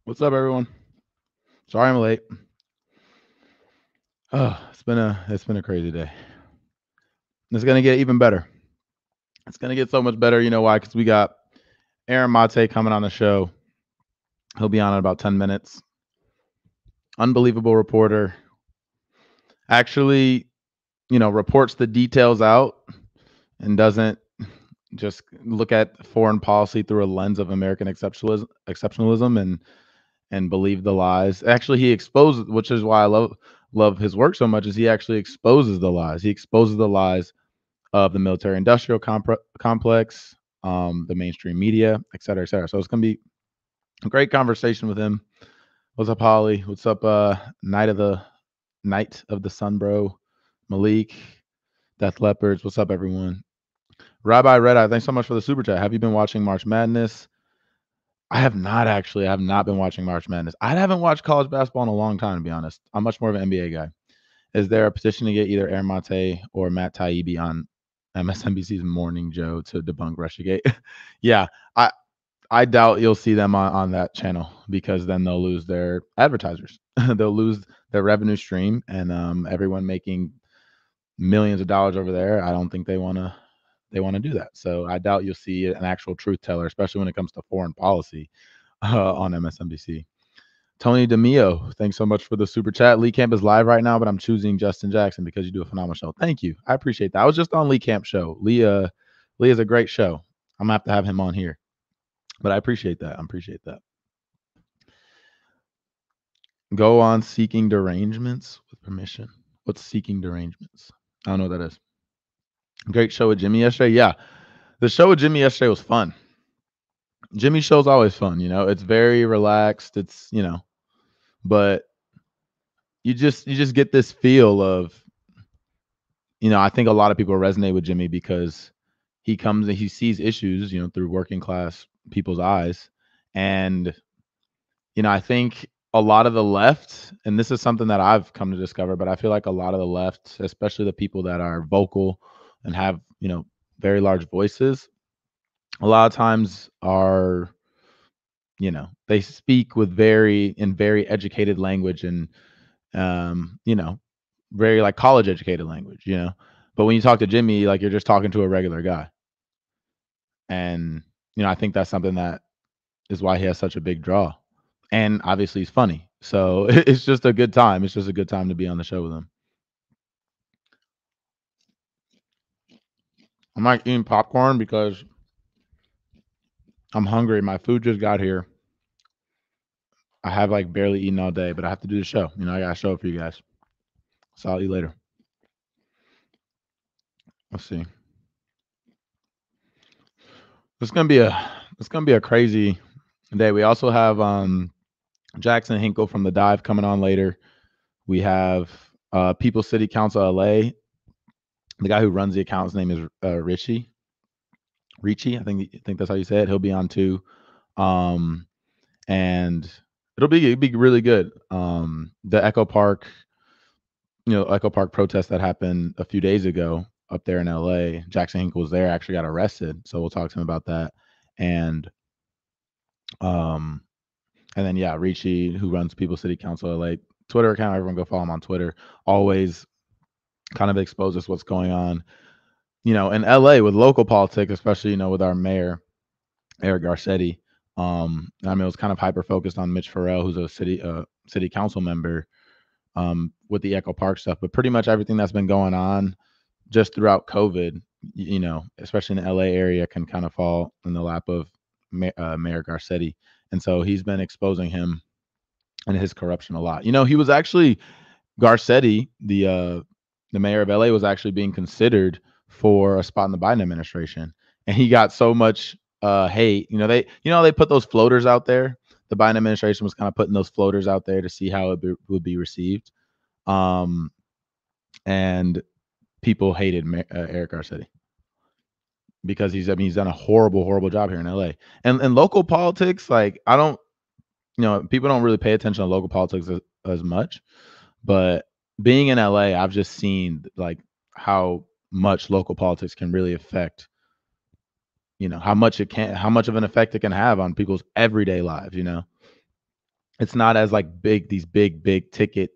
What's up, everyone? Sorry I'm late. Oh, it's been a crazy day. It's gonna get even better. It's gonna get so much better. You know why? Because we got Aaron Maté coming on the show. He'll be on in about 10 minutes. Unbelievable reporter. Actually, reports the details out and doesn't just look at foreign policy through a lens of American exceptionalism and believe the lies. Actually, he exposes, which is why I love his work so much, is he actually exposes the lies. He exposes the lies of the military industrial complex, the mainstream media, et cetera, et cetera. So it's going to be a great conversation with him. What's up, Holly? What's up, Night of the Sun, bro? Malik, Death Leopards. What's up, everyone? Rabbi Red Eye, thanks so much for the super chat. Have you been watching March Madness? I have not actually. I have not been watching March Madness. I haven't watched college basketball in a long time, to be honest. I'm much more of an NBA guy. Is there a petition to get either Aaron Mate or Matt Taibbi on MSNBC's Morning Joe to debunk Russiagate? Yeah, I I doubt you'll see them on that channel because then they'll lose their advertisers. They'll lose their revenue stream, and everyone making millions of dollars over there. I don't think they want to do that. So I doubt you'll see an actual truth teller, especially when it comes to foreign policy on MSNBC. Tony DeMio, thanks so much for the super chat. Lee Camp is live right now, but I'm choosing Justin Jackson because you do a phenomenal show. Thank you. I appreciate that. I was just on Lee Camp's show. Lee is a great show. I'm gonna have to have him on here. But I appreciate that. I appreciate that. Go on seeking derangements with permission. What's seeking derangements? I don't know what that is. Great show with Jimmy yesterday. Yeah. The show with Jimmy yesterday was fun. Jimmy's show's always fun, It's very relaxed. But you just get this feel of, I think a lot of people resonate with Jimmy because he comes and he sees issues, through working class people's eyes. And, I think a lot of the left, and this is something that I've come to discover, but I feel like a lot of the left, especially the people that are vocal and have, very large voices, a lot of times are, they speak with very educated language and, very like college educated language. But when you talk to Jimmy, like you're just talking to a regular guy. And, I think that's something that is why he has such a big draw. And obviously he's funny. So it's just a good time. It's just a good time to be on the show with him. I'm like eating popcorn because I'm hungry. My food just got here. I have like barely eaten all day, but I have to do the show. I got to show up for you guys. So I'll eat later. Let's see. It's gonna be a crazy day. We also have Jackson Hinkle from the Dive coming on later. We have People City Council LA. The guy who runs the account, his name is Richie. I think that's how you say it. He'll be on too, um, and it'll be really good. The Echo Park protest that happened a few days ago up there in LA. Jackson Hinkle was there. Actually got arrested, so we'll talk to him about that. And um, and then yeah, Richie, who runs People City Council LA Twitter account. Everyone go follow him on Twitter. Always kind of exposes what's going on, in LA with local politics, especially, with our mayor, Eric Garcetti. I mean, it was kind of hyper focused on Mitch Farrell, who's a city council member, with the Echo Park stuff. But pretty much everything that's been going on just throughout COVID, especially in the LA area, can kind of fall in the lap of Mayor Garcetti. And so he's been exposing him and his corruption a lot. He was actually Garcetti, the mayor of LA, was actually being considered for a spot in the Biden administration, and he got so much hate. They put those floaters out there. The Biden administration was kind of putting those floaters out there to see how would be received, and people hated Eric Garcetti because he's done a horrible job here in LA. And local politics, like I don't, people don't really pay attention to local politics as much, but being in LA, I've just seen like how much local politics can really affect, how much of an effect it can have on people's everyday lives. it's not as like these big ticket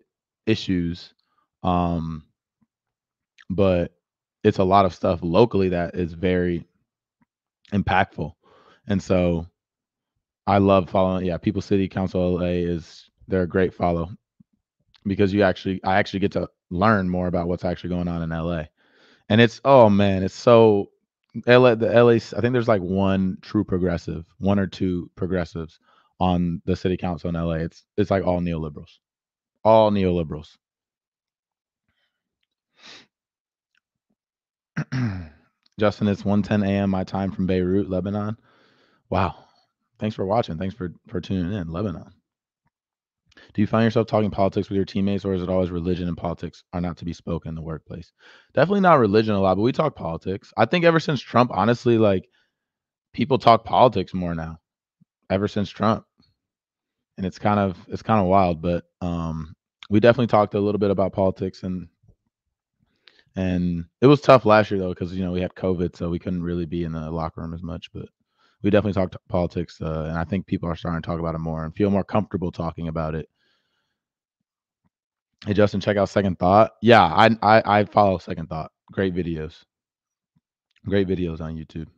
issues, but it's a lot of stuff locally that is very impactful. And so I love following. Yeah, People City Council LA they're a great follow, because I actually get to learn more about what's actually going on in LA. And it's, oh man, it's so LA, I think there's like one or two progressives on the city council in LA. It's like all neoliberals. All neoliberals. Justin, it's 1:10 a.m. my time from Beirut, Lebanon. Wow. Thanks for watching. Thanks for tuning in, Lebanon. Do you find yourself talking politics with your teammates, or is it always religion and politics are not to be spoken in the workplace? Definitely not religion a lot, but we talk politics. I think ever since Trump, honestly, like people talk politics more now. Ever since Trump, and it's kind of wild, but we definitely talked a little bit about politics, and it was tough last year though, because we had COVID, so we couldn't really be in the locker room as much, but we definitely talked politics, and I think people are starting to talk about it more and feel more comfortable talking about it. Hey Justin, check out Second Thought. Yeah, I follow Second Thought. Great videos on YouTube.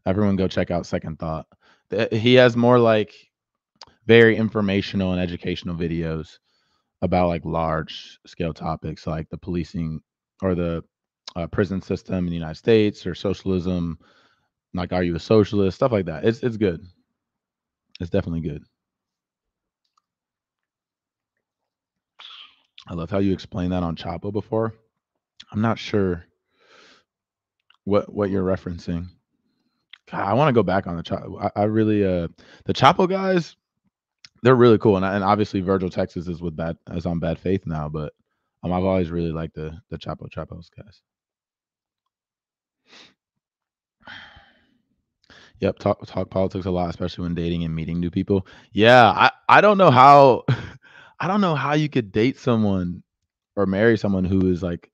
Everyone go check out Second Thought. He has more like very informational and educational videos about like large scale topics like the policing or the prison system in the United States, or socialism. Like, are you a socialist? Stuff like that. It's good. It's definitely good. I love how you explained that on Chapo before. I'm not sure what you're referencing. God, I want to go back on the Chapo. I really the Chapo guys, they're really cool, and obviously Virgil Texas is on Bad Faith now, but I've always really liked the Chapo's guys. Yep, talk politics a lot, especially when dating and meeting new people. Yeah, I don't know how I don't know how you could date someone or marry someone who is like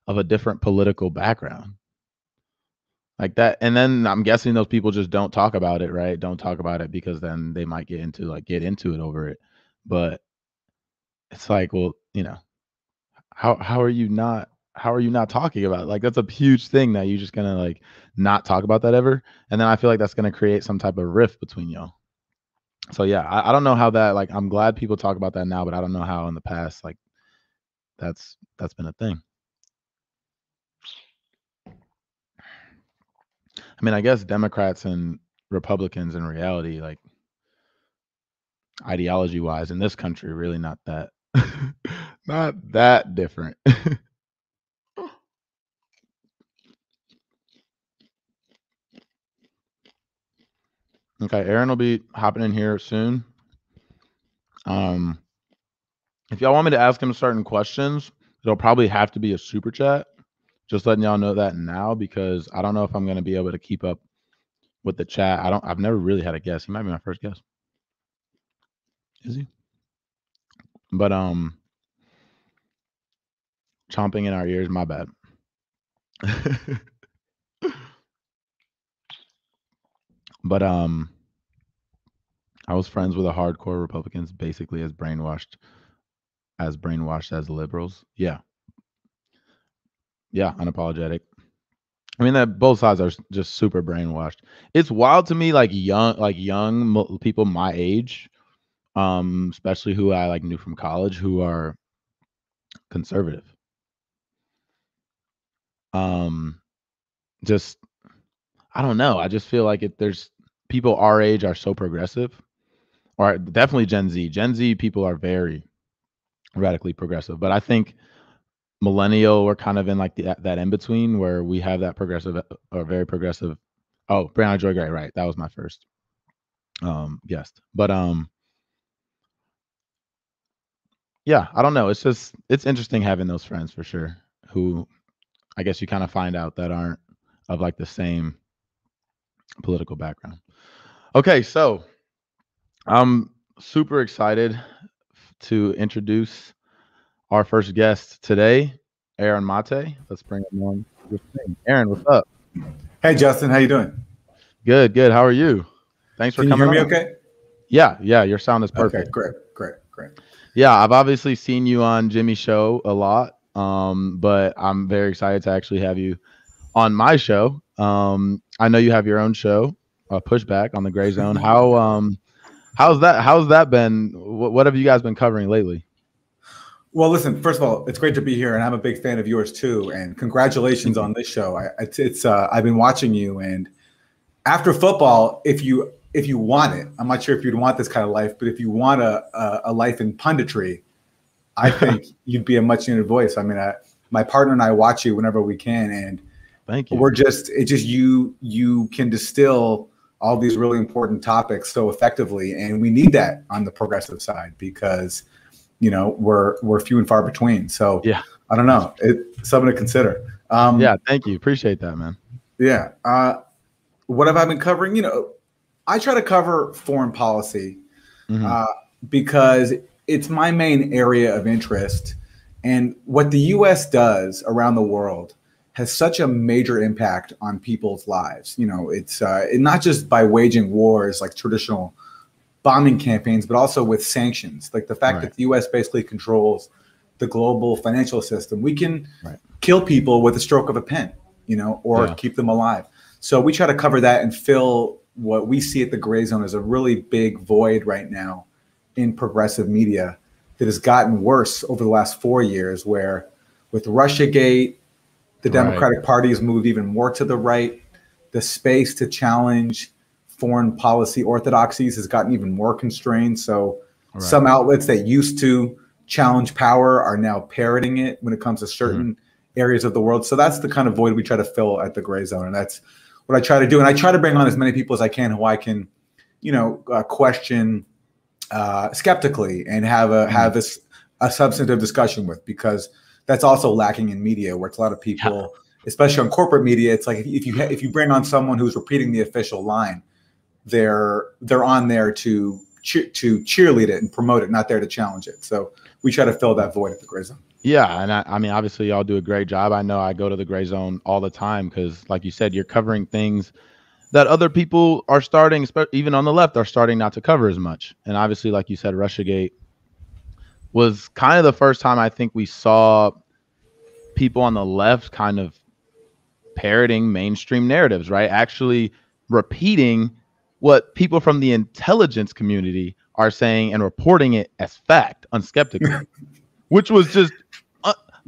of a different political background. Like that, and then I'm guessing those people just don't talk about it, right? Don't talk about it because then they might get into it over it. But it's like, well, how are you not talking about it? Like, that's a huge thing that you're just gonna like not talk about that ever. And then I feel like that's gonna create some type of rift between y'all. So yeah, I don't know how that, like, I'm glad people talk about that now, but I don't know how in the past like that's been a thing. I mean, I guess Democrats and Republicans in reality, like ideology wise in this country, really not that not that different. Okay, Aaron will be hopping in here soon. If y'all want me to ask him certain questions, it'll probably have to be a super chat. Just letting y'all know that now, because I don't know if I'm going to be able to keep up with the chat. I've never really had a guest. He might be my first guest. Is he? But chomping in our ears, my bad. But I was friends with a hardcore Republicans, basically as brainwashed as liberals. Yeah, unapologetic. I mean, that both sides are just super brainwashed. It's wild to me, like young people my age, especially who I like knew from college, who are conservative. Just I don't know. I just feel like there's people our age are so progressive, or definitely Gen Z. Gen Z people are very radically progressive, but I think millennial, we're kind of in like that in between where we have that progressive or very progressive. Oh, Brianna Joy Gray, right? That was my first guest, but yeah, I don't know. It's interesting having those friends for sure, who I guess you kind of find out that aren't of like the same political background. Okay, so I'm super excited to introduce our first guest today, Aaron Maté. Let's bring him on. Aaron, what's up? Hey, Justin, how you doing? Good. How are you? Thanks for coming. Can you hear me okay? Yeah, yeah, your sound is Okay, perfect. great. Yeah, I've obviously seen you on Jimmy's show a lot, but I'm very excited to actually have you on my show. I know you have your own show, Pushback on the Gray Zone. How's that been? What have you guys been covering lately? Well, listen, first of all, it's great to be here, and I'm a big fan of yours too. And congratulations Thank you. on this show. I've been watching you, and after football, if you want it, I'm not sure if you'd want this kind of life, but if you want a life in punditry, I think you'd be a much needed voice. I mean, my partner and I watch you whenever we can, and Thank you. You can distill all these really important topics so effectively, and we need that on the progressive side because we're few and far between. So Yeah, I don't know, it's something to consider. yeah, thank you. Appreciate that, man. Yeah. What have I been covering? I try to cover foreign policy because it's my main area of interest. And what the U.S. does around the world has such a major impact on people's lives. It's not just by waging wars like traditional bombing campaigns, but also with sanctions. Like the fact that the U.S. basically controls the global financial system. We can kill people with a stroke of a pen, or keep them alive. So we try to cover that and fill what we see at the Gray Zone as a really big void right now in progressive media that has gotten worse over the last 4 years, where with Russiagate, the Democratic Party has moved even more to the right. The space to challenge foreign policy orthodoxies has gotten even more constrained. So some outlets that used to challenge power are now parroting it when it comes to certain areas of the world. So that's the kind of void we try to fill at the Gray Zone. And that's what I try to do. And I try to bring on as many people as I can who I can, question skeptically and have a substantive discussion with, because that's also lacking in media, where it's a lot of people, especially on corporate media. It's like if you bring on someone who's repeating the official line, they're on there to cheerlead it and promote it, not there to challenge it. So we try to fill that void at the Gray Zone. Yeah, and I mean, obviously, y'all do a great job. I know I go to the Gray Zone all the time because, like you said, you're covering things that other people are starting, even on the left, are starting not to cover as much. And obviously, like you said, Russiagate was kind of the first time I think we saw people on the left kind of parroting mainstream narratives, right? Actually repeating what people from the intelligence community are saying and reporting it as fact, unskeptically, which was just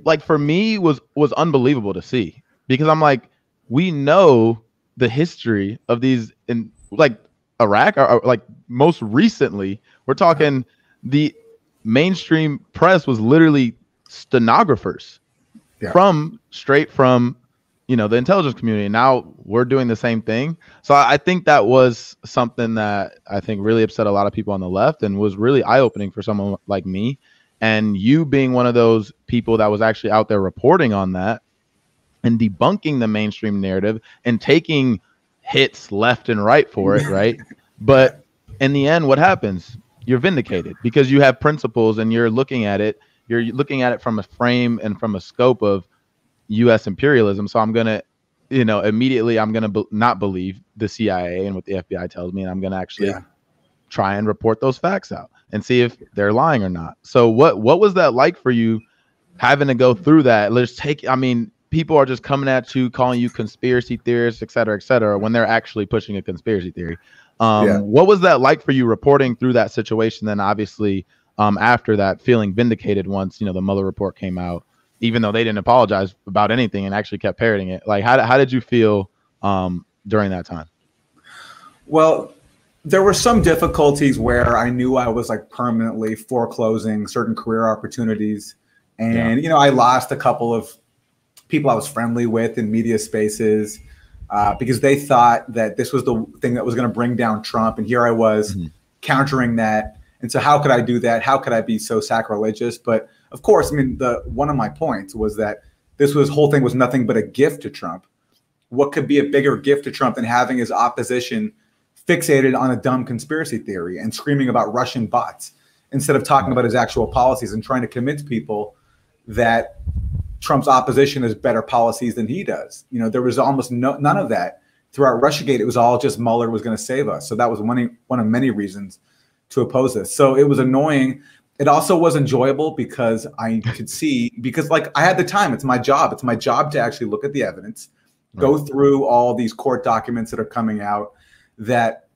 like, for me, was unbelievable to see, because I'm like, we know the history of these in like Iraq, or like most recently, we're talking the mainstream press was literally stenographers straight from the intelligence community. Now we're doing the same thing. So I think that was something that I think really upset a lot of people on the left and was really eye-opening for someone like me. And you being one of those people that was actually out there reporting on that and debunking the mainstream narrative and taking hits left and right for it, right? But in the end, what happens? You're vindicated because you have principles and you're looking at it from a frame and from a scope of U.S. imperialism. So I'm going to, immediately I'm going to not believe the CIA and what the FBI tells me. And I'm going to actually try and report those facts out and see if they're lying or not. So what was that like for you, having to go through that? People are just coming at you, calling you conspiracy theorists, et cetera, when they're actually pushing a conspiracy theory. What was that like for you, reporting through that situation? Then obviously after that, feeling vindicated once, the Mueller report came out, even though they didn't apologize about anything and actually kept parroting it. Like, how did you feel during that time? Well, there were some difficulties where I knew I was like permanently foreclosing certain career opportunities. And, I lost a couple of people I was friendly with in media spaces because they thought that this was the thing that was going to bring down Trump. And here I was countering that. And so how could I do that? How could I be so sacrilegious? But of course, one of my points was that this whole thing was nothing but a gift to Trump. What could be a bigger gift to Trump than having his opposition fixated on a dumb conspiracy theory and screaming about Russian bots instead of talking about his actual policies and trying to convince people that Trump's opposition has better policies than he does. There was almost none of that throughout Russiagate. It was all just Mueller was going to save us. So that was one of many reasons to oppose this. So it was annoying. It also was enjoyable because I could see, because like I had the time, it's my job. It's my job to actually look at the evidence, go through all these court documents that are coming out that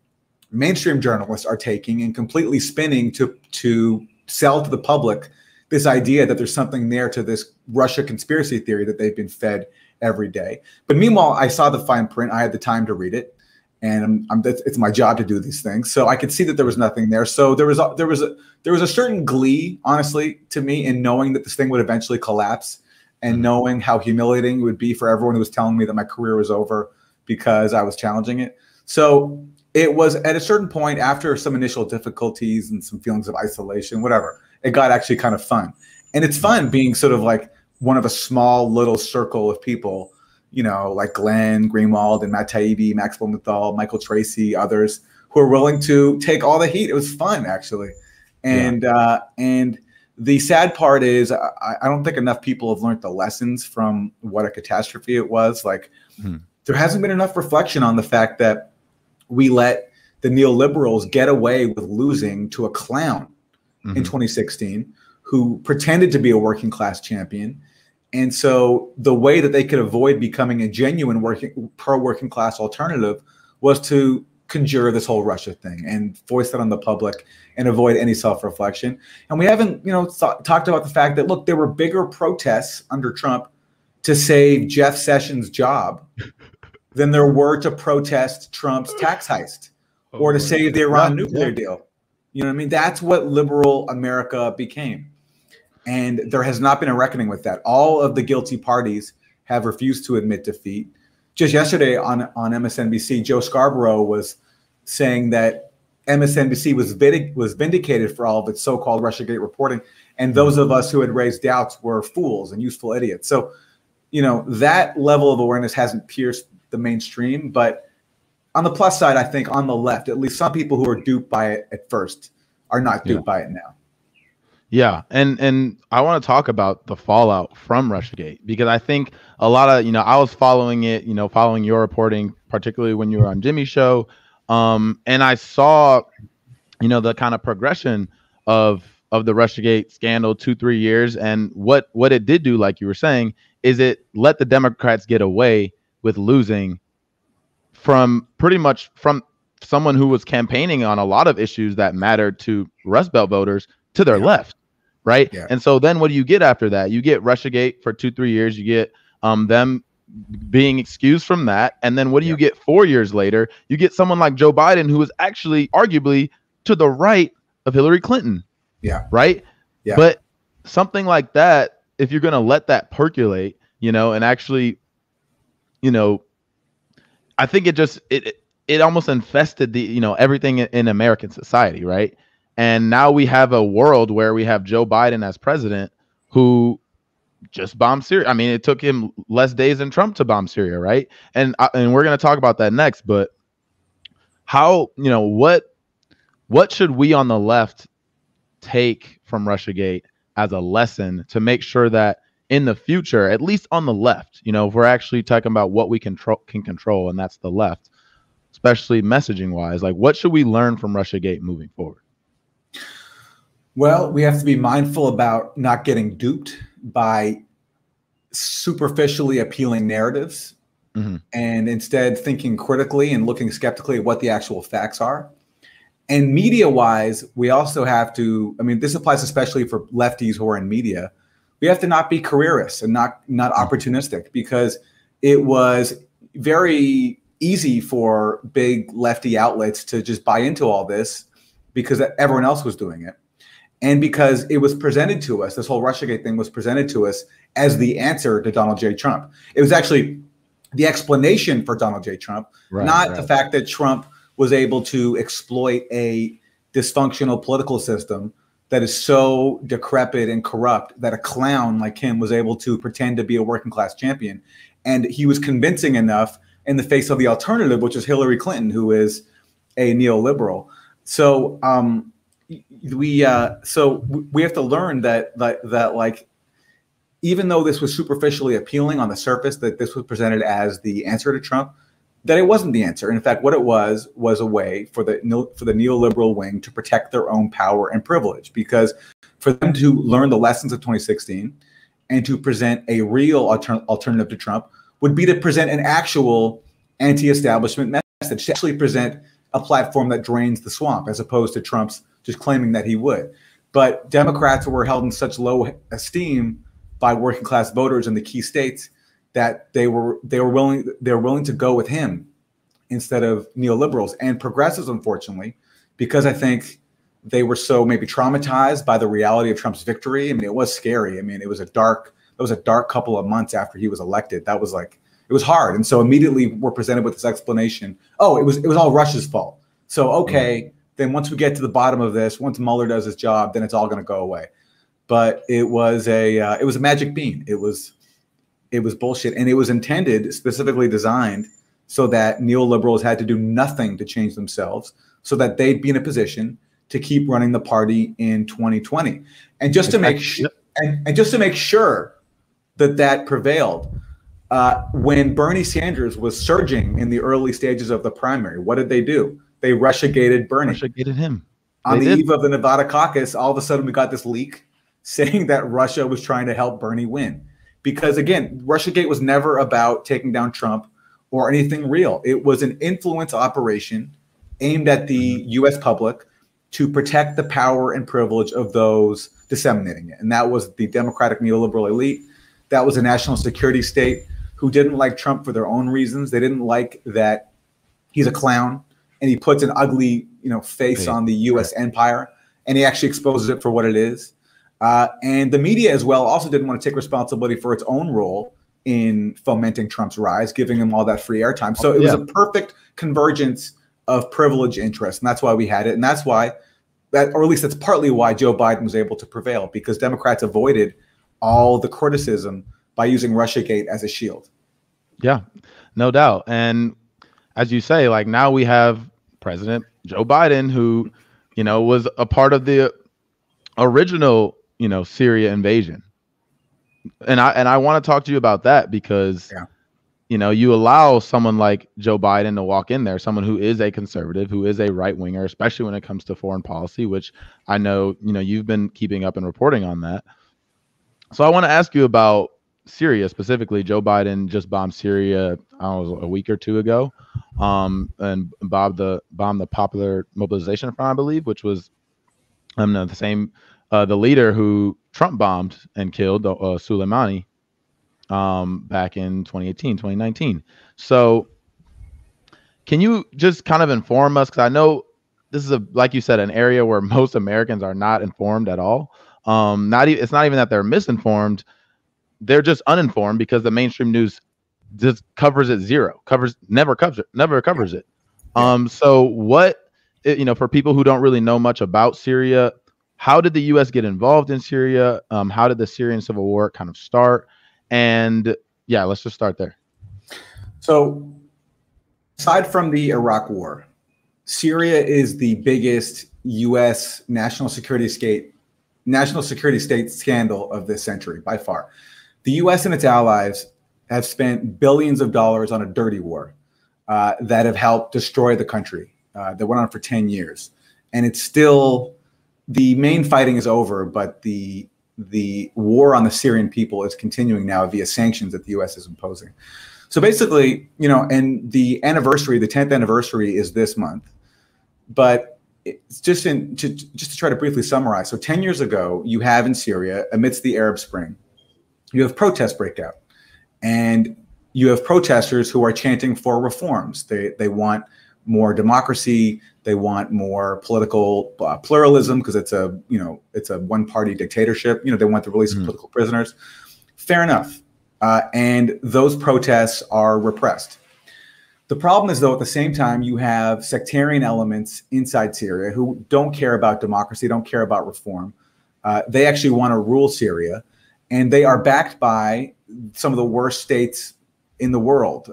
mainstream journalists are taking and completely spinning to sell to the public this idea that there's something there to this Russia conspiracy theory that they've been fed every day. But meanwhile, I saw the fine print. I had the time to read it, and it's my job to do these things. So I could see that there was nothing there. So there was a certain glee, honestly, to me in knowing that this thing would eventually collapse, and knowing how humiliating it would be for everyone who was telling me that my career was over because I was challenging it. So it was at a certain point, after some initial difficulties and some feelings of isolation, whatever, it got actually kind of fun. And it's fun being sort of like one of a small little circle of people, you know, like Glenn Greenwald and Maté, Max Blumenthal, Michael Tracy, others who are willing to take all the heat. It was fun, actually. And and the sad part is I don't think enough people have learned the lessons from what a catastrophe it was. Like there hasn't been enough reflection on the fact that we let the neoliberals get away with losing to a clown in 2016 who pretended to be a working class champion. And so the way that they could avoid becoming a genuine pro-working class alternative was to conjure this whole Russia thing and voice it on the public and avoid any self-reflection. And we haven't, you know, talked about the fact that, look, there were bigger protests under Trump to save Jeff Sessions' job than there were to protest Trump's tax heist or to save the Iran nuclear deal. You know what I mean? That's what liberal America became. And there has not been a reckoning with that. All of the guilty parties have refused to admit defeat. Just yesterday on MSNBC, Joe Scarborough was saying that MSNBC was vindicated for all of its so-called Russiagate reporting. And those of us who had raised doubts were fools and useful idiots. So, you know, that level of awareness hasn't pierced the mainstream. But on the plus side, I think on the left, at least some people who were duped by it at first are not duped by it now. Yeah. And I want to talk about the fallout from Russiagate, because I think a lot of, you know, I was following it, you know, following your reporting, particularly when you were on Jimmy's show. And I saw, you know, the kind of progression of the Russiagate scandal 2-3 years. And what it did do, like you were saying, is it let the Democrats get away with losing from pretty much from someone who was campaigning on a lot of issues that mattered to Rust Belt voters to their left, right? And so then what do you get after that? You get Russiagate for 2-3 years. You get them being excused from that. And then what do you get 4 years later? You get someone like Joe Biden, who is actually arguably to the right of Hillary Clinton. Right. But something like that, if you're going to let that percolate, you know, and actually, you know, I think it almost infested the, you know, everything in American society. Right. And now we have a world where we have Joe Biden as president who just bombed Syria. I mean, it took him less days than Trump to bomb Syria, right? And we're going to talk about that next. But how, you know, what should we on the left take from Russiagate as a lesson to make sure that in the future, at least on the left, you know, if we're actually talking about what we can control, and that's the left, especially messaging wise, like what should we learn from Russiagate moving forward? Well, we have to be mindful about not getting duped by superficially appealing narratives and instead thinking critically and looking skeptically at what the actual facts are. And media-wise, we also have to, I mean, this applies especially for lefties who are in media. We have to not be careerists and not opportunistic, because it was very easy for big lefty outlets to just buy into all this because everyone else was doing it. And because it was presented to us, this whole Russiagate thing was presented to us as the answer to Donald J. Trump. It was actually the explanation for Donald J. Trump, not the fact that Trump was able to exploit a dysfunctional political system that is so decrepit and corrupt that a clown like him was able to pretend to be a working class champion. And he was convincing enough in the face of the alternative, which is Hillary Clinton, who is a neoliberal. So we have to learn that like, even though this was superficially appealing on the surface, that this was presented as the answer to Trump, that it wasn't the answer. In fact, what it was a way for the neoliberal wing to protect their own power and privilege, because for them to learn the lessons of 2016 and to present a real alternative to Trump would be to present an actual anti-establishment message, to actually present a platform that drains the swamp, as opposed to Trump's just claiming that he would. But Democrats were held in such low esteem by working class voters in the key states that they were willing to go with him instead of neoliberals and progressives, unfortunately, because I think they were so maybe traumatized by the reality of Trump's victory. I mean, it was scary. I mean, it was a dark couple of months after he was elected. It was hard. And so immediately we're presented with this explanation. Oh, it was all Russia's fault. So, okay, then once we get to the bottom of this, once Mueller does his job, then it's all going to go away. But it was a magic bean. It was bullshit. And it was intended, specifically designed, so that neoliberals had to do nothing to change themselves, so that they'd be in a position to keep running the party in 2020. And just to make sure that prevailed, when Bernie Sanders was surging in the early stages of the primary, what did they do? They Russiagated Bernie. Russiagated him. On the eve of the Nevada caucus, all of a sudden we got this leak saying that Russia was trying to help Bernie win. Because again, Russiagate was never about taking down Trump or anything real. It was an influence operation aimed at the U.S. public to protect the power and privilege of those disseminating it. And that was the Democratic neoliberal elite. That was a national security state who didn't like Trump for their own reasons. They didn't like that he's a clown and he puts an ugly, face on the U.S. empire, and he actually exposes it for what it is. And the media as well also didn't want to take responsibility for its own role in fomenting Trump's rise, giving him all that free airtime. So it was a perfect convergence of privilege interest. And that's why we had it. And that's why or at least that's partly why Joe Biden was able to prevail, because Democrats avoided all the criticism by using Russiagate as a shield. Yeah, no doubt. And as you say, like now we have President Joe Biden, who, was a part of the original, Syria invasion. And I want to talk to you about that because, you allow someone like Joe Biden to walk in there, someone who is a conservative, who is a right winger, especially when it comes to foreign policy, which I know, you've been keeping up and reporting on that. So I want to ask you about Syria specifically. Joe Biden just bombed Syria, I don't know, a week or two ago, and bombed the Popular Mobilization Front, I believe, which was the same the leader who Trump bombed and killed, Soleimani, back in 2018, 2019. So can you just kind of inform us? Because I know this is like you said, an area where most Americans are not informed at all. It's not even that they're misinformed. They're just uninformed because the mainstream news just covers it never covers it. So what, for people who don't really know much about Syria, how did the U.S. get involved in Syria? How did the Syrian civil war kind of start? And let's just start there. So aside from the Iraq war, Syria is the biggest U.S. national security state scandal of this century by far. The U.S. and its allies have spent billions of dollars on a dirty war that have helped destroy the country that went on for 10 years. And it's still, the main fighting is over, but the war on the Syrian people is continuing now via sanctions that the U.S. is imposing. So basically, and the 10th anniversary is this month, but it's just to try to briefly summarize. So 10 years ago, you have in Syria, amidst the Arab Spring, you have protests break out, and you have protesters who are chanting for reforms. They want more democracy. They want more political pluralism because it's a one-party dictatorship. They want the release of political prisoners. Fair enough. And those protests are repressed. The problem is, though, at the same time, you have sectarian elements inside Syria who don't care about democracy, don't care about reform. They actually want to rule Syria, and they are backed by some of the worst states in the world,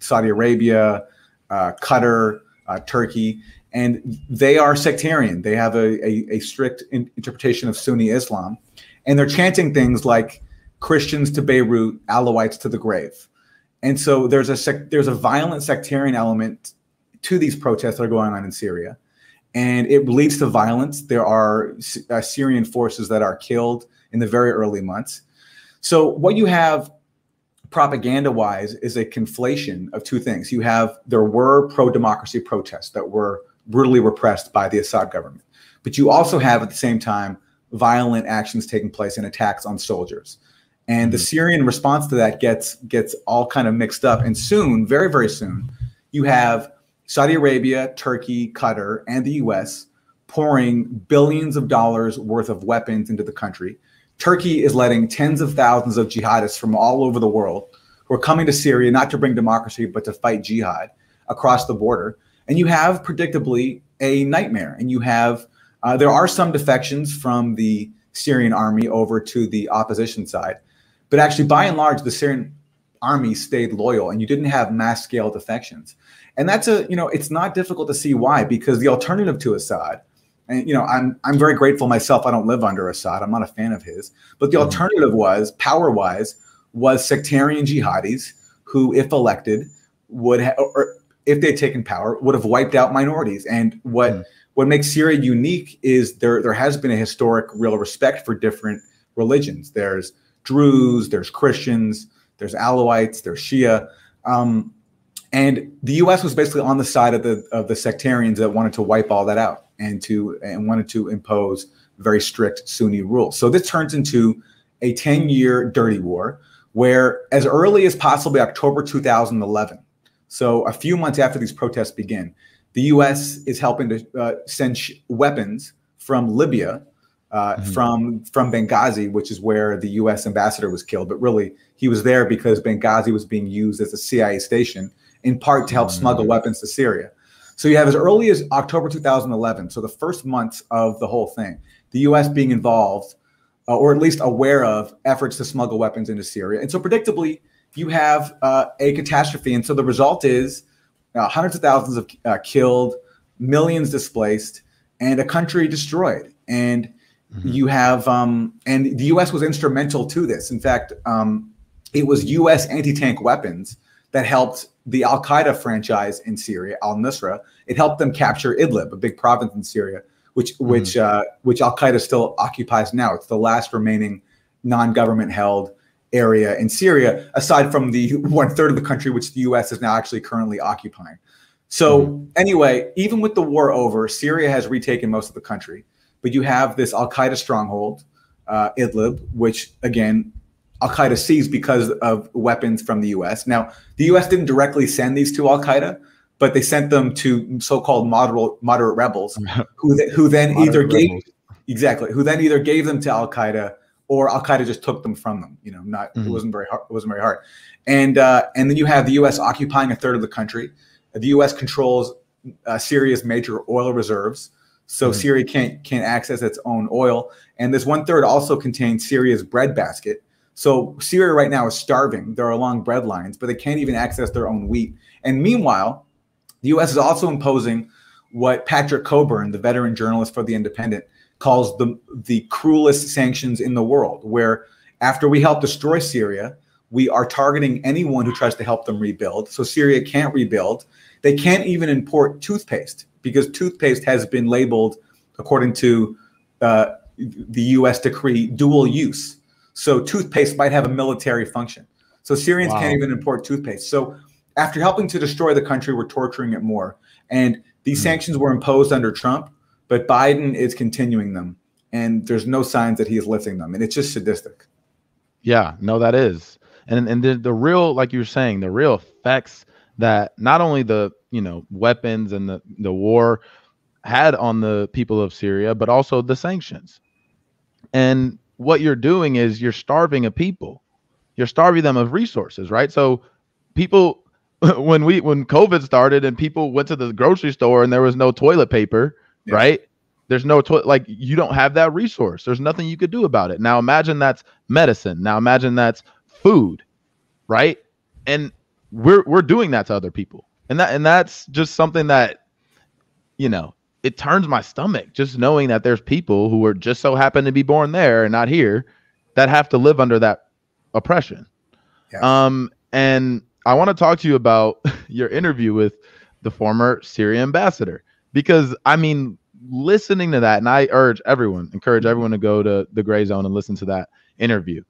Saudi Arabia, Qatar, Turkey, and they are sectarian. They have a strict interpretation of Sunni Islam, and they're chanting things like Christians to Beirut, Alawites to the grave. And so there's a violent sectarian element to these protests that are going on in Syria, and it leads to violence. There are Syrian forces that are killed in the very early months. So what you have propaganda-wise is a conflation of two things. There were pro-democracy protests that were brutally repressed by the Assad government, but you also have at the same time violent actions taking place and attacks on soldiers. And the Syrian response to that gets all kind of mixed up. And soon, very, very soon, you have Saudi Arabia, Turkey, Qatar, and the US pouring billions of dollars worth of weapons into the country. Turkey is letting tens of thousands of jihadists from all over the world who are coming to Syria, not to bring democracy, but to fight jihad across the border. And you have, predictably, a nightmare. And you have, there are some defections from the Syrian army over to the opposition side. But actually, by and large, the Syrian army stayed loyal, and you didn't have mass scale defections. And that's it's not difficult to see why, because the alternative to Assad, and I'm very grateful myself. I don't live under Assad. I'm not a fan of his. But the alternative was, power-wise, was sectarian jihadis who, if elected, or if they'd taken power, would have wiped out minorities. And what makes Syria unique is there has been a historic real respect for different religions. There's Druze, there's Christians, there's Alawites, there's Shia. And the U.S. was basically on the side of the sectarians that wanted to wipe all that out and wanted to impose very strict Sunni rule. So this turns into a 10-year dirty war where, as early as possibly October 2011, so a few months after these protests begin, the U.S. is helping to send weapons from Libya, from Benghazi, which is where the U.S. ambassador was killed. But really, he was there because Benghazi was being used as a CIA station, in part to help smuggle weapons to Syria. So you have as early as October 2011, so the first months of the whole thing, the U.S. being involved, or at least aware of efforts to smuggle weapons into Syria. And so predictably, you have a catastrophe. And so the result is hundreds of thousands of killed, millions displaced, and a country destroyed. And you have, and the U.S. was instrumental to this. In fact, it was U.S. anti-tank weapons that helped the Al-Qaeda franchise in Syria, al-Nusra. It helped them capture Idlib, a big province in Syria, which Al-Qaeda still occupies now. It's the last remaining non-government held area in Syria, aside from the 1/3 of the country, which the U.S. is now actually currently occupying. So anyway, even with the war over, Syria has retaken most of the country, but you have this Al-Qaeda stronghold, Idlib, which again, Al-Qaeda seized because of weapons from the U.S. Now, the U.S. didn't directly send these to Al-Qaeda, but they sent them to so-called moderate rebels, who then either gave them to Al-Qaeda, or Al-Qaeda just took them from them. It wasn't very hard. It wasn't very hard. And then you have the U.S. occupying 1/3 of the country. The U.S. controls Syria's major oil reserves, so Syria can't access its own oil. And this 1/3 also contains Syria's breadbasket. So Syria right now is starving. They're along bread lines, but they can't even access their own wheat. And meanwhile, the U.S. is also imposing what Patrick Coburn, the veteran journalist for The Independent, calls the cruelest sanctions in the world, where after we help destroy Syria, we are targeting anyone who tries to help them rebuild. So Syria can't rebuild. They can't even import toothpaste because toothpaste has been labeled, according to the U.S. decree, dual use. So toothpaste might have a military function. So Syrians can't even import toothpaste. So after helping to destroy the country, we're torturing it more. And these sanctions were imposed under Trump, but Biden is continuing them. And there's no signs that he is lifting them. And it's just sadistic. Yeah, no, that is. And the real, like you were saying, the real effects that not only the, weapons and the war had on the people of Syria, but also the sanctions. And what you're doing is you're starving a people. You're starving them of resources, right? So people, when COVID started and people went to the grocery store and there was no toilet paper, right? There's no like you don't have that resource. There's nothing you could do about it. Now imagine that's medicine. Now imagine that's food, right? And we're doing that to other people. And that's just something that, it turns my stomach just knowing that there's people who are just so happen to be born there and not here that have to live under that oppression. And I want to talk to you about your interview with the former Syrian ambassador, because I mean, listening to that, and I encourage everyone to go to the Gray Zone and listen to that interview,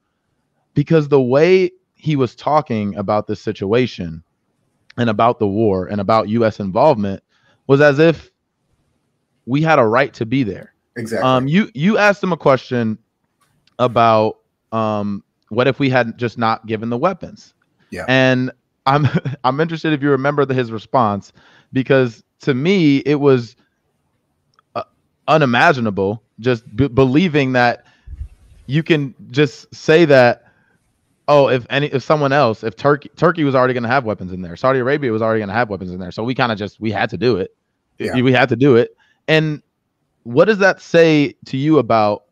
because the way he was talking about this situation and about the war and about U.S. involvement was as if we had a right to be there. Exactly. You asked him a question about what if we had just not given the weapons? Yeah. And I'm interested if you remember his response, because to me it was unimaginable just believing that you can just say that, oh, if Turkey was already going to have weapons in there, Saudi Arabia was already going to have weapons in there, so we had to do it. Yeah. We had to do it. And what does that say to you about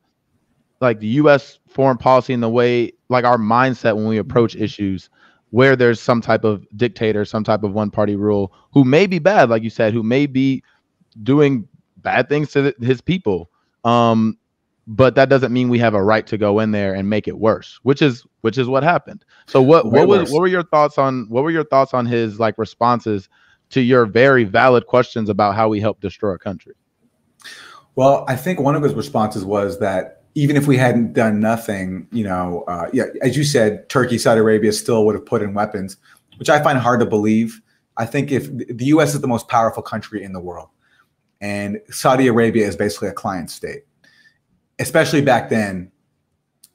like the U.S. foreign policy and the way, like, our mindset when we approach issues where there's some type of dictator, some type of one party rule, who may be bad, like you said, who may be doing bad things to his people, but that doesn't mean we have a right to go in there and make it worse, which is what happened. So what were your thoughts on his like responses to your very valid questions about how we help destroy a country? Well, I think one of his responses was that even if we hadn't done nothing, as you said, Turkey, Saudi Arabia still would have put in weapons, which I find hard to believe. I think if the U.S. is the most powerful country in the world, and Saudi Arabia is basically a client state, especially back then,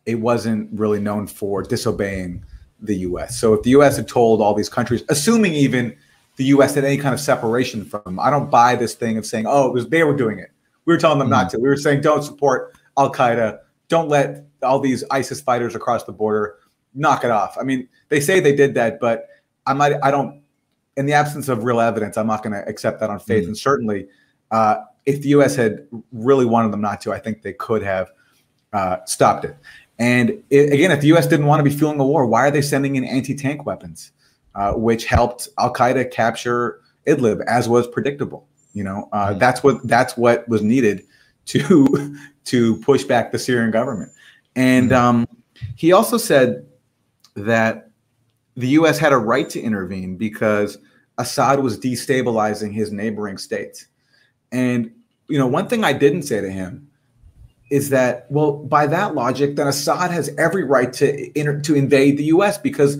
it wasn't really known for disobeying the U.S. So if the U.S. had told all these countries, assuming even the U.S. had any kind of separation from them, I don't buy this thing of saying, oh, they were doing it. We were telling them not to. We were saying, don't support Al-Qaeda. Don't let all these ISIS fighters across the border. Knock it off. I mean, they say they did that, but I don't, in the absence of real evidence, I'm not going to accept that on faith. And certainly, if the U.S. had really wanted them not to, I think they could have stopped it. And again, if the U.S. didn't want to be fueling a war, why are they sending in anti-tank weapons, which helped Al-Qaeda capture Idlib, as was predictable? That's what was needed to push back the Syrian government. And he also said that the U.S. had a right to intervene because Assad was destabilizing his neighboring states. And one thing I didn't say to him is that, well, by that logic, then Assad has every right to invade the U.S. because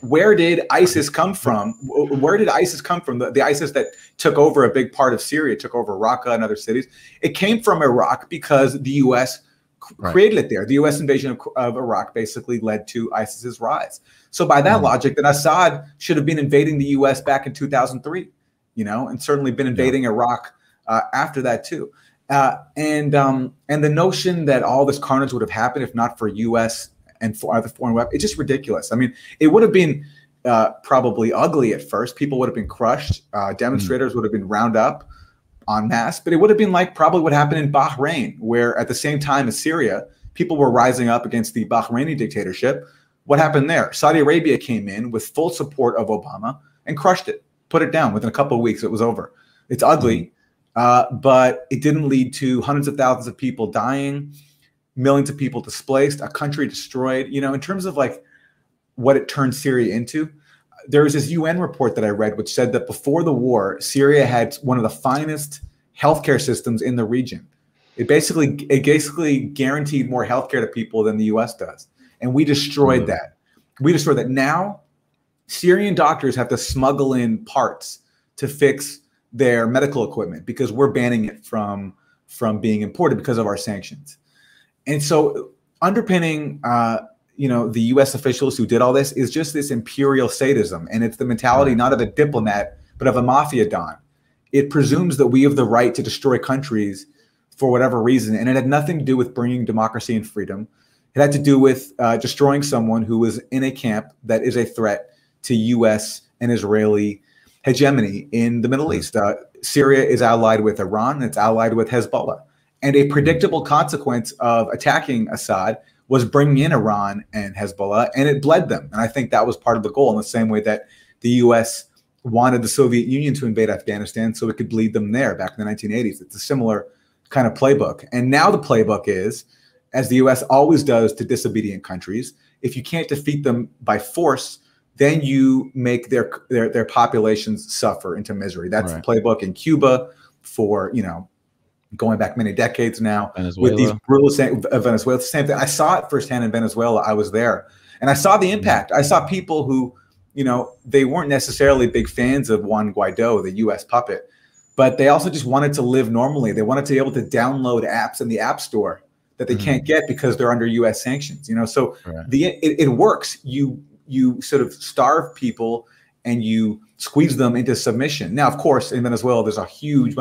where did ISIS come from? Where did ISIS come from? The ISIS that took over a big part of Syria, took over Raqqa and other cities. It came from Iraq because the U.S. created it there. The U.S. invasion of Iraq basically led to ISIS's rise. So by that logic, then Assad should have been invading the U.S. back in 2003, and certainly been invading Iraq after that too. And the notion that all this carnage would have happened if not for U.S. and for other foreign weapons, it's just ridiculous. I mean, it would have been probably ugly at first. People would have been crushed. Demonstrators would have been round up en masse. But it would have been like probably what happened in Bahrain, where at the same time as Syria, people were rising up against the Bahraini dictatorship. What happened there? Saudi Arabia came in with full support of Obama and crushed it, put it down. Within a couple of weeks, it was over. It's ugly, but it didn't lead to hundreds of thousands of people dying, millions of people displaced, a country destroyed. In terms of like what it turned Syria into, there was this UN report that I read which said that before the war, Syria had one of the finest healthcare systems in the region. It basically guaranteed more healthcare to people than the US does. And we destroyed that. We destroyed that. Now, Syrian doctors have to smuggle in parts to fix their medical equipment because we're banning it from being imported because of our sanctions. And so underpinning, the U.S. officials who did all this is just this imperial sadism. And it's the mentality not of a diplomat, but of a mafia don. It presumes that we have the right to destroy countries for whatever reason. And it had nothing to do with bringing democracy and freedom. It had to do with destroying someone who was in a camp that is a threat to U.S. and Israeli hegemony in the Middle East. Syria is allied with Iran, and it's allied with Hezbollah. And a predictable consequence of attacking Assad was bringing in Iran and Hezbollah, and it bled them. And I think that was part of the goal, in the same way that the U.S. wanted the Soviet Union to invade Afghanistan so it could bleed them there back in the 1980s. It's a similar kind of playbook. And now the playbook is, as the U.S. always does to disobedient countries, if you can't defeat them by force, then you make their populations suffer into misery. That's the playbook in Cuba for, you know, going back many decades now. Venezuela. With these brutal Venezuela. Same thing. I saw it firsthand in Venezuela. I was there, and I saw the impact. I saw people who, you know, they weren't necessarily big fans of Juan Guaido, the U.S. puppet, but they also just wanted to live normally. They wanted to be able to download apps in the App Store that they can't get because they're under U.S. sanctions. You know, so it works. You sort of starve people and you squeeze them into submission. Now, of course, in Venezuela, there's a huge,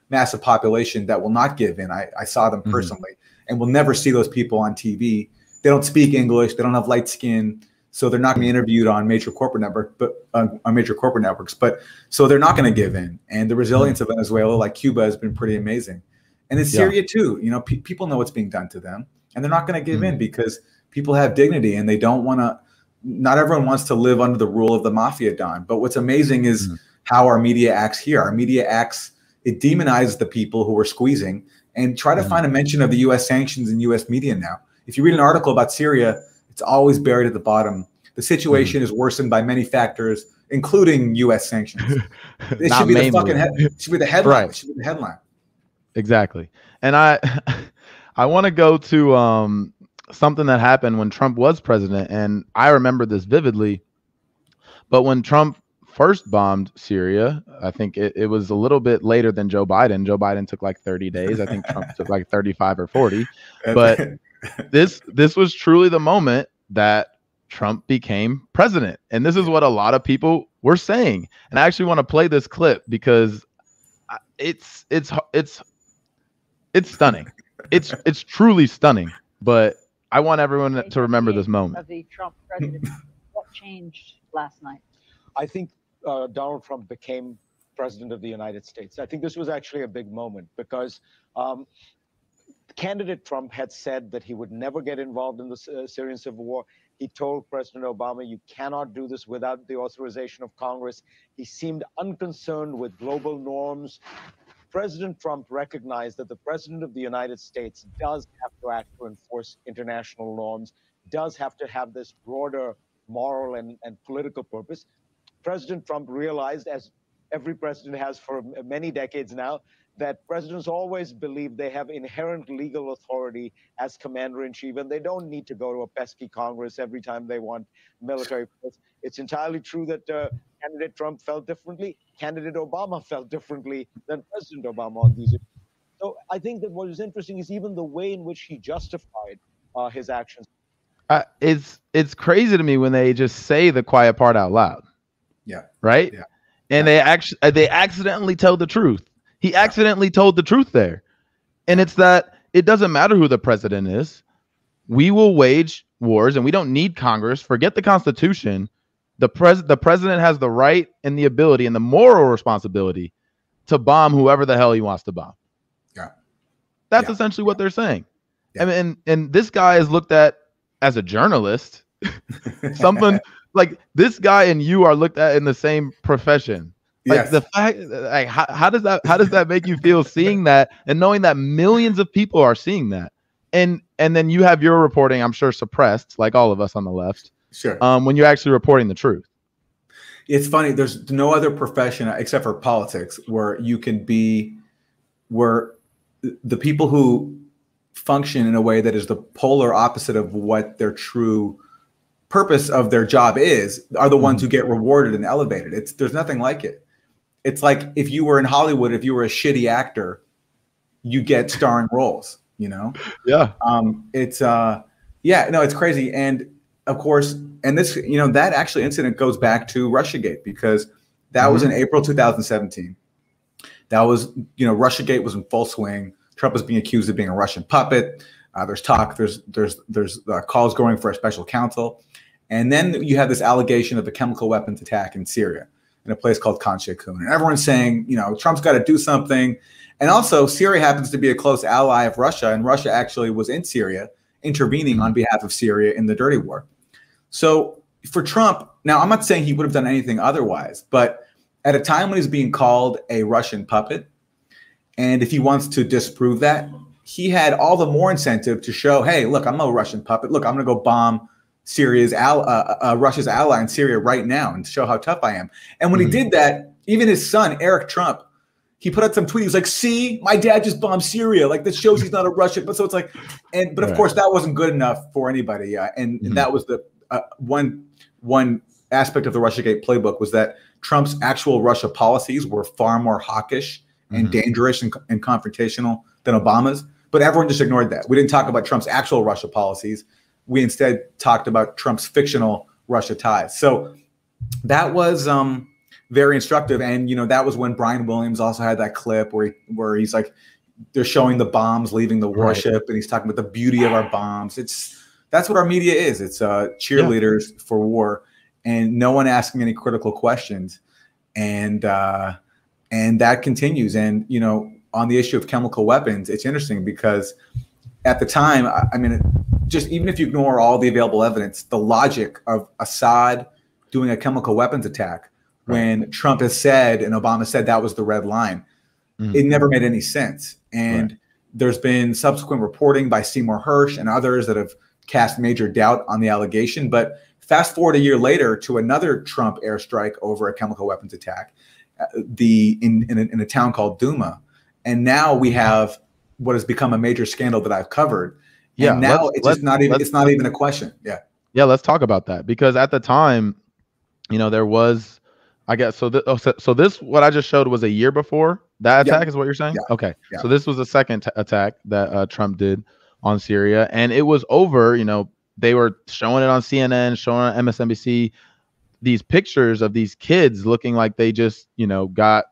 massive population that will not give in. I saw them personally, and we'll never see those people on TV. They don't speak English. They don't have light skin, so they're not going to be interviewed on major corporate networks. But so they're not going to give in. And the resilience of Venezuela, like Cuba, has been pretty amazing. And in Syria too, you know, people know what's being done to them, and they're not going to give in because people have dignity and they don't want to. Not everyone wants to live under the rule of the mafia don. But what's amazing is how our media acts here. Our media acts, it demonizes the people who are squeezing and try to find a mention of the U.S. sanctions in U.S. media now. If you read an article about Syria, it's always buried at the bottom. The situation is worsened by many factors, including U.S. sanctions. It should be the fucking it should be the headline. It should be the headline. Exactly. And I want to go to something that happened when Trump was president, and I remember this vividly. But when Trump first bombed Syria, I think it was a little bit later than Joe Biden. Joe Biden took like 30 days. I think Trump took like 35 or 40. But this was truly the moment that Trump became president. And this is what a lot of people were saying. And I actually want to play this clip because it's stunning. It's truly stunning. But I want everyone to remember this moment. Of the Trump presidency, what changed last night? I think Donald Trump became president of the United States. I think this was actually a big moment because candidate Trump had said that he would never get involved in the Syrian civil war. He told President Obama, you cannot do this without the authorization of Congress. He seemed unconcerned with global norms. President Trump recognized that the president of the United States does have to act to enforce international norms, does have to have this broader moral and political purpose. President Trump realized, as every president has for many decades now, that presidents always believe they have inherent legal authority as commander-in-chief, and they don't need to go to a pesky Congress every time they want military force. It's entirely true that candidate Trump felt differently. Candidate Obama felt differently than President Obama on these issues. So I think that what is interesting is even the way in which he justified his actions. It's crazy to me when they just say the quiet part out loud. Yeah. Right. Yeah. And they accidentally tell the truth. He accidentally told the truth there. And it's that it doesn't matter who the president is. We will wage wars and we don't need Congress. Forget the Constitution. The president has the right and the ability and the moral responsibility to bomb whoever the hell he wants to bomb. Yeah. That's essentially what they're saying. Yeah. And this guy is looked at as a journalist. Someone like this guy and you are looked at in the same profession. Like the fact, like how does that make you feel seeing that and knowing that millions of people are seeing that, and then you have your reporting, I'm sure, suppressed, like all of us on the left. Sure. When you're actually reporting the truth. It's funny. There's no other profession except for politics where you can be, where the people who function in a way that is the polar opposite of what their true purpose of their job is are the ones who get rewarded and elevated. There's nothing like it. It's like if you were in Hollywood, if you were a shitty actor, you get starring roles, you know? Yeah. It's crazy. And of course, and this, you know, that actually incident goes back to Russiagate because that was in April 2017. That was, you know, Russiagate was in full swing. Trump was being accused of being a Russian puppet. There's talk, there's calls going for a special counsel. And then you have this allegation of a chemical weapons attack in Syria in a place called Khan Sheikhoun. And everyone's saying, you know, Trump's got to do something. And also Syria happens to be a close ally of Russia. And Russia actually was in Syria intervening on behalf of Syria in the dirty war. So for Trump, now I'm not saying he would have done anything otherwise, but at a time when he's being called a Russian puppet, and if he wants to disprove that, he had all the more incentive to show, hey, look, I'm no Russian puppet. Look, I'm going to go bomb Russia's ally in Syria right now and show how tough I am. And when he did that, even his son, Eric Trump, he put out some tweet. He was like, see, my dad just bombed Syria. Like, this shows he's not a Russian. But so it's like, but of course, that wasn't good enough for anybody. And that was the one aspect of the Russiagate playbook, was that Trump's actual Russia policies were far more hawkish and dangerous and confrontational than Obama's. But everyone just ignored that. We didn't talk about Trump's actual Russia policies. We instead talked about Trump's fictional Russia ties. So that was very instructive. And, you know, that was when Brian Williams also had that clip where he's like, they're showing the bombs leaving the warship, and he's talking about the beauty of our bombs. That's what our media is. It's cheerleaders for war, and no one asking any critical questions. And that continues. And, you know, on the issue of chemical weapons, it's interesting because at the time, I mean, just even if you ignore all the available evidence, the logic of Assad doing a chemical weapons attack, when Trump has said and Obama said that was the red line, it never made any sense. And there's been subsequent reporting by Seymour Hersh and others that have cast major doubt on the allegation. But fast forward a year later to another Trump airstrike over a chemical weapons attack, in a town called Duma, and now we have what has become a major scandal that I've covered. And now it's not even a question. Yeah, let's talk about that, because at the time, you know, there was, I guess, so this, what I just showed was a year before that attack, is what you're saying? Yeah. Okay. Yeah. So this was the second attack that Trump did on Syria, and it was over, you know, they were showing it on CNN, showing it on MSNBC, these pictures of these kids looking like they just, you know, got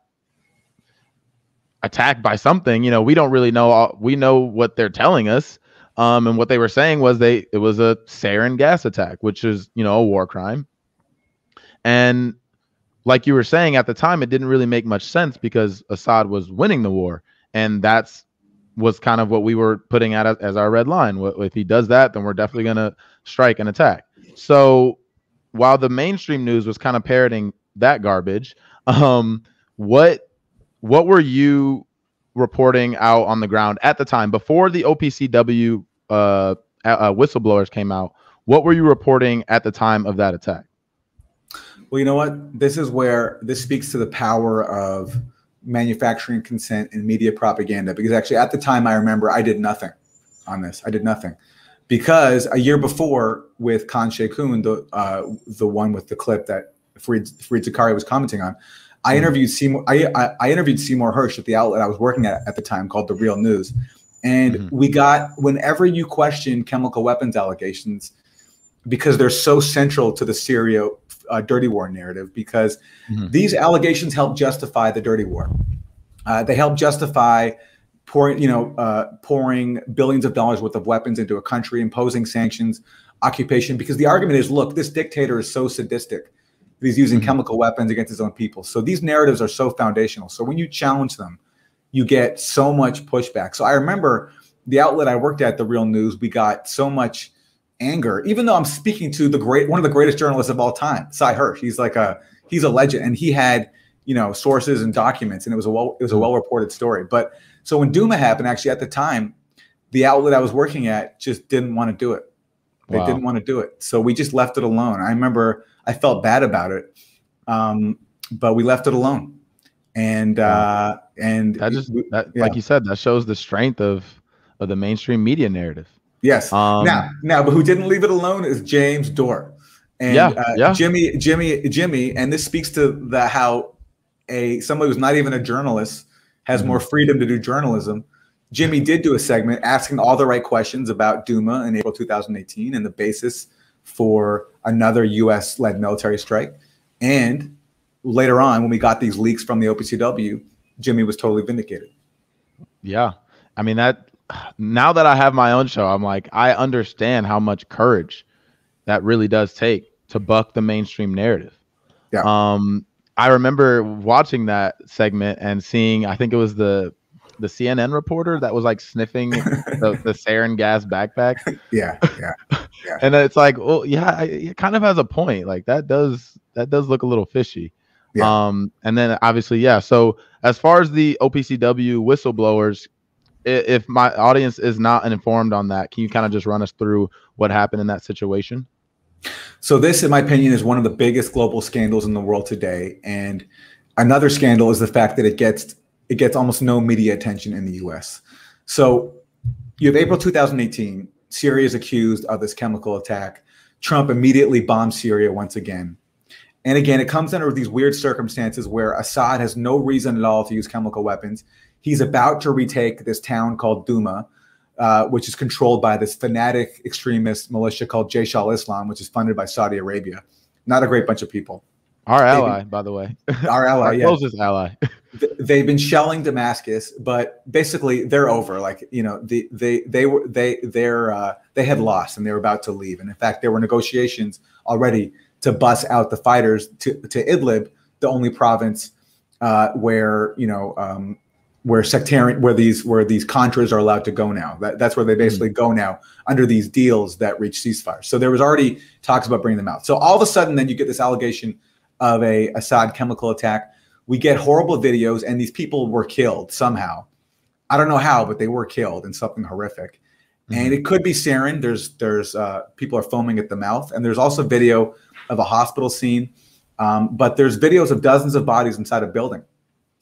attacked by something. You know, we don't really know. We know what they're telling us. And what they were saying was it was a sarin gas attack, which is, you know, a war crime. And like you were saying, at the time, it didn't really make much sense because Assad was winning the war. And was kind of what we were putting at as our red line. If he does that, then we're definitely going to strike and attack. So while the mainstream news was kind of parroting that garbage, what were you reporting out on the ground at the time before the OPCW whistleblowers came out? What were you reporting at the time of that attack? Well, you know what? This is where this speaks to the power of manufacturing consent and media propaganda. Because actually, at the time, I remember I did nothing on this. I did nothing because a year before, with Khan Sheikhoun, the one with the clip that Fareed Zakaria was commenting on, I interviewed Seymour. I interviewed Seymour Hersh at the outlet I was working at the time, called The Real News, and we got, whenever you question chemical weapons allegations, because they're so central to the Syria dirty war narrative, because these allegations help justify the dirty war. They help justify pouring billions of dollars worth of weapons into a country, imposing sanctions, occupation, because the argument is, look, this dictator is so sadistic. He's using chemical weapons against his own people. So these narratives are so foundational. So when you challenge them, you get so much pushback. So I remember the outlet I worked at, The Real News, we got so much anger, even though I'm speaking to one of the greatest journalists of all time, Sy Hersh. He's a legend, and he had, you know, sources and documents, and it was a well reported story. But so when Duma happened, actually at the time, the outlet I was working at just didn't want to do it. They didn't want to do it, so we just left it alone. I remember I felt bad about it, but we left it alone. And like you said, that shows the strength of the mainstream media narrative. Yes. Now, but who didn't leave it alone is James Dorr, and Jimmy. And this speaks to how somebody who's not even a journalist has more freedom to do journalism. Jimmy did do a segment asking all the right questions about Duma in April 2018 and the basis for another U.S.-led military strike. And later on, when we got these leaks from the OPCW, Jimmy was totally vindicated. Yeah. I mean, now that I have my own show, I'm like, I understand how much courage that really does take to buck the mainstream narrative. Yeah. I remember watching that segment and seeing, I think it was the CNN reporter that was like sniffing the sarin gas backpack. Yeah. And it's like, well, yeah, it kind of has a point. Like that does look a little fishy. Yeah. And then obviously, yeah. So as far as the OPCW whistleblowers, if my audience is not informed on that, can you kind of just run us through what happened in that situation? So this, in my opinion, is one of the biggest global scandals in the world today. And another scandal is the fact that it gets almost no media attention in the U.S. So you have April 2018, Syria is accused of this chemical attack. Trump immediately bombs Syria once again. And again, it comes under these weird circumstances where Assad has no reason at all to use chemical weapons. He's about to retake this town called Douma, which is controlled by this fanatic extremist militia called Jaish al-Islam, which is funded by Saudi Arabia. Not a great bunch of people. Our ally, by the way. Our ally, our closest ally. They've been shelling Damascus, but basically they're over. Like, you know, they had lost and they were about to leave. And in fact, there were negotiations already to bus out the fighters to Idlib, the only province where these Contras are allowed to go now. That's where they basically go now under these deals that reach ceasefire. So there was already talks about bringing them out. So all of a sudden, then you get this allegation of a Assad chemical attack. We get horrible videos, and these people were killed somehow. I don't know how, but they were killed in something horrific. And it could be sarin. There's people are foaming at the mouth, and there's also video of a hospital scene. But there's videos of dozens of bodies inside a building.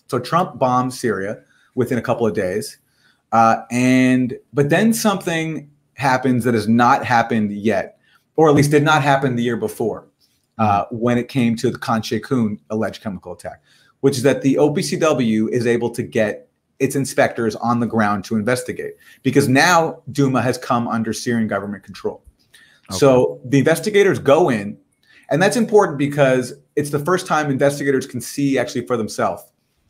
So Trump bombed Syria within a couple of days. But then something happens that has not happened yet, or at least did not happen the year before, when it came to the Khan Sheikhoun alleged chemical attack, which is that the OPCW is able to get its inspectors on the ground to investigate, because now Douma has come under Syrian government control. Okay. So the investigators go in, and that's important because it's the first time investigators can see actually for themselves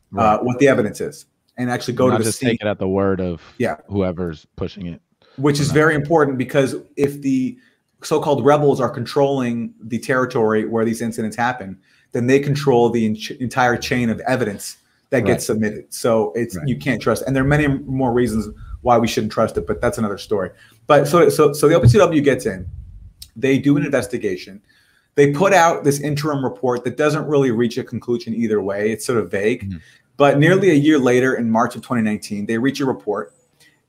what the evidence is, and actually go to the just scene. Take it at the word of whoever's pushing it. Which is very important, because if the so-called rebels are controlling the territory where these incidents happen, then they control the entire chain of evidence that gets submitted. So you can't trust. And there are many more reasons why we shouldn't trust it, but that's another story. But so the OPCW gets in, they do an investigation. They put out this interim report that doesn't really reach a conclusion either way. It's sort of vague. But nearly a year later, in March of 2019, they reach a report,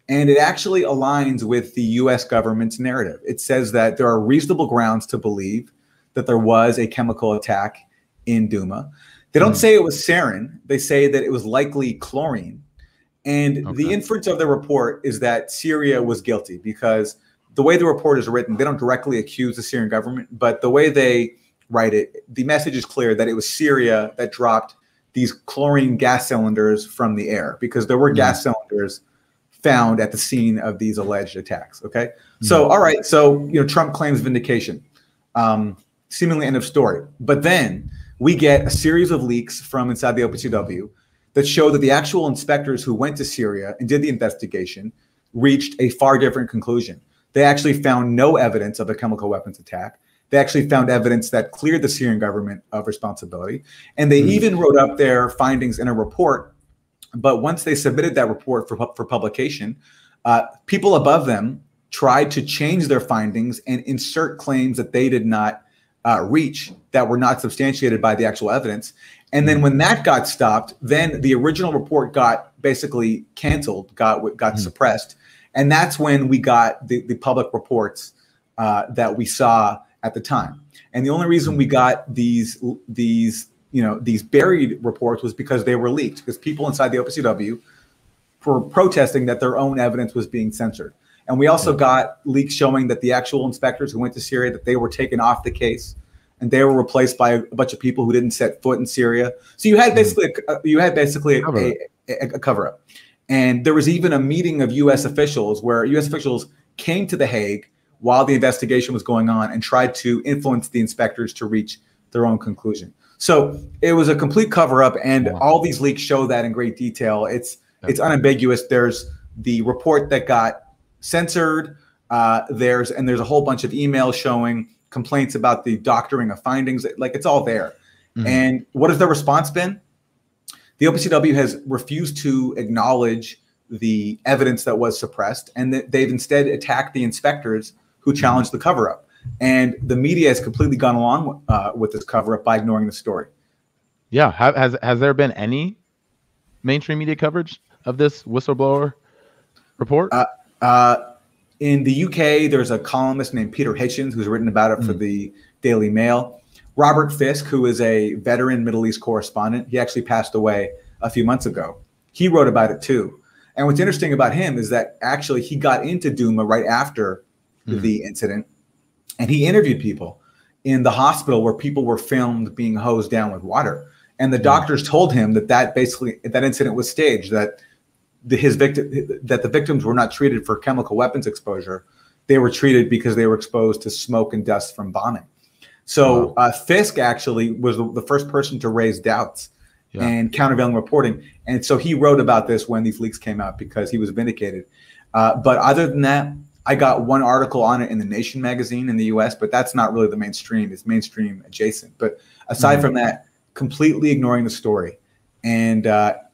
and it actually aligns with the US government's narrative. It says that there are reasonable grounds to believe that there was a chemical attack in Douma. They don't say it was sarin. They say that it was likely chlorine. And the inference of the report is that Syria was guilty, because the way the report is written, they don't directly accuse the Syrian government, but the way they write it, the message is clear that it was Syria that dropped these chlorine gas cylinders from the air, because there were gas cylinders found at the scene of these alleged attacks. Okay. So, all right. So, Trump claims vindication, seemingly end of story. But then we get a series of leaks from inside the OPCW that show that the actual inspectors who went to Syria and did the investigation reached a far different conclusion. They actually found no evidence of a chemical weapons attack. They actually found evidence that cleared the Syrian government of responsibility. And they even wrote up their findings in a report. But once they submitted that report for publication, people above them tried to change their findings and insert claims that they did not reach, that were not substantiated by the actual evidence. And then when that got stopped, then the original report got basically canceled, got suppressed. And that's when we got the public reports that we saw at the time. And the only reason we got these buried reports was because they were leaked, because people inside the OPCW were protesting that their own evidence was being censored. And we also got leaks showing that the actual inspectors who went to Syria, that they were taken off the case, and they were replaced by a bunch of people who didn't set foot in Syria. So you had basically a cover-up. And there was even a meeting of U.S. officials where U.S. officials came to The Hague while the investigation was going on and tried to influence the inspectors to reach their own conclusion. So it was a complete cover-up, and all these leaks show that in great detail. It's unambiguous. There's the report that got censored. There's a whole bunch of emails showing complaints about the doctoring of findings. Like, it's all there. And what has the response been? The OPCW has refused to acknowledge the evidence that was suppressed, and they've instead attacked the inspectors who challenged the cover-up. And the media has completely gone along with this cover-up by ignoring the story. Yeah. Has there been any mainstream media coverage of this whistleblower report? In the UK, there's a columnist named Peter Hitchens who's written about it for the Daily Mail. Robert Fisk, who is a veteran Middle East correspondent, he actually passed away a few months ago. He wrote about it too. And what's interesting about him is that actually he got into Duma right after the incident, and he interviewed people in the hospital where people were filmed being hosed down with water. And the doctors told him that incident was staged, that the victims were not treated for chemical weapons exposure. They were treated because they were exposed to smoke and dust from bombing. So Fisk actually was the first person to raise doubts and countervailing reporting. And so he wrote about this when these leaks came out because he was vindicated. But other than that, I got one article on it in the Nation magazine in the US, but that's not really the mainstream. It's mainstream adjacent. But aside from that, completely ignoring the story. And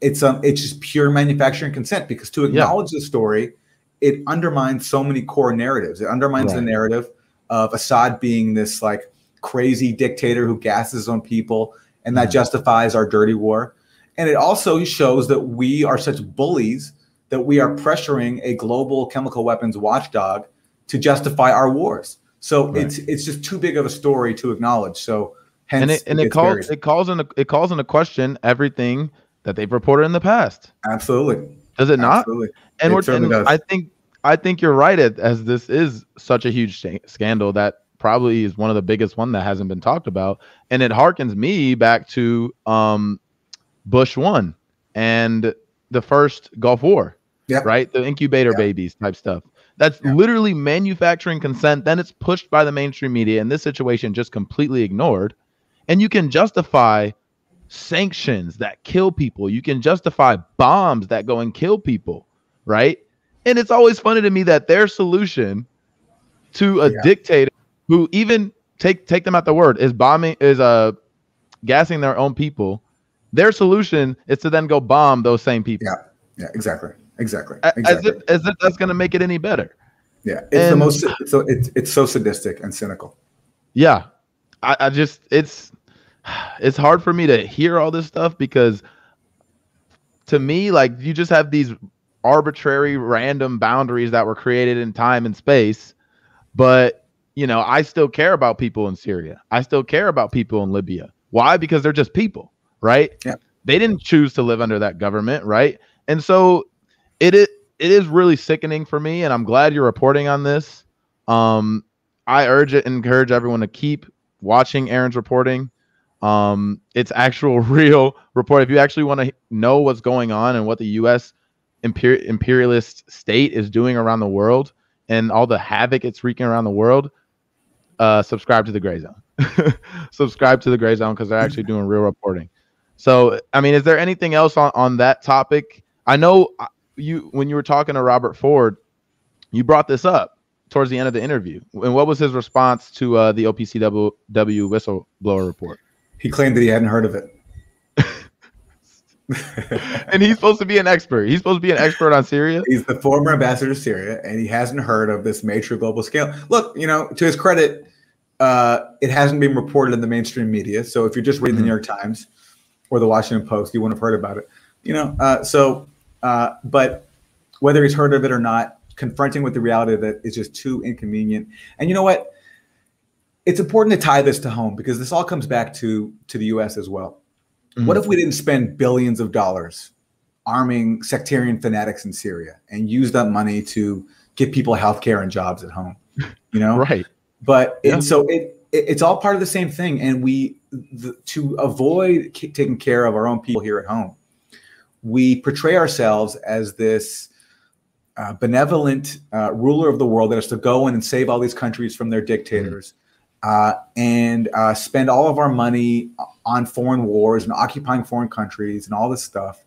it's just pure manufacturing consent, because to acknowledge the story, it undermines so many core narratives. It undermines the narrative of Assad being this like crazy dictator who gasses his own people, and that justifies our dirty war. And it also shows that we are such bullies that we are pressuring a global chemical weapons watchdog to justify our wars. So it's just too big of a story to acknowledge. So hence it calls into question everything that they've reported in the past. Absolutely. Does it not? Absolutely. And I think you're right, as this is such a huge scandal that probably is one of the biggest one that hasn't been talked about. And it harkens me back to Bush 1 and the first Gulf War, right? The incubator babies type stuff. That's literally manufacturing consent. Then it's pushed by the mainstream media. In this situation, just completely ignored. And you can justify sanctions that kill people. You can justify bombs that go and kill people, right? And it's always funny to me that their solution to a dictator who, even take them at the word, is gassing their own people. Their solution is to then go bomb those same people. Yeah, exactly. As if that's going to make it any better. Yeah, it's so sadistic and cynical. Yeah, I just it's hard for me to hear all this stuff, because to me, like, you just have these arbitrary random boundaries that were created in time and space. But I still care about people in Syria. I still care about people in Libya. Why? Because they're just people, right? Yeah. They didn't choose to live under that government, right? And so it is really sickening for me, and I'm glad you're reporting on this. I encourage everyone to keep watching Aaron's reporting. It's actual real report. If you actually want to know what's going on and what the U.S. imperialist state is doing around the world and all the havoc it's wreaking around the world, subscribe to the Gray Zone. Subscribe to the Gray Zone, because they're actually doing real reporting. So, I mean, is there anything else on that topic? I know when you were talking to Robert Ford, you brought this up towards the end of the interview. And what was his response to the Opcw whistleblower report? He claimed that he hadn't heard of it. And he's supposed to be an expert. He's supposed to be an expert on Syria. He's the former ambassador to Syria, and he hasn't heard of this major global scale. Look, to his credit, it hasn't been reported in the mainstream media. So if you're just reading the New York Times or the Washington Post, you wouldn't have heard about it. But whether he's heard of it or not, confronting with the reality of it is just too inconvenient. And you know what? It's important to tie this to home, because this all comes back to the U.S. as well. What if we didn't spend billions of dollars arming sectarian fanatics in Syria and use that money to give people healthcare and jobs at home? Right. But it's all part of the same thing. And to avoid taking care of our own people here at home, we portray ourselves as this benevolent ruler of the world that has to go in and save all these countries from their dictators. And spend all of our money on foreign wars and occupying foreign countries and all this stuff.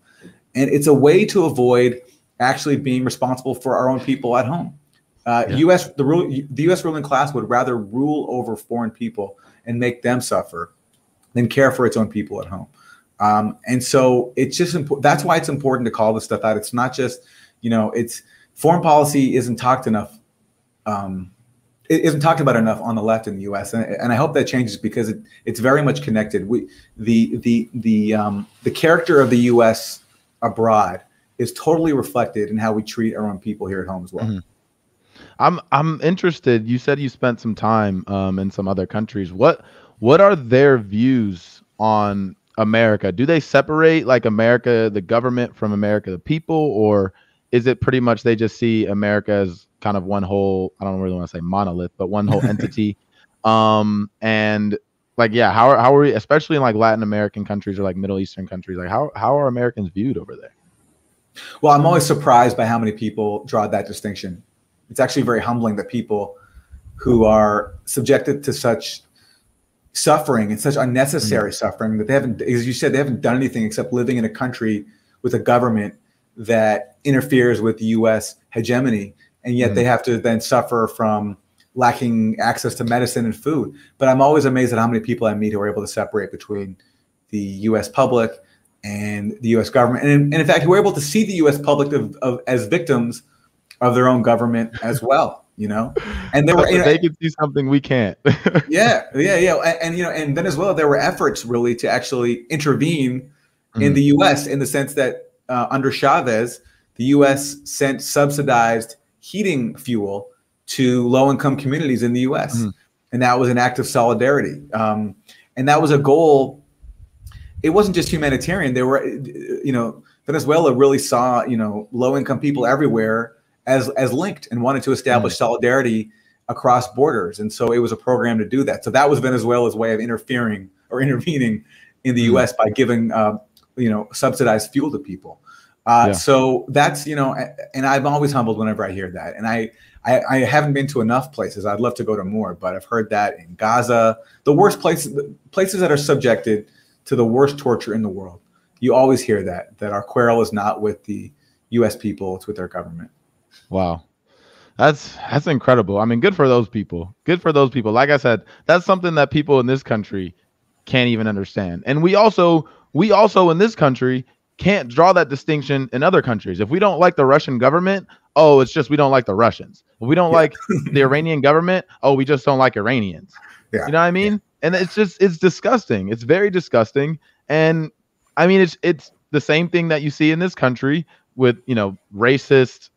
And it's a way to avoid actually being responsible for our own people at home. The U.S. ruling class would rather rule over foreign people and make them suffer than care for its own people at home. And so it's just that's why it's important to call this stuff out. It's not just, it's foreign policy isn't talked enough. It isn't talked about enough on the left in the U.S. And I hope that changes, because it's very much connected. The character of the U.S. abroad is totally reflected in how we treat our own people here at home as well. I'm interested. You said you spent some time in some other countries. What are their views on America? Do they separate like America, the government, from America, the people, or is it pretty much they just see America as kind of one whole, I don't really want to say monolith, but one whole entity? And like, yeah, how are we, especially in like Latin American countries or like Middle Eastern countries, like how are Americans viewed over there? Well, I'm always surprised by how many people draw that distinction. It's actually very humbling that people who are subjected to such suffering and such unnecessary suffering that they haven't, as you said, they haven't done anything except living in a country with a government that interferes with the U.S. hegemony, and yet they have to then suffer from lacking access to medicine and food. But I'm always amazed at how many people I meet who are able to separate between the U.S. public and the U.S. government, and in fact, who are able to see the U.S. public as victims of their own government as well. And there were they can see something we can't. yeah. And Venezuela, there were efforts really to actually intervene in the U.S. in the sense that under Chavez, the U.S. sent subsidized heating fuel to low-income communities in the U.S. And that was an act of solidarity. And that was a goal. It wasn't just humanitarian. There were, Venezuela really saw, low-income people everywhere as linked and wanted to establish solidarity across borders. And so it was a program to do that. So that was Venezuela's way of interfering or intervening in the U.S. by giving, subsidized fuel to people. So that's, and I'm always humbled whenever I hear that. And I haven't been to enough places. I'd love to go to more, but I've heard that in Gaza, the worst places that are subjected to the worst torture in the world. You always hear that our quarrel is not with the U.S. people, it's with their government. Wow. That's incredible. I mean, good for those people. Good for those people. Like I said, that's something that people in this country can't even understand. And we also in this country can't draw that distinction in other countries. If we don't like the Russian government, oh, it's just we don't like the Russians. If we don't like the Iranian government, oh, we just don't like Iranians. Yeah. You know what I mean? And it's disgusting. It's very disgusting. And I mean, it's the same thing that you see in this country with, racist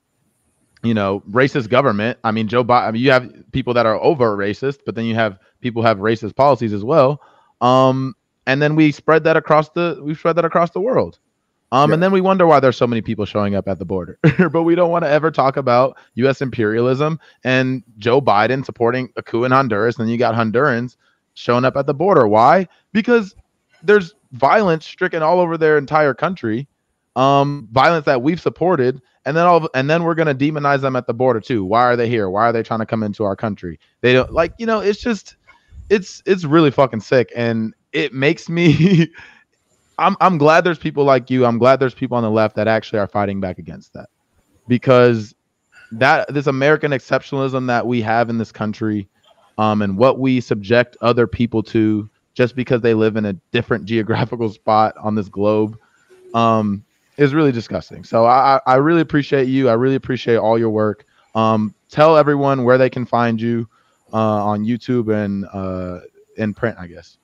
government. I mean, Joe Biden, you have people that are over racist, but then you have people who have racist policies as well. And then we spread that across the world. And then we wonder why there's so many people showing up at the border, but we don't want to ever talk about U.S. imperialism and Joe Biden supporting a coup in Honduras. And then you got Hondurans showing up at the border. Why? Because there's violence stricken all over their entire country, violence that we've supported. And then we're going to demonize them at the border too. Why are they here? Why are they trying to come into our country? They don't it's really fucking sick. And it makes me, I'm glad there's people like you. I'm glad there's people on the left that actually are fighting back against that, because this American exceptionalism that we have in this country, and what we subject other people to just because they live in a different geographical spot on this globe, is really disgusting. So I really appreciate you. I really appreciate all your work. Tell everyone where they can find you on YouTube and in print, I guess.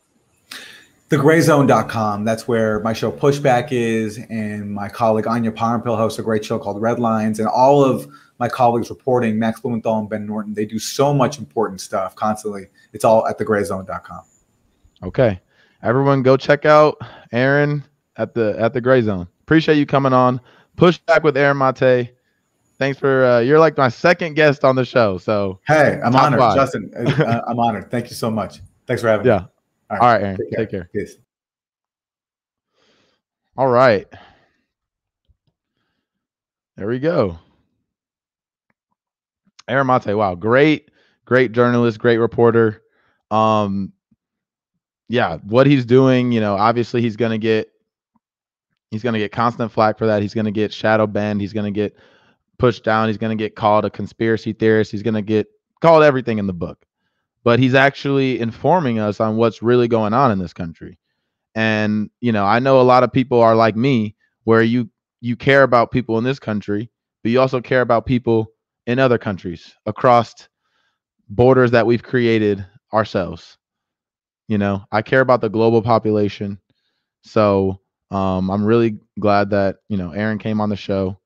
TheGrayZone.com. That's where my show Pushback is, and my colleague Anya Parampil hosts a great show called Red Lines, and all of my colleagues reporting, Max Blumenthal and Ben Norton, they do so much important stuff constantly. It's all at TheGrayZone.com. Okay, everyone, go check out Aaron at the Gray Zone. Appreciate you coming on. Pushback with Aaron Maté. Thanks for you're like my second guest on the show. So hey, I'm honored, Justin. I'm honored. Thank you so much. Thanks for having me. Yeah. All right, Aaron. Take care. Peace. All right. There we go. Aaron Maté. Wow, great journalist, great reporter. Yeah, what he's doing, obviously he's gonna get constant flack for that. He's gonna get shadow banned. He's gonna get pushed down. He's gonna get called a conspiracy theorist. He's gonna get called everything in the book. But he's actually informing us on what's really going on in this country. And, I know a lot of people are like me, where you care about people in this country, but you also care about people in other countries across borders that we've created ourselves. I care about the global population. So I'm really glad that, Aaron came on the show.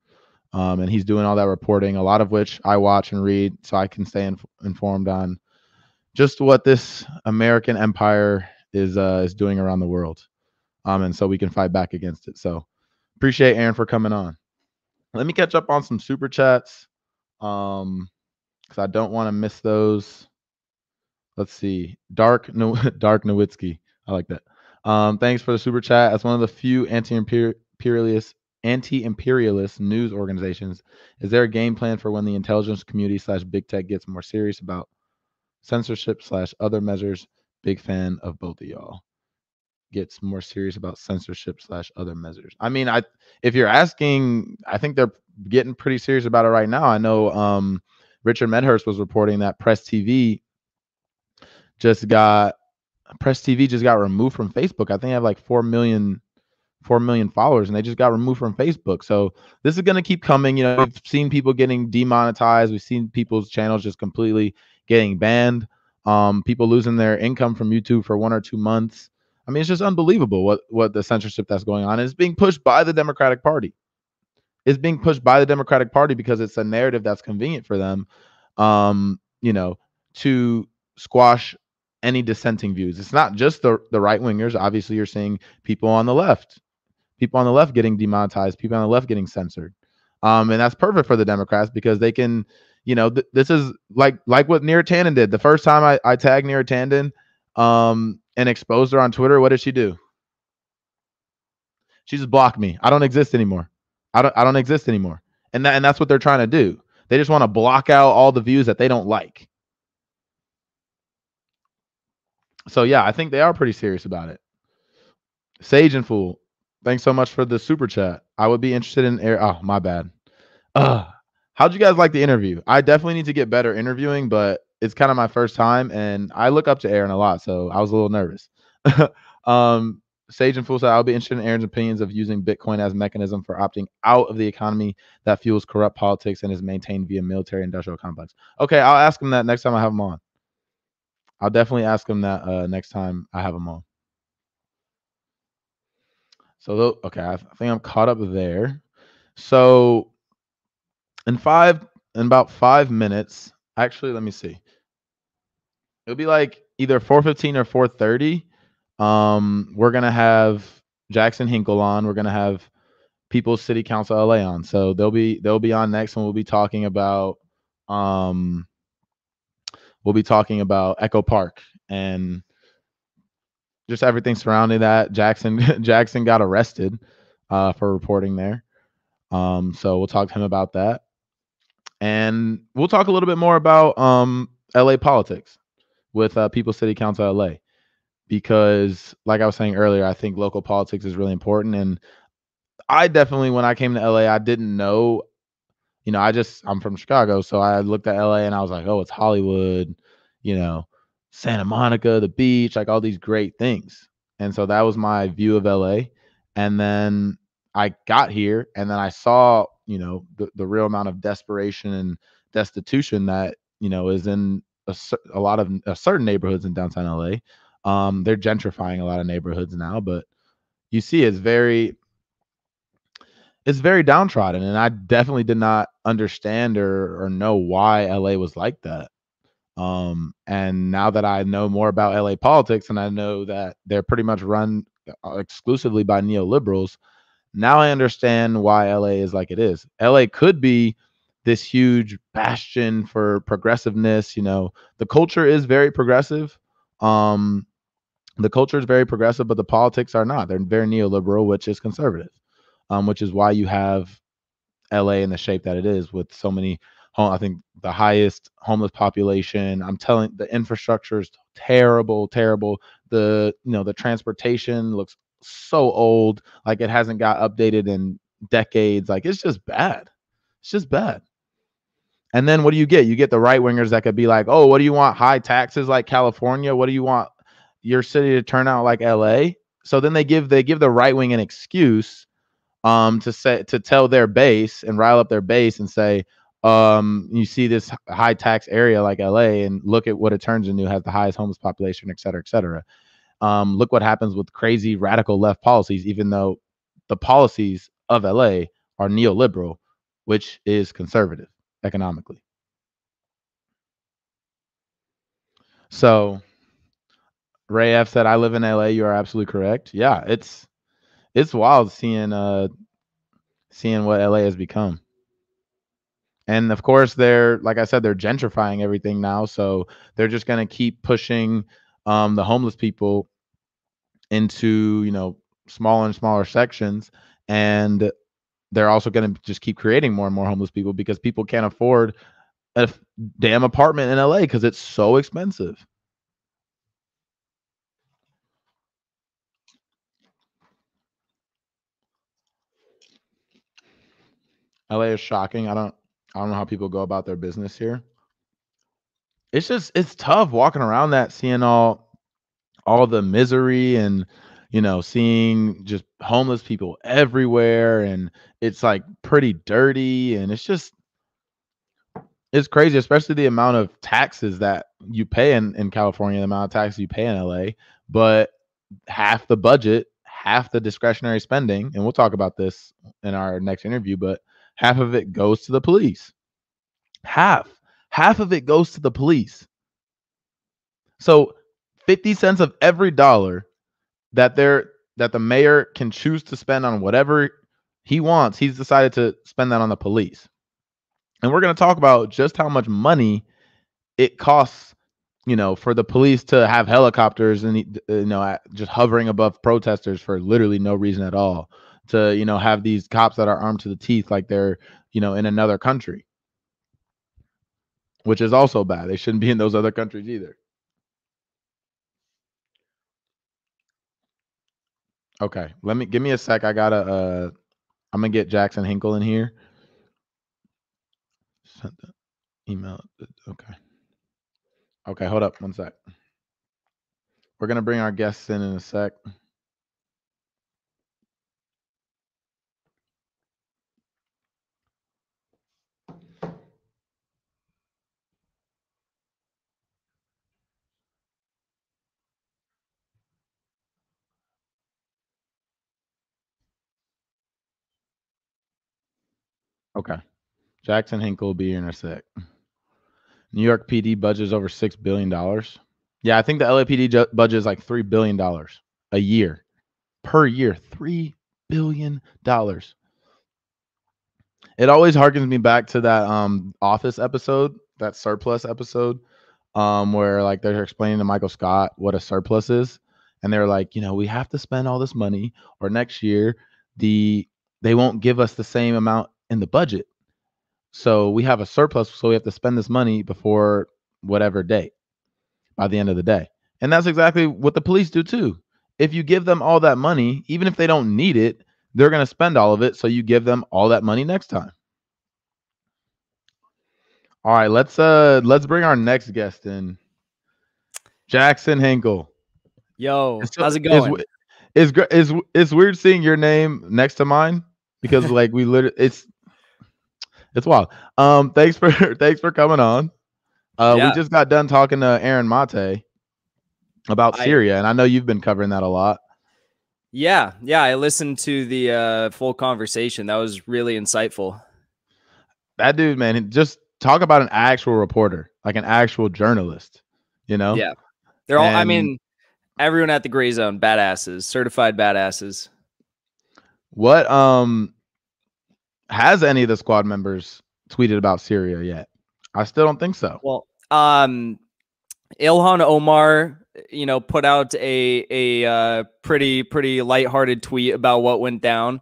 And he's doing all that reporting, a lot of which I watch and read, so I can stay informed on just what this American empire is doing around the world. And so we can fight back against it. So appreciate Aaron for coming on. Let me catch up on some super chats, because I don't want to miss those. Let's see. Dark Nowitzki. I like that. Thanks for the super chat. As one of the few anti-imperialist news organizations, is there a game plan for when the intelligence community / big tech gets more serious about censorship / other measures? Big fan of both of y'all. Gets more serious about censorship / other measures. I mean, if you're asking, I think they're getting pretty serious about it right now. I know Richard Medhurst was reporting that Press TV just got removed from Facebook. I think they have like 4 million followers, and they just got removed from Facebook. So this is going to keep coming. You know, we've seen people getting demonetized. We've seen people's channels just completely getting banned. People losing their income from YouTube for 1 or 2 months. I mean, it's just unbelievable what the censorship that's going on. And it's being pushed by the Democratic Party. It's being pushed by the Democratic Party because it's a narrative that's convenient for them, you know, to squash any dissenting views. It's not just the right wingers. Obviously, you're seeing people on the left getting demonetized, people on the left getting censored. And that's perfect for the Democrats because they can, you know, this is like what Neera Tanden did. The first time I tagged Neera Tanden and exposed her on Twitter, what did she do? She just blocked me. I don't exist anymore. I don't exist anymore. And that's what they're trying to do. They just want to block out all the views that they don't like. So yeah, I think they are pretty serious about it. Sage and Fool, thanks so much for the super chat. I would be interested in oh, my bad. How'd you guys like the interview? I definitely need to get better interviewing, but it's kind of my first time, and I look up to Aaron a lot, so I was a little nervous. Sage and Fool said, I'll be interested in Aaron's opinions of using Bitcoin as a mechanism for opting out of the economy that fuels corrupt politics and is maintained via military-industrial complex. Okay, I'll ask him that next time I have him on. I'll definitely ask him that next time I have him on. So, okay, I think I'm caught up there. So, in about 5 minutes, actually, let me see. It'll be like either 4:15 or 4:30. We're gonna have Jackson Hinkle on. We're gonna have People's City Council LA on. So they'll be on next, and we'll be talking about Echo Park and just everything surrounding that. Jackson got arrested for reporting there. So we'll talk to him about that. And we'll talk a little bit more about LA politics with People's City Council LA. Because like I was saying earlier, I think local politics is really important. And I definitely, when I came to LA, I didn't know, you know, I'm from Chicago. So I looked at LA and I was like, oh, it's Hollywood, you know, Santa Monica, the beach, like all these great things. And so that was my view of LA. And then I got here and then I saw, you know, the real amount of desperation and destitution that, you know, is in a lot of certain neighborhoods in downtown LA. They're gentrifying a lot of neighborhoods now, but you see it's very downtrodden, and I definitely did not understand or know why LA was like that. And now that I know more about LA politics and I know that they're pretty much run exclusively by neoliberals, now I understand why LA is like it is. LA could be this huge bastion for progressiveness. You know, the culture is very progressive. The culture is very progressive, but the politics are not. They're very neoliberal, which is conservative, which is why you have LA in the shape that it is with so many, I think the highest homeless population. I'm telling, the infrastructure is terrible. The transportation looks so old, like it hasn't got updated in decades. Like it's just bad. And then what do you get? You get the right wingers that could be like, oh, what do you want? High taxes like California? What do you want your city to turn out like LA? So then they give the right wing an excuse to tell their base and rile up their base and say, you see this high tax area like LA and look at what it turns into, has the highest homeless population, et cetera, et cetera. Look what happens with crazy radical left policies, even though the policies of LA are neoliberal. which is conservative economically. So Ray F said, I live in LA. You are absolutely correct. Yeah, it's wild seeing what LA has become. And of course, like I said, they're gentrifying everything now. So they're just going to keep pushing the homeless people into, smaller and smaller sections. And they're also going to just keep creating more and more homeless people because people can't afford a damn apartment in LA because it's so expensive. LA is shocking. I don't know how people go about their business here. It's tough walking around that, seeing all the misery and seeing just homeless people everywhere, and it's like pretty dirty, and it's crazy, especially the amount of taxes that you pay in California, the amount of taxes you pay in LA, but half the budget, half the discretionary spending, and we'll talk about this in our next interview, but half of it goes to the police. Half of it goes to the police. So 50 cents of every dollar that the mayor can choose to spend on whatever he wants, he's decided to spend that on the police. And we're going to talk about just how much money it costs, for the police to have helicopters and just hovering above protesters for literally no reason at all, to have these cops that are armed to the teeth like they're in another country, which is also bad. They shouldn't be in those other countries either. Okay, give me a sec. I gotta I'm gonna get Jackson Hinkle in here. Send the email. Okay, hold up one sec. We're gonna bring our guests in a sec. Okay, Jackson Hinkle will be here in a sec. New York PD budget is over $6 billion. Yeah, I think the LAPD budget is like $3 billion a year, per year. $3 billion. It always harkens me back to that Office episode, that surplus episode, where like they're explaining to Michael Scott what a surplus is, and they're like, we have to spend all this money, or next year they won't give us the same amount in the budget. So we have a surplus, so we have to spend this money before whatever date, by the end of the day. And that's exactly what the police do too. If you give them all that money, even if they don't need it, they're going to spend all of it. So you give them all that money next time. All right, let's bring our next guest in. Jackson Hinkle. Yo, how's it going? It's weird seeing your name next to mine because like we literally it's wild. Thanks for coming on. We just got done talking to Aaron Maté about Syria, and I know you've been covering that a lot. Yeah, I listened to the full conversation. That was really insightful. That dude, man, just talk about an actual reporter, like an actual journalist, Yeah. They're all, I mean, everyone at the Gray Zone, badasses, certified badasses. What, has any of the squad members tweeted about Syria yet? I still don't think so. Well, Ilhan Omar, put out a pretty lighthearted tweet about what went down.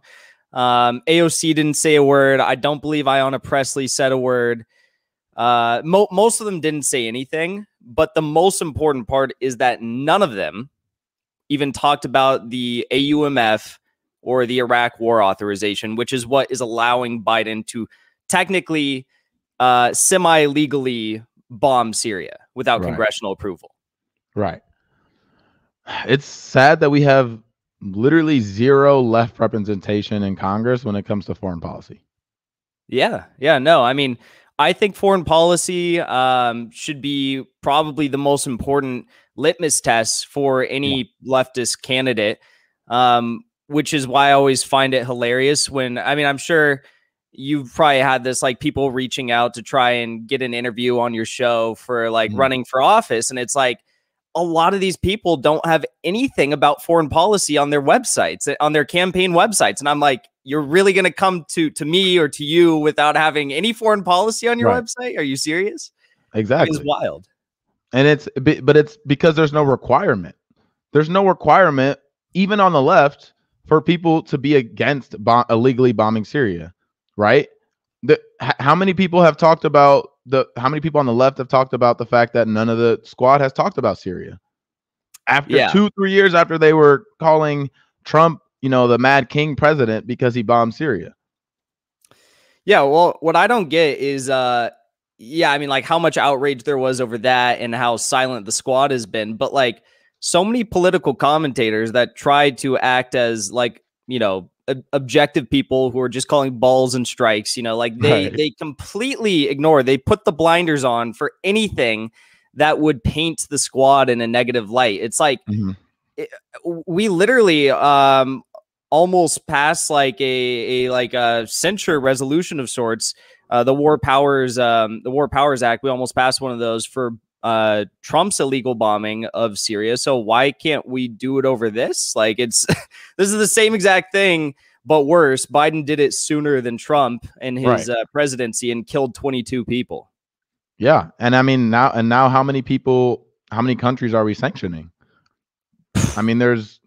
AOC didn't say a word. I don't believe Ayanna Pressley said a word. Most of them didn't say anything, but the most important part is that none of them even talked about the AUMF or the Iraq war authorization, which is what is allowing Biden to technically semi-legally bomb Syria without congressional approval. Right. It's sad that we have literally zero left representation in Congress when it comes to foreign policy. Yeah. No, I mean, I think foreign policy should be probably the most important litmus test for any leftist candidate, which is why I always find it hilarious when, I mean, I'm sure you've probably had this, like, people reaching out to try and get an interview on your show for like running for office. And it's like, a lot of these people don't have anything about foreign policy on their websites, on their campaign websites. And I'm like, you're really going to come to me or to you without having any foreign policy on your website? Are you serious? Exactly. It's wild. And but it's because there's no requirement. There's no requirement, even on the left, for people to be against illegally bombing Syria, right? How many people have talked about how many people on the left have talked about the fact that none of the squad has talked about Syria? After 2-3 years after they were calling Trump, the Mad King president because he bombed Syria. Yeah, well, what I don't get is I mean, like, how much outrage there was over that and how silent the squad has been. But like, so many political commentators that tried to act as, like, objective people who are just calling balls and strikes, like they completely ignore, they put the blinders on for anything that would paint the squad in a negative light. It's like, we literally almost passed like a censure resolution of sorts. The War Powers Act, we almost passed one of those for Trump's illegal bombing of Syria. So why can't we do it over this? Like, this is the same exact thing, but worse. Biden did it sooner than Trump in his presidency and killed 22 people. Yeah. And I mean, now how many countries are we sanctioning? I mean, there's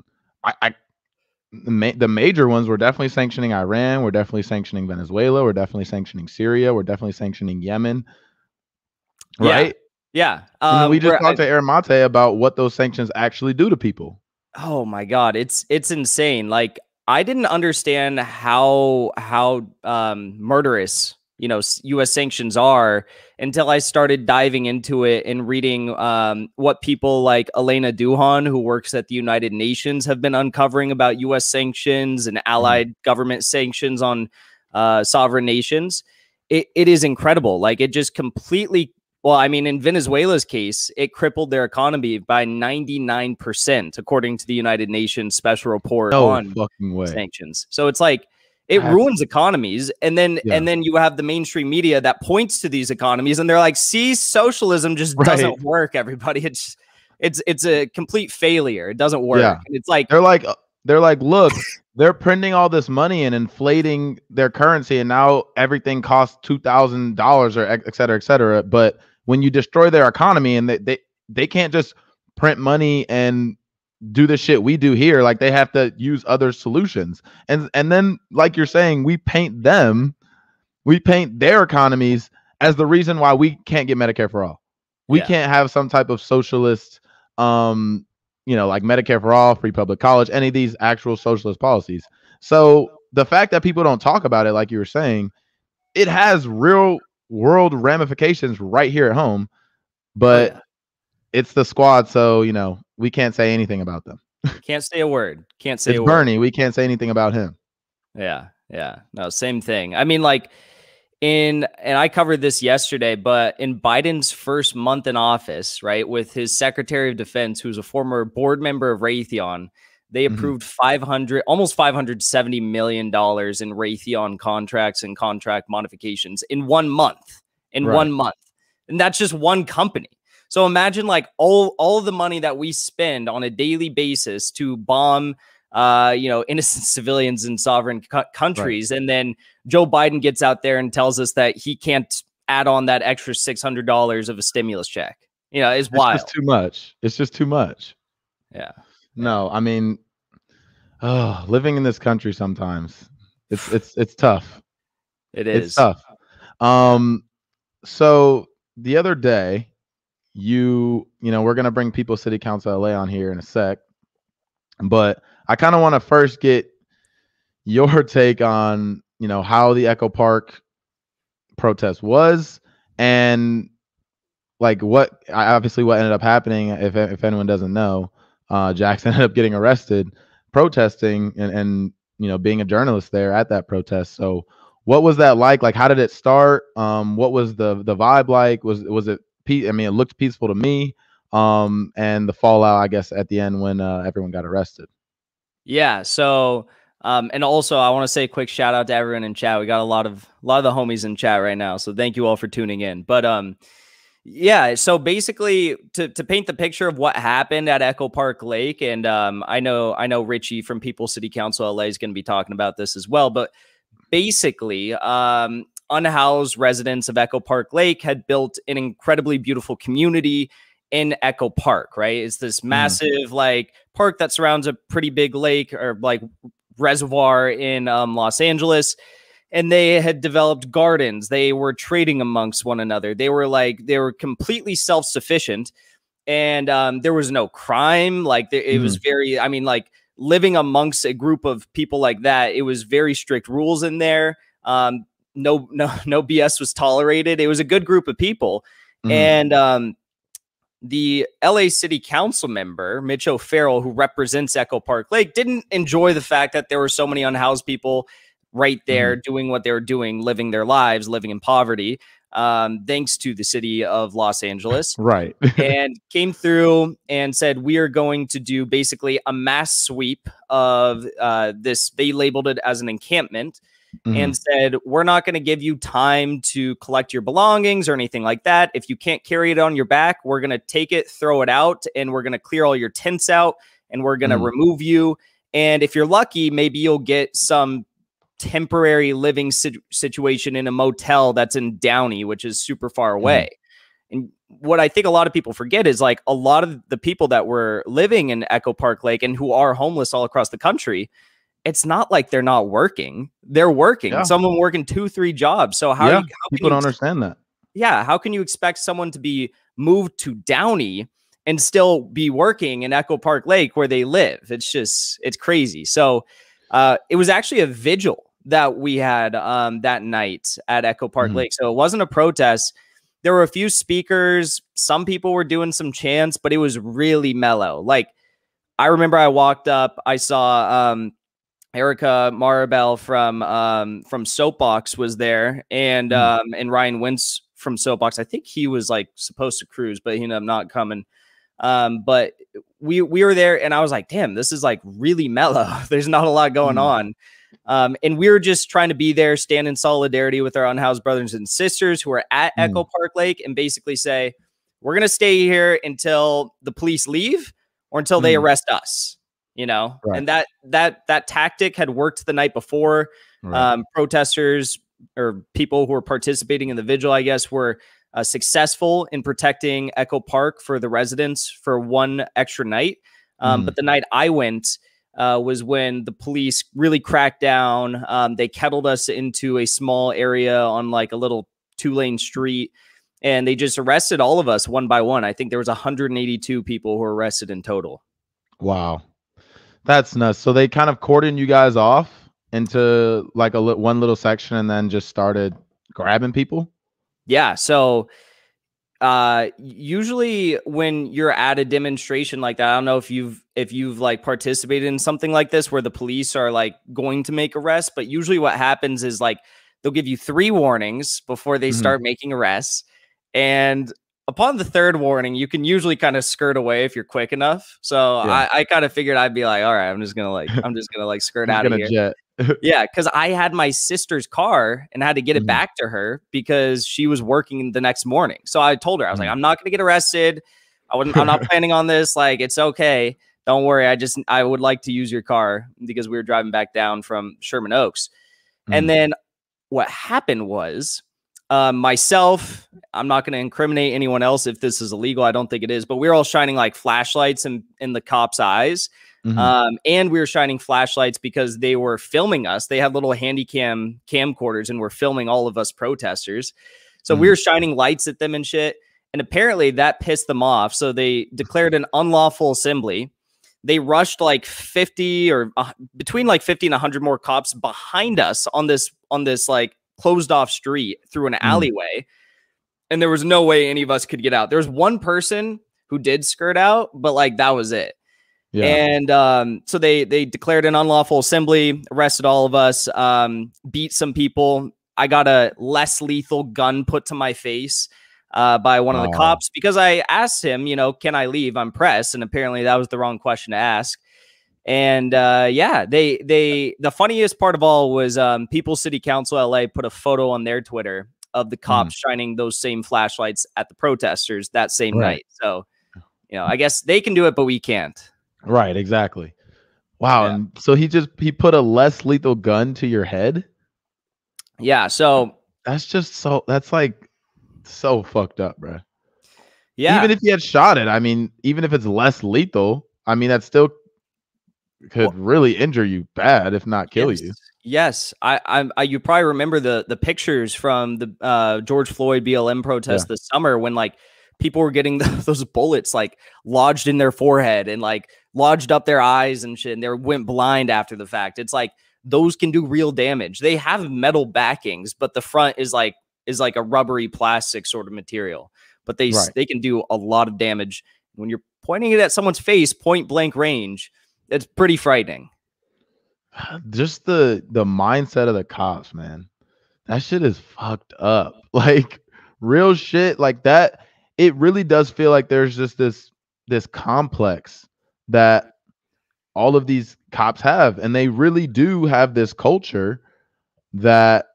the major ones. We're definitely sanctioning Iran. We're definitely sanctioning Venezuela. We're definitely sanctioning Syria. We're definitely sanctioning Yemen. Right? Yeah. And we just talked to Aaron Maté about what those sanctions actually do to people. Oh my God. It's insane. Like, I didn't understand how murderous, U.S. sanctions are until I started diving into it and reading what people like Elena Duhan, who works at the United Nations, have been uncovering about U.S. sanctions and allied government sanctions on sovereign nations. It is incredible. Like, it just completely, well, I mean, in Venezuela's case, it crippled their economy by 99%, according to the United Nations special report on sanctions. So it's like, it ruins economies. And then you have the mainstream media that points to these economies and they're like, see, socialism just doesn't work, everybody. It's a complete failure. It doesn't work. Yeah. And it's like, they're like, look, they're printing all this money and inflating their currency, and now everything costs $2,000 or et cetera, et cetera. But when you destroy their economy and they can't just print money and do the shit we do here, like, they have to use other solutions. And then, like you're saying, we paint their economies as the reason why we can't get Medicare for all. We can't have some type of socialist, like Medicare for all, free public college, any of these actual socialist policies. So the fact that people don't talk about it, like you were saying, it has real world ramifications right here at home, but it's the squad. So, we can't say anything about them. Can't say a word. Can't say it's a word. Bernie. We can't say anything about him. Yeah. Yeah. No, same thing. I mean, like, and I covered this yesterday, but in Biden's first month in office, right, with his Secretary of Defense, who's a former board member of Raytheon, they approved almost $570 million in Raytheon contracts and contract modifications in 1 month. In 1 month. And that's just one company. So imagine, like, all of the money that we spend on a daily basis to bomb innocent civilians in sovereign countries. And then Joe Biden gets out there and tells us that he can't add on that extra $600 of a stimulus check. It's wild. It's just too much. It's just too much. Yeah. No, I mean, living in this country sometimes it's tough. It's tough. So the other day, we're going to bring People's City Council LA on here in a sec, but I kind of want to first get your take on, how the Echo Park protest was, and like what ended up happening. If anyone doesn't know, Jackson ended up getting arrested protesting and being a journalist there at that protest. So what was that like? Like, how did it start? What was the vibe like? Was it I mean, it looked peaceful to me. And the fallout, I guess, at the end when everyone got arrested. Yeah. So And also, I want to say a quick shout out to everyone in chat. We got a lot of the homies in chat right now, so thank you all for tuning in. But yeah, so basically, to paint the picture of what happened at Echo Park Lake, and I know Richie from People City Council LA is going to be talking about this as well. But basically, unhoused residents of Echo Park Lake had built an incredibly beautiful community in Echo Park. Right, it's this massive like park that surrounds a pretty big lake or like reservoir in Los Angeles. And they had developed gardens. They were trading amongst one another. They were completely self-sufficient, and there was no crime. Like it was very, I mean, like living amongst a group of people like that, it was very strict rules in there. No BS was tolerated. It was a good group of people. And the LA City Council member, Mitch O'Farrell, who represents Echo Park Lake, didn't enjoy the fact that there were so many unhoused people right there doing what they were doing, living their lives, living in poverty, thanks to the city of Los Angeles. Right. And came through and said, we are going to do basically a mass sweep of this. They labeled it as an encampment and said, we're not going to give you time to collect your belongings or anything like that. If you can't carry it on your back, we're going to take it, throw it out, and we're going to clear all your tents out, and we're going to remove you. And if you're lucky, maybe you'll get some temporary living situation in a motel that's in Downey, which is super far away. And what I think a lot of people forget is like a lot of the people that were living in Echo Park Lake and who are homeless all across the country, it's not like they're not working. They're working. Yeah. Some of them working 2-3 jobs. So how people don't understand that. Yeah. How can you expect someone to be moved to Downey and still be working in Echo Park Lake where they live? It's crazy. So it was actually a vigil that we had that night at Echo Park Lake. So it wasn't a protest. There were a few speakers. Some people were doing some chants, but it was really mellow. Like I remember I walked up, I saw Erica Maribel from Soapbox was there, and Ryan Wentz from Soapbox. I think he was like supposed to cruise, but he ended up not coming. But we were there, and I was like, damn, this is like really mellow. There's not a lot going on. And we were just trying to be there, stand in solidarity with our unhoused brothers and sisters who are at Echo Park Lake, and basically say, we're going to stay here until the police leave or until they arrest us, you know? Right. And that tactic had worked the night before. Right. Protesters or people who were participating in the vigil, I guess, were successful in protecting Echo Park for the residents for one extra night. But the night I went was when the police really cracked down. They kettled us into a small area on like a little 2-lane street, and they just arrested all of us one by one. I think there was 182 people who were arrested in total. Wow. That's nuts. So they kind of cordoned you guys off into like one little section and then just started grabbing people? Yeah. So usually when you're at a demonstration like that, I don't know if you've like participated in something like this where the police are like going to make arrests, but usually what happens is like they'll give you 3 warnings before they start making arrests. And upon the 3rd warning, you can usually kind of skirt away if you're quick enough. So yeah. I kind of figured I'd be like, all right, I'm just gonna skirt out of here. Jet. Yeah, because I had my sister's car and had to get it back to her because she was working the next morning. So I told her, I was like, I'm not going to get arrested. I'm not planning on this. Like, it's okay. Don't worry. I would like to use your car because we were driving back down from Sherman Oaks. And then what happened was myself, I'm not going to incriminate anyone else if this is illegal. I don't think it is, but we were all shining like flashlights in the cops' eyes. And we were shining flashlights because they were filming us. They had little handy camcorders and were filming all of us protesters. So we were shining lights at them and shit. And apparently that pissed them off. So they declared an unlawful assembly. They rushed like 50 or between like 50 and 100 more cops behind us on this like closed off street through an alleyway. And there was no way any of us could get out. There was one person who did skirt out, but like that was it. Yeah. And so they declared an unlawful assembly, arrested all of us, beat some people. I got a less lethal gun put to my face by one of the cops because I asked him, can I leave? I'm pressed. And apparently that was the wrong question to ask. And yeah, the funniest part of all was People's City Council LA put a photo on their Twitter of the cops shining those same flashlights at the protesters that same night. So, you know, I guess they can do it, but we can't. Right, exactly. Wow. And so he put a less lethal gun to your head. Yeah. So that's like so fucked up, bro. Yeah. Even if he had shot it, I mean, even if it's less lethal, I mean, that still could really injure you bad, if not kill you. Yes. You probably remember the pictures from the George Floyd BLM protest this summer when like people were getting those bullets like lodged in their forehead and like lodged up their eyes and shit, and they went blind after the fact. It's like those can do real damage. They have metal backings, but the front is like a rubbery plastic sort of material. But they can do a lot of damage. When you're pointing it at someone's face, point blank range, it's pretty frightening. Just the mindset of the cops, man. That shit is fucked up. Like real shit like that. It really does feel like there's just this complex that all of these cops have, and they really do have this culture that,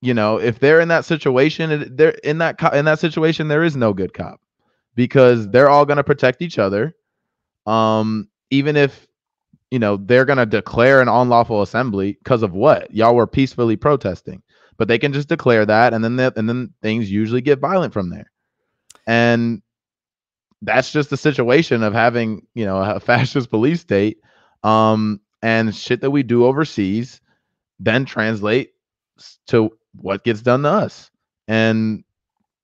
you know, if they're in that situation, they're in that situation, there is no good cop because they're all going to protect each other. Even if, you know, they're going to declare an unlawful assembly because of what y'all were peacefully protesting, but they can just declare that. And then things usually get violent from there. And that's just the situation of having, you know, a fascist police state, and shit that we do overseas then translate to what gets done to us. And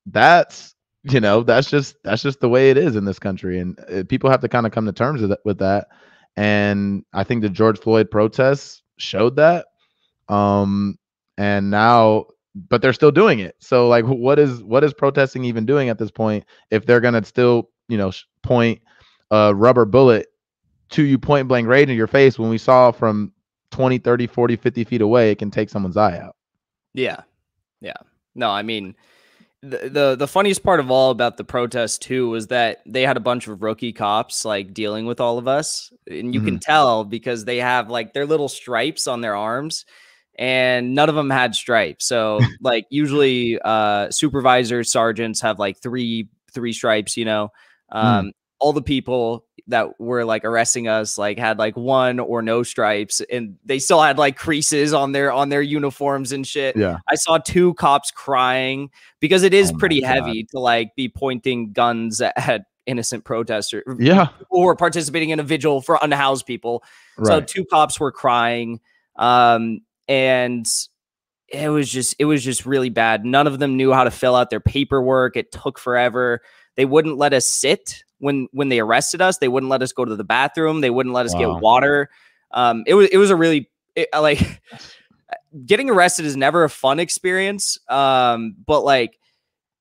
that's, you know, that's just the way it is in this country. And people have to kind of come to terms with that. And I think the George Floyd protests showed that. And now, but they're still doing it. So like, what is protesting even doing at this point if they're going to still, you know, point a rubber bullet to you point blank range in your face when we saw from 20, 30, 40, 50 feet away, it can take someone's eye out. Yeah. Yeah. No, I mean, the funniest part of all about the protest too was that they had a bunch of rookie cops like dealing with all of us. And you can tell because they have like their little stripes on their arms, and none of them had stripes. So like usually supervisors, sergeants have like three stripes, you know. All the people that were like arresting us like had like one or no stripes, and they still had like creases on their uniforms and shit. Yeah. I saw 2 cops crying because it is pretty heavy to like be pointing guns at innocent protesters. Yeah. People who are participating in a vigil for unhoused people. Right. So 2 cops were crying. And it was just really bad. None of them knew how to fill out their paperwork. It took forever. They wouldn't let us sit when they arrested us. They wouldn't let us go to the bathroom. They wouldn't let us get water. It was a really like getting arrested is never a fun experience. But like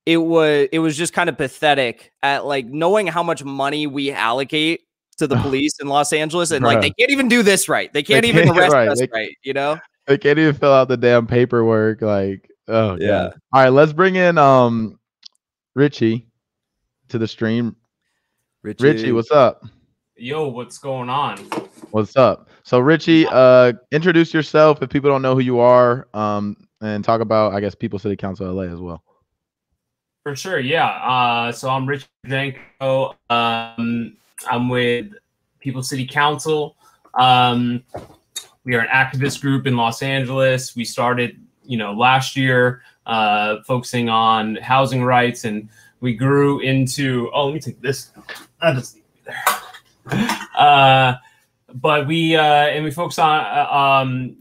it was just kind of pathetic at like knowing how much money we allocate to the police in Los Angeles, and like they can't even do this right. They can't even arrest us right. You know, they can't even fill out the damn paperwork. Like, oh yeah. God. All right, let's bring in Richie to the stream. Richie, what's up? Yo, what's going on? What's up? So Richie, introduce yourself if people don't know who you are, and talk about, I guess, People's City Council LA as well. For sure, yeah. So I'm Richie Janko. I'm with People's City Council. We are an activist group in Los Angeles. We started, last year, focusing on housing rights, and we grew into. Oh, let me take this. That doesn't need to be there. But we focus on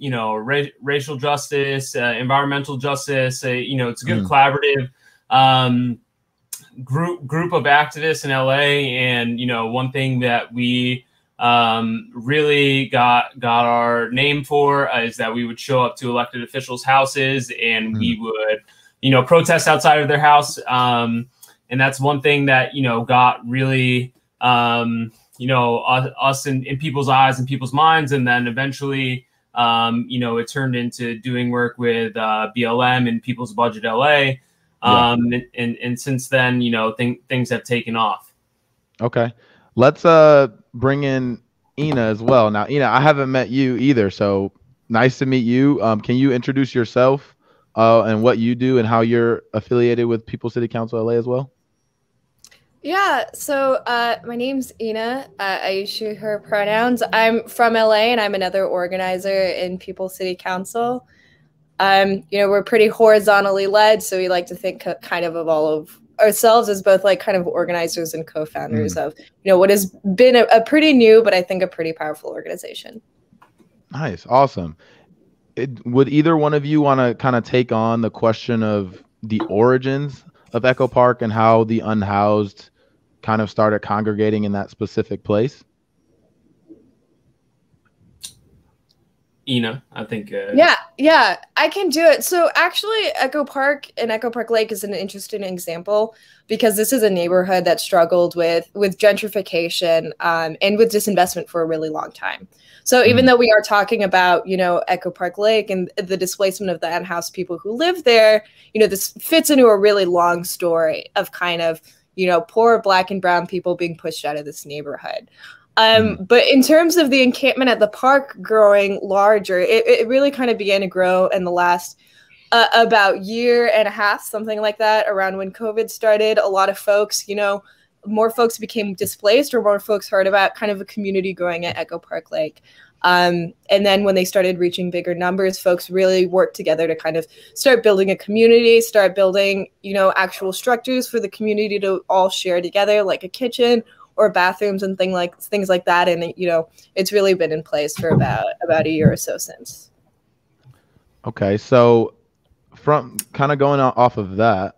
racial justice, environmental justice. It's a good collaborative group of activists in LA, and one thing that we really got our name for is that we would show up to elected officials' houses, and we would protest outside of their house, and that's one thing that got really us in people's eyes and people's minds, and then eventually it turned into doing work with BLM and People's Budget LA. And since then, things have taken off. Okay. Let's bring in Ina as well. Now, Ina, I haven't met you either, so nice to meet you. Can you introduce yourself and what you do and how you're affiliated with People's City Council LA as well? Yeah, so my name's Ina. I use she, her pronouns. I'm from LA and I'm another organizer in People's City Council. We're pretty horizontally led, so we like to think kind of all of ourselves as both like kind of organizers and co-founders of, what has been a pretty new, but I think a pretty powerful organization. Nice. Awesome. Would either one of you want to kind of take on the question of the origins of Echo Park and how the unhoused kind of started congregating in that specific place? Ina, I think. Yeah, I can do it. So actually, Echo Park and Echo Park Lake is an interesting example because this is a neighborhood that struggled with gentrification and with disinvestment for a really long time. So even though we are talking about, Echo Park Lake and the displacement of the unhoused people who live there, this fits into a really long story of kind of, poor Black and brown people being pushed out of this neighborhood. But in terms of the encampment at the park growing larger, it really kind of began to grow in the last about year and a half, something like that, around when COVID started. A lot of folks, more folks became displaced or more folks heard about kind of a community growing at Echo Park Lake. And then when they started reaching bigger numbers, folks really worked together to kind of start building a community, start building, actual structures for the community to all share together, like a kitchen or bathrooms and things like that. And, it's really been in place for about a year or so since. Okay. So from kind of going off of that,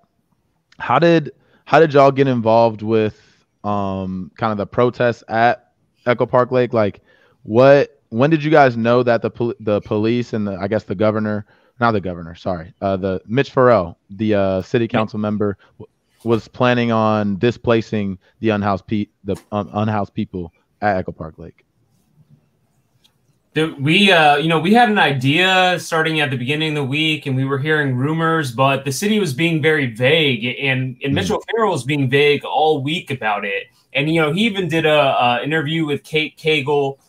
how did y'all get involved with kind of the protests at Echo Park Lake? Like when did you guys know that the police and the governor, not the governor, sorry, the Mitch Farrell, the city council member, was planning on displacing the unhoused people at Echo Park Lake? We had an idea starting at the beginning of the week, and we were hearing rumors, but the city was being very vague, and Mitchell Farrell was being vague all week about it. And he even did a interview with Kate Cagle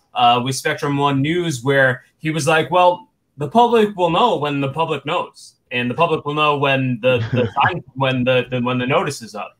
with Spectrum One News, where he was like, "Well, the public will know when the public knows." And the public will know when when the notice is up.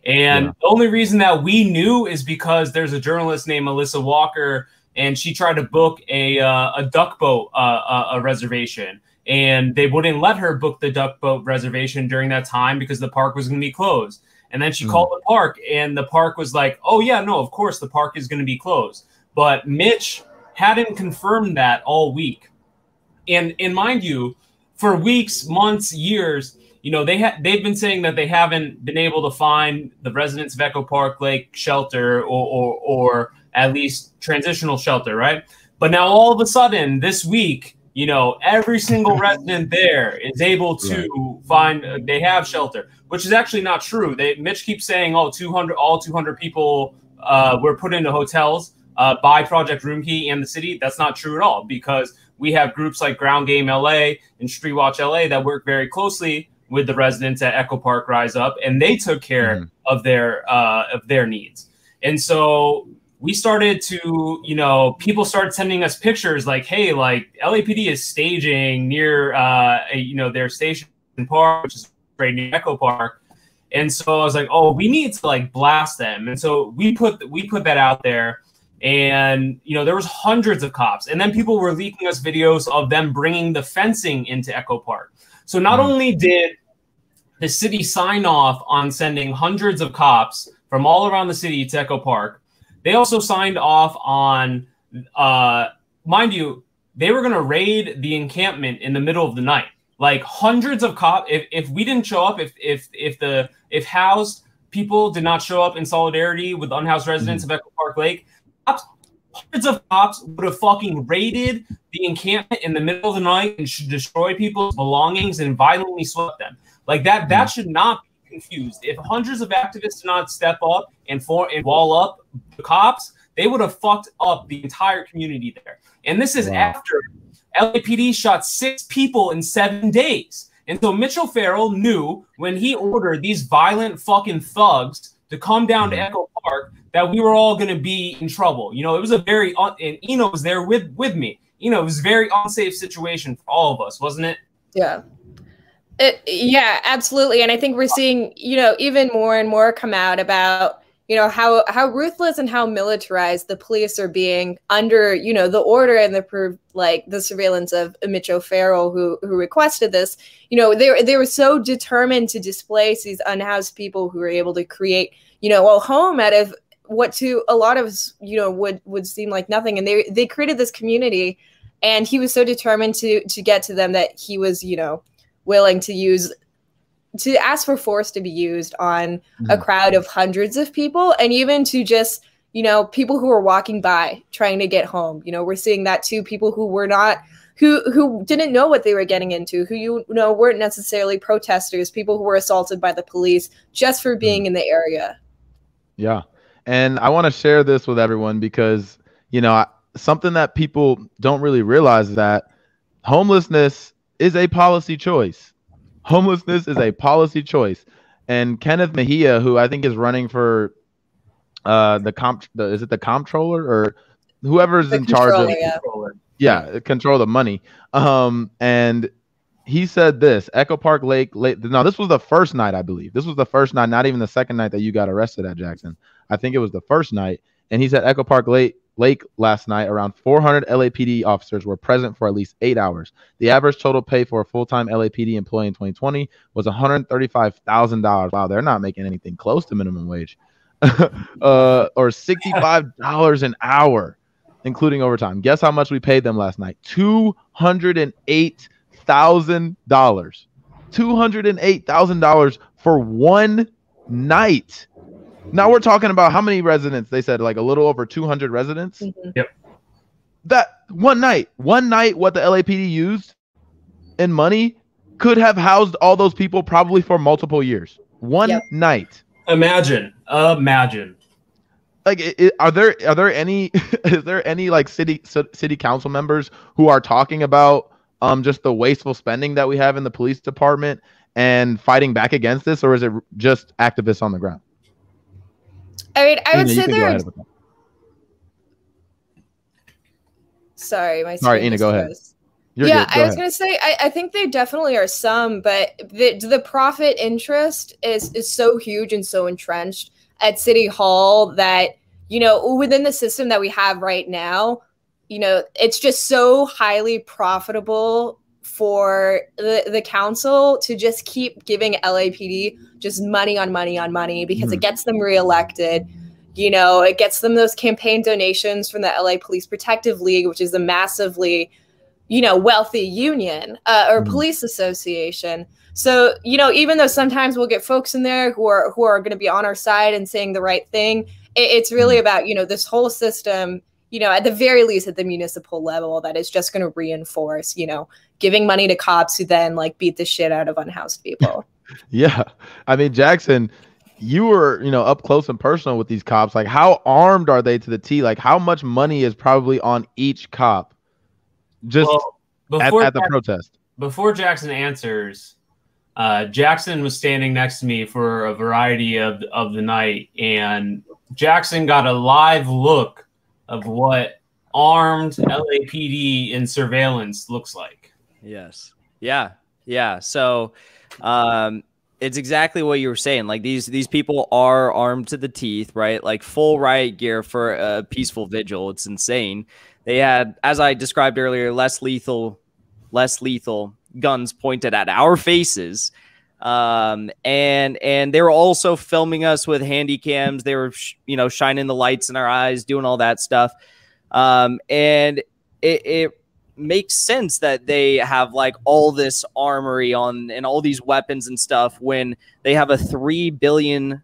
And the only reason that we knew is because there's a journalist named Melissa Walker, and she tried to book a duck boat a reservation, and they wouldn't let her book the duck boat reservation during that time because the park was going to be closed. And then she called the park, and the park was like, "Oh yeah, no, of course the park is going to be closed." But Mitch hadn't confirmed that all week, and mind you, for weeks, months, years, they've been saying that they haven't been able to find the residents of Echo Park Lake shelter or at least transitional shelter, right? But now all of a sudden this week, every single resident there is able to find they have shelter, which is actually not true. Mitch keeps saying, all 200 people were put into hotels by Project Roomkey and the city. That's not true at all, because we have groups like Ground Game LA and Street Watch LA that work very closely with the residents at Echo Park Rise Up, and they took care of their needs. And so we started to, people started sending us pictures like, hey, like LAPD is staging near, their station park, which is right near Echo Park. And so I was like, oh, we need to like blast them. And so we put that out there. And, there was hundreds of cops. And then people were leaking us videos of them bringing the fencing into Echo Park. So not only did the city sign off on sending hundreds of cops from all around the city to Echo Park, they also signed off on, mind you, they were going to raid the encampment in the middle of the night. Like hundreds of cops. If we didn't show up, if housed people did not show up in solidarity with unhoused residents of Echo Park Lake, hundreds of cops would have fucking raided the encampment in the middle of the night and should destroy people's belongings and violently swept them. Like that should not be confused. If hundreds of activists did not step up and wall up the cops, they would have fucked up the entire community there. And this is after LAPD shot 6 people in 7 days. And so Mitchell Farrell knew when he ordered these violent fucking thugs to come down to Echo Park that we were all going to be in trouble. You know, it was a very, and Eno was there with me. You know, it was a very unsafe situation for all of us, wasn't it? Yeah. Yeah, absolutely. And I think we're seeing, you know, even more and more come out about, you know, how ruthless and how militarized the police are being under, you know, the order and the surveillance of Mitch O'Farrell, who requested this. You know, they were so determined to displace these unhoused people who were able to create, you know, a home out of what to a lot of us, you know, would seem like nothing. And they created this community, and he was so determined to get to them that he was, you know, willing to ask for force to be used on a crowd of hundreds of people, and even to just, you know, people who are walking by trying to get home. You know, we're seeing that too. People who were not, who didn't know what they were getting into, who, you know, weren't necessarily protesters, people who were assaulted by the police just for being in the area. Yeah. And I want to share this with everyone because, you know, something that people don't really realize is that homelessness is a policy choice. Homelessness is a policy choice. And Kenneth Mejia, who I think is running for is it the comptroller or whoever's in charge of control the money. And he said this, Echo Park Lake. No, this was the first night, I believe. This was the first night, not even the second night that you got arrested at, Jackson. I think it was the first night. And he said Echo Park Lake last night, around 400 LAPD officers were present for at least 8 hours. The average total pay for a full-time LAPD employee in 2020 was $135,000. Wow, they're not making anything close to minimum wage. Or $65 an hour, including overtime. Guess how much we paid them last night? $208,000. $208,000 for one night. Now we're talking about how many residents? They said like a little over 200 residents. Yep. That one night, what the LAPD used in money could have housed all those people probably for multiple years. One night. Imagine. Like, are there any is there any like city council members who are talking about just the wasteful spending that we have in the police department and fighting back against this, or is it just activists on the ground? I mean, I would Ina, say there. Sorry, Ina, go ahead. I was going to say, I think there definitely are some, but the profit interest is so huge and so entrenched at City Hall that, you know, within the system that we have right now, you know, it's just so highly profitable for the council to just keep giving LAPD just money on money on money because it gets them reelected. You know, it gets them those campaign donations from the LA Police Protective League, which is a massively, you know, wealthy union or police association. So, you know, even though sometimes we'll get folks in there who are going to be on our side and saying the right thing, it's really about, you know, this whole system, you know, at the very least at the municipal level, that is just going to reinforce, you know, giving money to cops who then like beat the shit out of unhoused people. Yeah. I mean, Jackson, you were, you know, up close and personal with these cops. Like, how armed are they to the T? Like, how much money is probably on each cop just at the protest? Before Jackson answers, Jackson was standing next to me for a variety of the night, and Jackson got a live look of what armed LAPD in surveillance looks like. Yes. Yeah. Yeah. So it's exactly what you were saying. Like these people are armed to the teeth, right? Like full riot gear for a peaceful vigil. It's insane. They had, as I described earlier, less lethal guns pointed at our faces. And they were also filming us with handy cams. They were, you know, shining the lights in our eyes, doing all that stuff. And it makes sense that they have like all this armory on and all these weapons and stuff when they have a $3 billion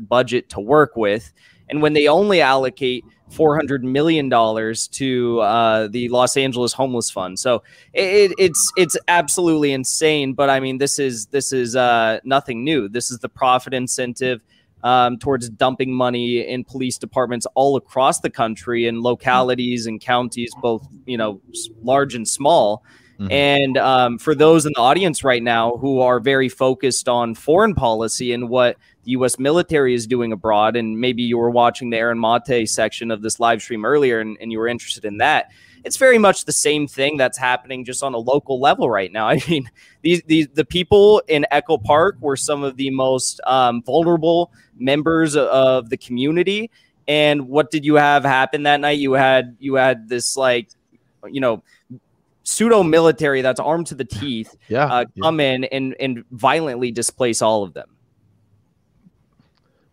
budget to work with. And when they only allocate $400 million to the Los Angeles Homeless Fund. So it's absolutely insane. But I mean, this is nothing new. This is the profit incentive towards dumping money in police departments all across the country in localities and counties, both, you know, large and small. And for those in the audience right now who are very focused on foreign policy and what the U.S. military is doing abroad, and maybe you were watching the Aaron Maté section of this live stream earlier and you were interested in that, it's very much the same thing that's happening just on a local level right now. I mean, the people in Echo Park were some of the most vulnerable members of the community. And what did you have happen that night? You had this, like, pseudo military that's armed to the teeth come in and violently displace all of them.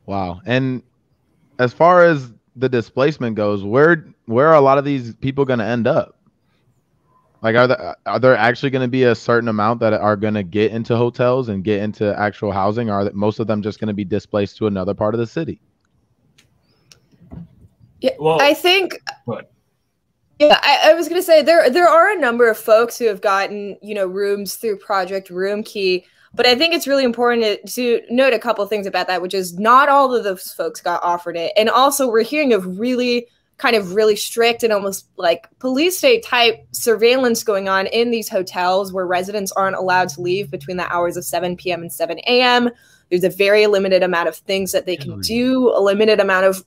Wow. And as far as the displacement goes, where are a lot of these people going to end up? Like, are there actually going to be a certain amount that are going to get into hotels and get into actual housing? Or are most of them just going to be displaced to another part of the city? Yeah, well, I think. Yeah, I was going to say there are a number of folks who have gotten rooms through Project Room Key. But I think it's really important to note a couple of things about that, which is not all of those folks got offered it. And also we're hearing of really strict and almost like police state type surveillance going on in these hotels where residents aren't allowed to leave between the hours of 7 p.m. and 7 a.m. There's a very limited amount of things that they can do, a limited amount of,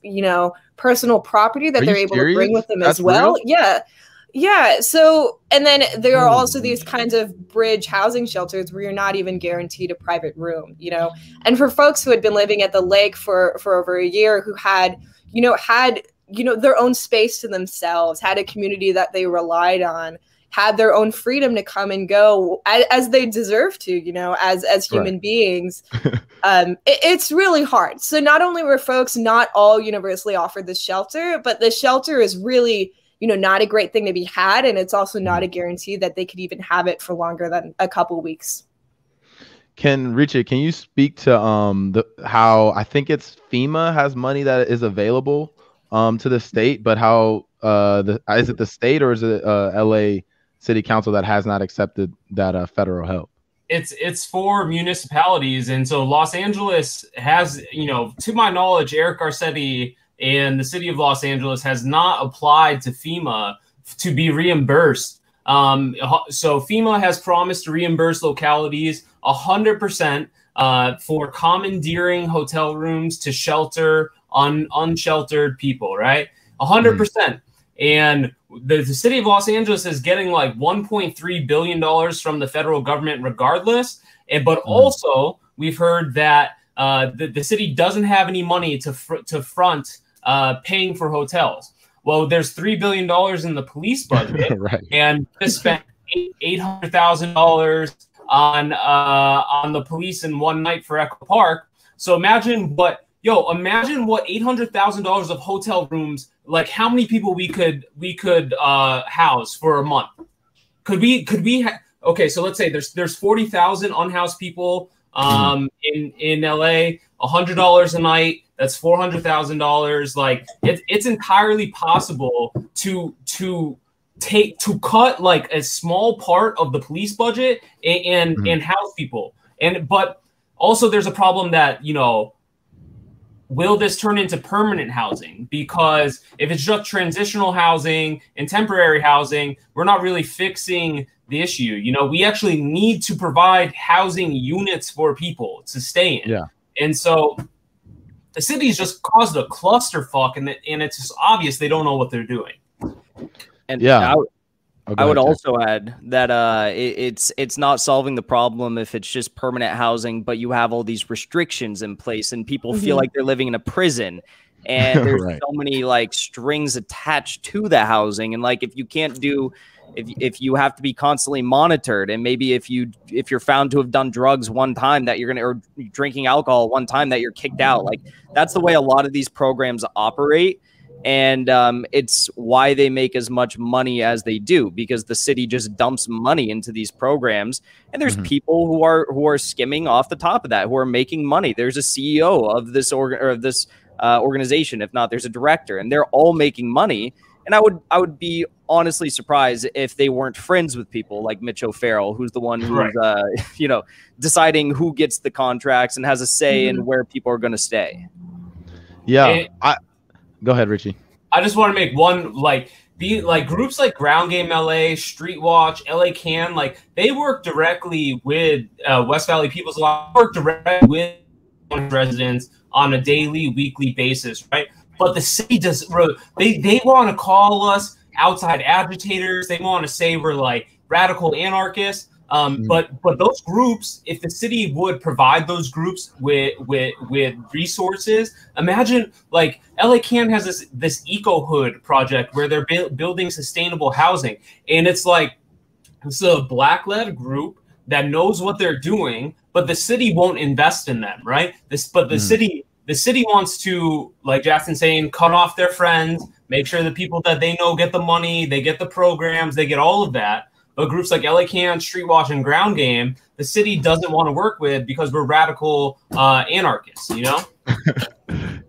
personal property that they're able to bring with them as well. Real? Yeah. Yeah. So, and then there are also these kinds of bridge housing shelters where you're not even guaranteed a private room, and for folks who had been living at the lake for over a year, who had their own space to themselves, had a community that they relied on, had their own freedom to come and go as they deserve to, as human beings. It's really hard. So not only were folks not all universally offered this shelter, but the shelter is really not a great thing to be had. And it's also not a guarantee that they could even have it for longer than a couple weeks. Richard, can you speak to how I think it's FEMA has money that is available to the state, but how is it the state or is it LA City Council that has not accepted that federal help? It's for municipalities. And so Los Angeles has, to my knowledge, Eric Garcetti and the city of Los Angeles has not applied to FEMA to be reimbursed. So FEMA has promised to reimburse localities 100% for commandeering hotel rooms to shelter unsheltered people, right? 100%. And the city of Los Angeles is getting like $1.3 billion from the federal government regardless. But also we've heard that the city doesn't have any money to front paying for hotels. Well, there's $3 billion in the police budget, right? And just spent $800,000 on the police in one night for Echo Park. So imagine what $800,000 of hotel rooms, like how many people we could house for a month. Okay, so let's say there's 40,000 unhoused people in LA, $100 a night. That's $400,000. Like it's entirely possible to cut like a small part of the police budget and house people. But also there's a problem that, will this turn into permanent housing? Because if it's just transitional housing and temporary housing, we're not really fixing the issue. We actually need to provide housing units for people to stay in. Yeah. And so the city's just caused a clusterfuck, and it's just obvious they don't know what they're doing. And yeah, I would also add that it's not solving the problem if it's just permanent housing, but you have all these restrictions in place, and people feel like they're living in a prison, and there's so many like strings attached to the housing, and like if you can't do. If you have to be constantly monitored, and maybe if you're found to have done drugs one time that or drinking alcohol one time that you're kicked out, like that's the way a lot of these programs operate. And it's why they make as much money as they do, because the city just dumps money into these programs, and there's people who are skimming off the top of that, who are making money. There's a CEO of this organization, if not, there's a director, and they're all making money. And I would be honestly surprised if they weren't friends with people like Mitch O'Farrell, who's the one who's deciding who gets the contracts and has a say in where people are going to stay. Yeah, go ahead, Richie. I just want to make one, groups like Ground Game LA, Street Watch, LA Can, like they work directly with West Valley People's Law, work directly with residents on a daily, weekly basis, right? But the city does. They want to call us outside agitators. They want to say we're like radical anarchists. But those groups, if the city would provide those groups with resources, imagine like LA Can has this Eco Hood project where they're building sustainable housing, and it's like it's a Black-led group that knows what they're doing, but the city won't invest in them, right? The city wants to, like Jackson's saying, cut off their friends, make sure the people that they know get the money, they get the programs, they get all of that. But groups like LA Can, Street Watch, and Ground Game, the city doesn't want to work with because we're radical anarchists, you know?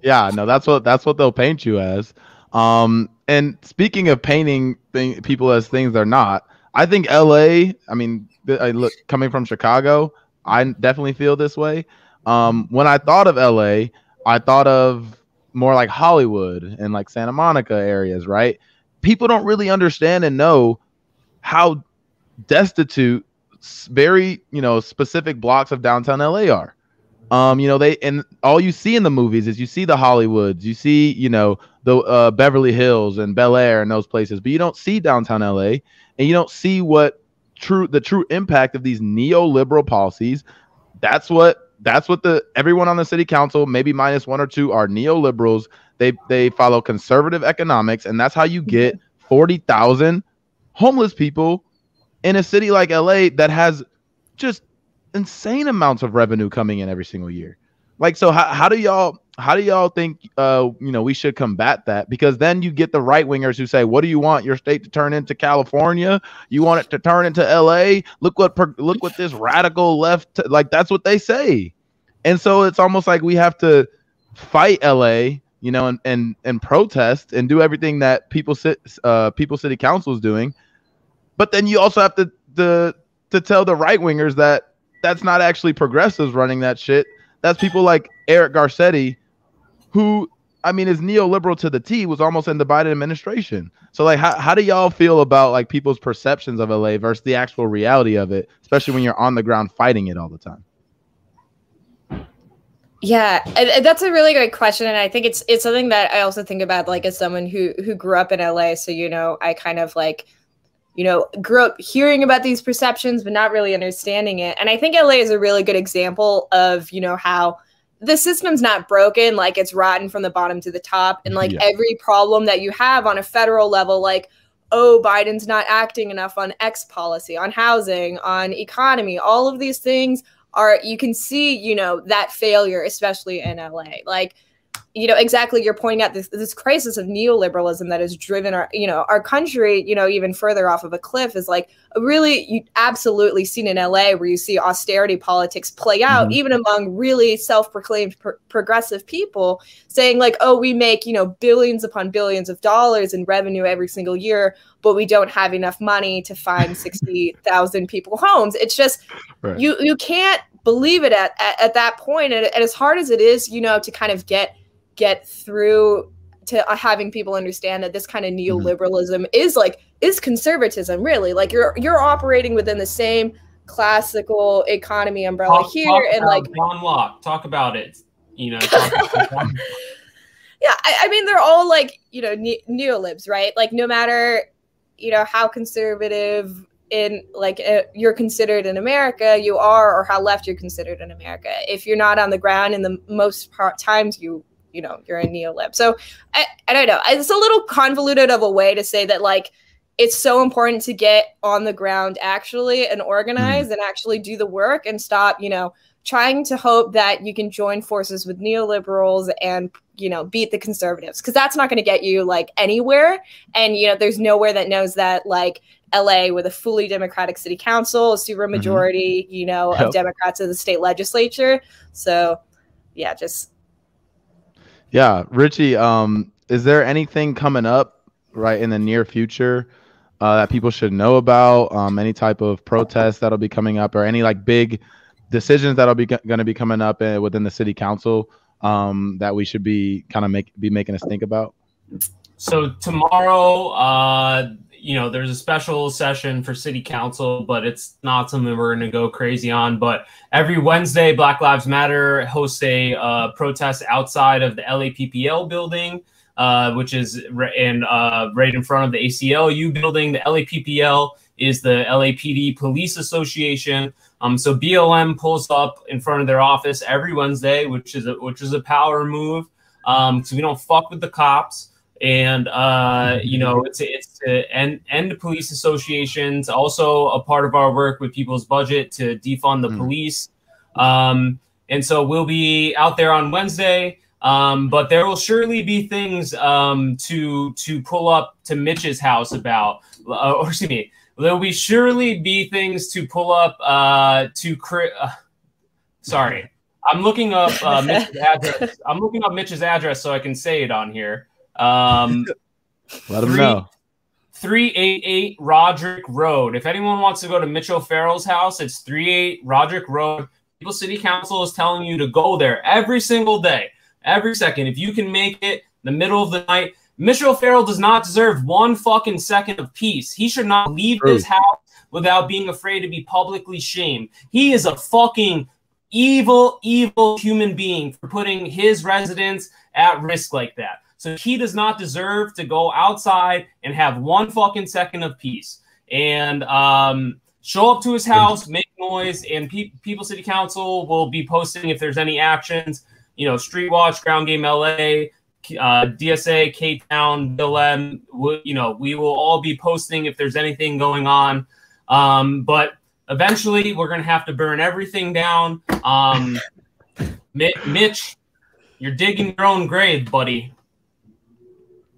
Yeah, no, that's what they'll paint you as. And speaking of painting people as things they're not, I think LA, I mean, look, coming from Chicago, I definitely feel this way. When I thought of LA, I thought of more like Hollywood and like Santa Monica areas, right? People don't really understand and know how destitute very, specific blocks of downtown LA are. And all you see in the movies is you see the Hollywoods, you see, the Beverly Hills and Bel Air and those places, but you don't see downtown LA, and you don't see the true impact of these neoliberal policies. That's what everyone on the city council, maybe minus one or two, are neoliberals. They follow conservative economics, and that's how you get 40,000 homeless people in a city like LA that has just insane amounts of revenue coming in every single year. Like, so how do y'all think we should combat that? Because then you get the right wingers who say, what do you want your state to turn into? California? You want it to turn into LA? Look what this radical left, like, that's what they say. And so it's almost like we have to fight LA, and protest and do everything that People City Council is doing. But then you also have to tell the right wingers that that's not actually progressives running that shit. That's people like Eric Garcetti, who, I mean, is neoliberal to the T, was almost in the Biden administration. So, like, how do y'all feel about, like, people's perceptions of LA versus the actual reality of it, especially when you're on the ground fighting it all the time? Yeah, that's a really great question, and I think it's something that I also think about, like, as someone who grew up in LA. So, I kind of like, grew up hearing about these perceptions, but not really understanding it. And I think LA is a really good example of, how the system's not broken, like it's rotten from the bottom to the top. And like every problem that you have on a federal level, like, oh, Biden's not acting enough on X policy, on housing, on economy, all of these things you can see, that failure, especially in LA. Like, exactly, you're pointing out this crisis of neoliberalism that has driven our country, even further off of a cliff, is like you absolutely seen in LA, where you see austerity politics play out, even among really self-proclaimed progressive people, saying like, oh, we make, billions upon billions of dollars in revenue every single year, but we don't have enough money to find 60,000 people homes. It's just, right. You can't believe it at that point. And as hard as it is, to kind of get through to having people understand that this kind of neoliberalism is conservatism, really. Like you're operating within the same classical economy umbrella here, and like John Locke, talk about it. Yeah, I mean, they're all like neolibs, right? Like no matter how conservative you're considered in America, you are, or how left you're considered in America. If you're not on the ground, in the most times you're a neolib. So I don't know. It's a little convoluted of a way to say that, like, it's so important to get on the ground actually and organize and actually do the work and stop, trying to hope that you can join forces with neoliberals and, beat the conservatives, because that's not going to get you like anywhere. And, there's nowhere that knows that, like, LA with a fully Democratic city council, a super majority, of Democrats in the state legislature. So yeah, Yeah, Richie, is there anything coming up right in the near future that people should know about? Any type of protest that'll be coming up, or any like big decisions that'll be going to be coming up within the city council that we should be kind of making us think about? So tomorrow, you know, there's a special session for city council, but it's not something we're going to go crazy on. But every Wednesday, Black Lives Matter hosts a protest outside of the LAPPL building, which is right in front of the ACLU building. The LAPPL is the LAPD Police Association. So BLM pulls up in front of their office every Wednesday, which is a power move. So we don't fuck with the cops. And, you know, it's to end police associations, also a part of our work with People's Budget to defund the police. And so we'll be out there on Wednesday, but there will surely be things to pull up to Mitch's house about, or excuse me, there will surely be things to pull up sorry, I'm looking up Mitch's address. I'm looking up Mitch's address so I can say it on here. Let them know. 388 Roderick Road. If anyone wants to go to Mitch O'Farrell's house, it's 38 Roderick Road. People City Council is telling you to go there every single day, every second. If you can make it in the middle of the night, Mitch O'Farrell does not deserve one fucking second of peace. He should not leave his house without being afraid to be publicly shamed. He is a fucking evil, evil human being for putting his residents at risk like that. So he does not deserve to go outside and have one fucking second of peace. And show up to his house, make noise, and People City Council will be posting if there's any actions. You know, Street Watch, Ground Game LA, DSA, K-Town, BLM. You know, we will all be posting if there's anything going on. But eventually, we're going to have to burn everything down. Mitch, you're digging your own grave, buddy.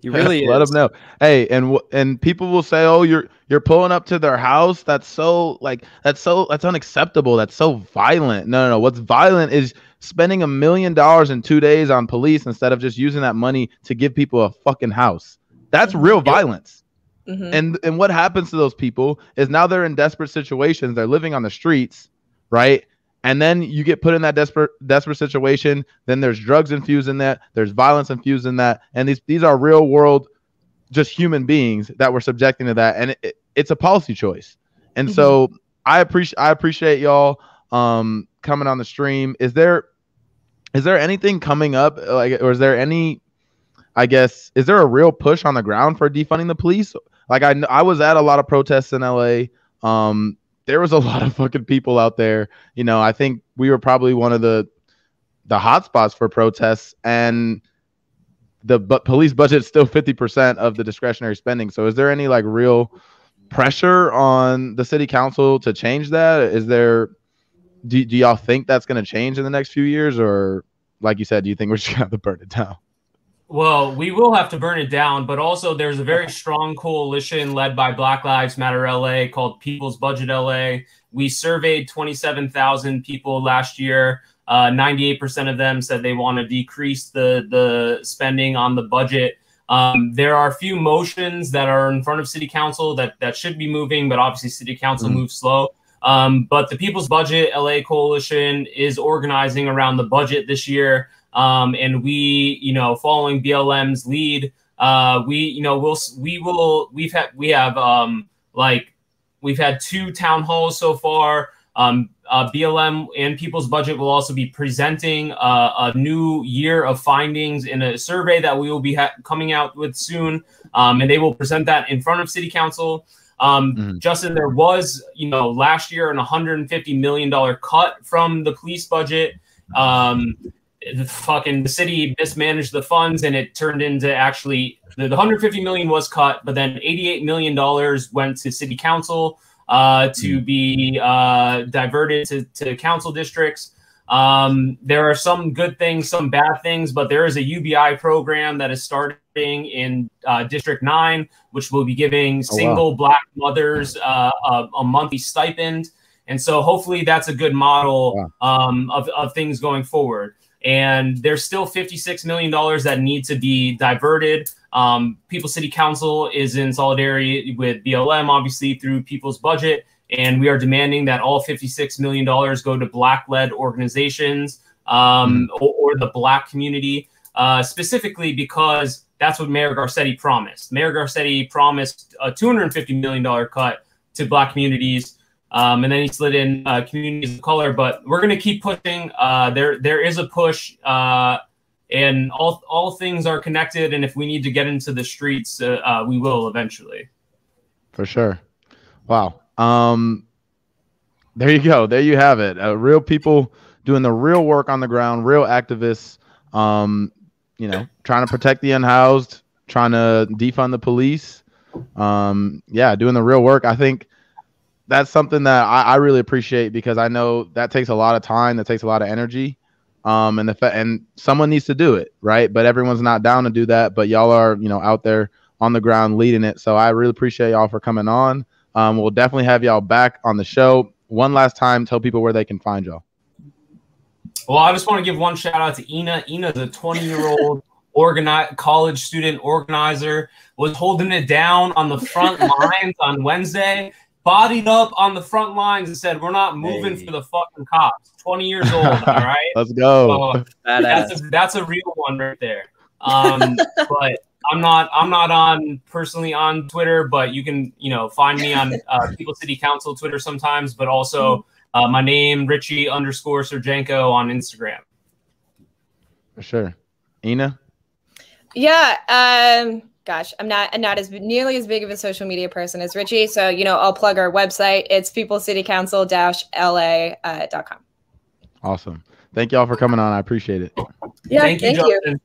He really Let is. them know. Hey, and people will say, "Oh, you're pulling up to their house. That's unacceptable. That's so violent." No. What's violent is spending $1 million in 2 days on police instead of just using that money to give people a fucking house. That's real violence. And what happens to those people is now they're in desperate situations. They're living on the streets, right? And then you get put in that desperate situation. Then there's drugs infused in that. There's violence infused in that. And these are real world, just human beings that we're subjecting to that. And it's a policy choice. And so I appreciate y'all coming on the stream. Is there anything coming up, like, or is there any, I guess, is there a real push on the ground for defunding the police? Like I was at a lot of protests in LA. There was a lot of fucking people out there. You know, I think we were probably one of the hot spots for protests, and the police budget is still 50% of the discretionary spending. So is there any like real pressure on the city council to change that? Is there, do y'all think that's going to change in the next few years? Or like you said, do you think we're just going to have to burn it down? Well, we will have to burn it down, but also there's a very strong coalition led by Black Lives Matter LA called People's Budget LA. We surveyed 27,000 people last year. 98% of them said they want to decrease the spending on the budget. There are a few motions that are in front of City Council that should be moving, but obviously City Council moves slow. But the People's Budget LA coalition is organizing around the budget this year. And we, you know, following BLM's lead, we've had 2 town halls so far. BLM and People's Budget will also be presenting a new year of findings in a survey that we will be coming out with soon. And they will present that in front of City Council. Justin, there was, you know, last year an $150 million cut from the police budget. The city mismanaged the funds, and it turned into actually the 150 million was cut, but then $88 million went to City Council to be diverted to council districts. There are some good things, some bad things, but there is a UBI program that is starting in District 9, which will be giving single Black mothers a monthly stipend. And so hopefully that's a good model of things going forward. And there's still $56 million that need to be diverted. People's City Council is in solidarity with BLM, obviously, through People's Budget. And we are demanding that all $56 million go to Black-led organizations or the Black community, specifically because that's what Mayor Garcetti promised. Mayor Garcetti promised a $250 million cut to Black communities. And then he slid in communities of color. But we're going to keep pushing. There is a push, and all things are connected. And if we need to get into the streets, we will eventually. For sure. Wow. There you go. There you have it. Real people doing the real work on the ground, real activists, you know, trying to protect the unhoused, trying to defund the police. Yeah, doing the real work. I think that's something that I really appreciate, because I know that takes a lot of time, that takes a lot of energy. And someone needs to do it, right? But everyone's not down to do that. But y'all are, you know, out there on the ground leading it. So I really appreciate y'all for coming on. We'll definitely have y'all back on the show. One last time, tell people where they can find y'all. Well, I just want to give one shout out to Ina. Ina's a 20-year-old college student organizer, was holding it down on the front lines on Wednesday, bodied up on the front lines and said, "We're not moving for the fucking cops." 20 years old, all right? Let's go. So that's a real one right there. But I'm not on personally on Twitter, but you can, you know, find me on People City Council Twitter sometimes, but also my name, Richie_Serjanko on Instagram. For sure. Ina? Yeah. Gosh, I'm not as nearly as big of a social media person as Richie. So, you know, I'll plug our website. It's peoplecitycouncil-la.com. Awesome. Thank y'all for coming on. I appreciate it. Yeah, thank you.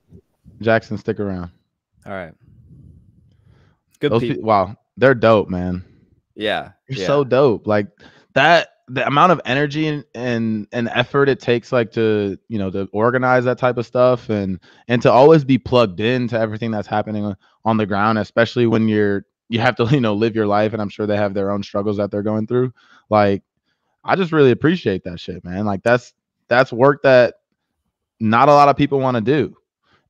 Jackson, stick around. All right. Good people. Wow, they're dope, man. Yeah. You're so dope. Like that, the amount of energy and effort it takes, like, to, you know, to organize that type of stuff and to always be plugged into everything that's happening on the ground, especially when you have to, you know, live your life. And I'm sure they have their own struggles that they're going through. Like, I just really appreciate that shit, man. Like that's work that not a lot of people want to do.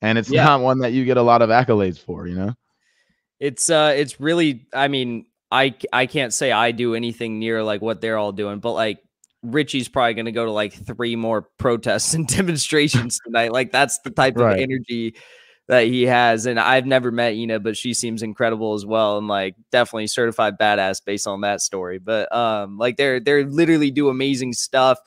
And it's not one that you get a lot of accolades for, you know? It's really, I mean, I can't say I do anything near like what they're all doing, but like Richie's probably going to go to like 3 more protests and demonstrations tonight. Like that's the type of energy that he has. And I've never met Ina, but she seems incredible as well. And like definitely certified badass based on that story. But like they're literally do amazing stuff.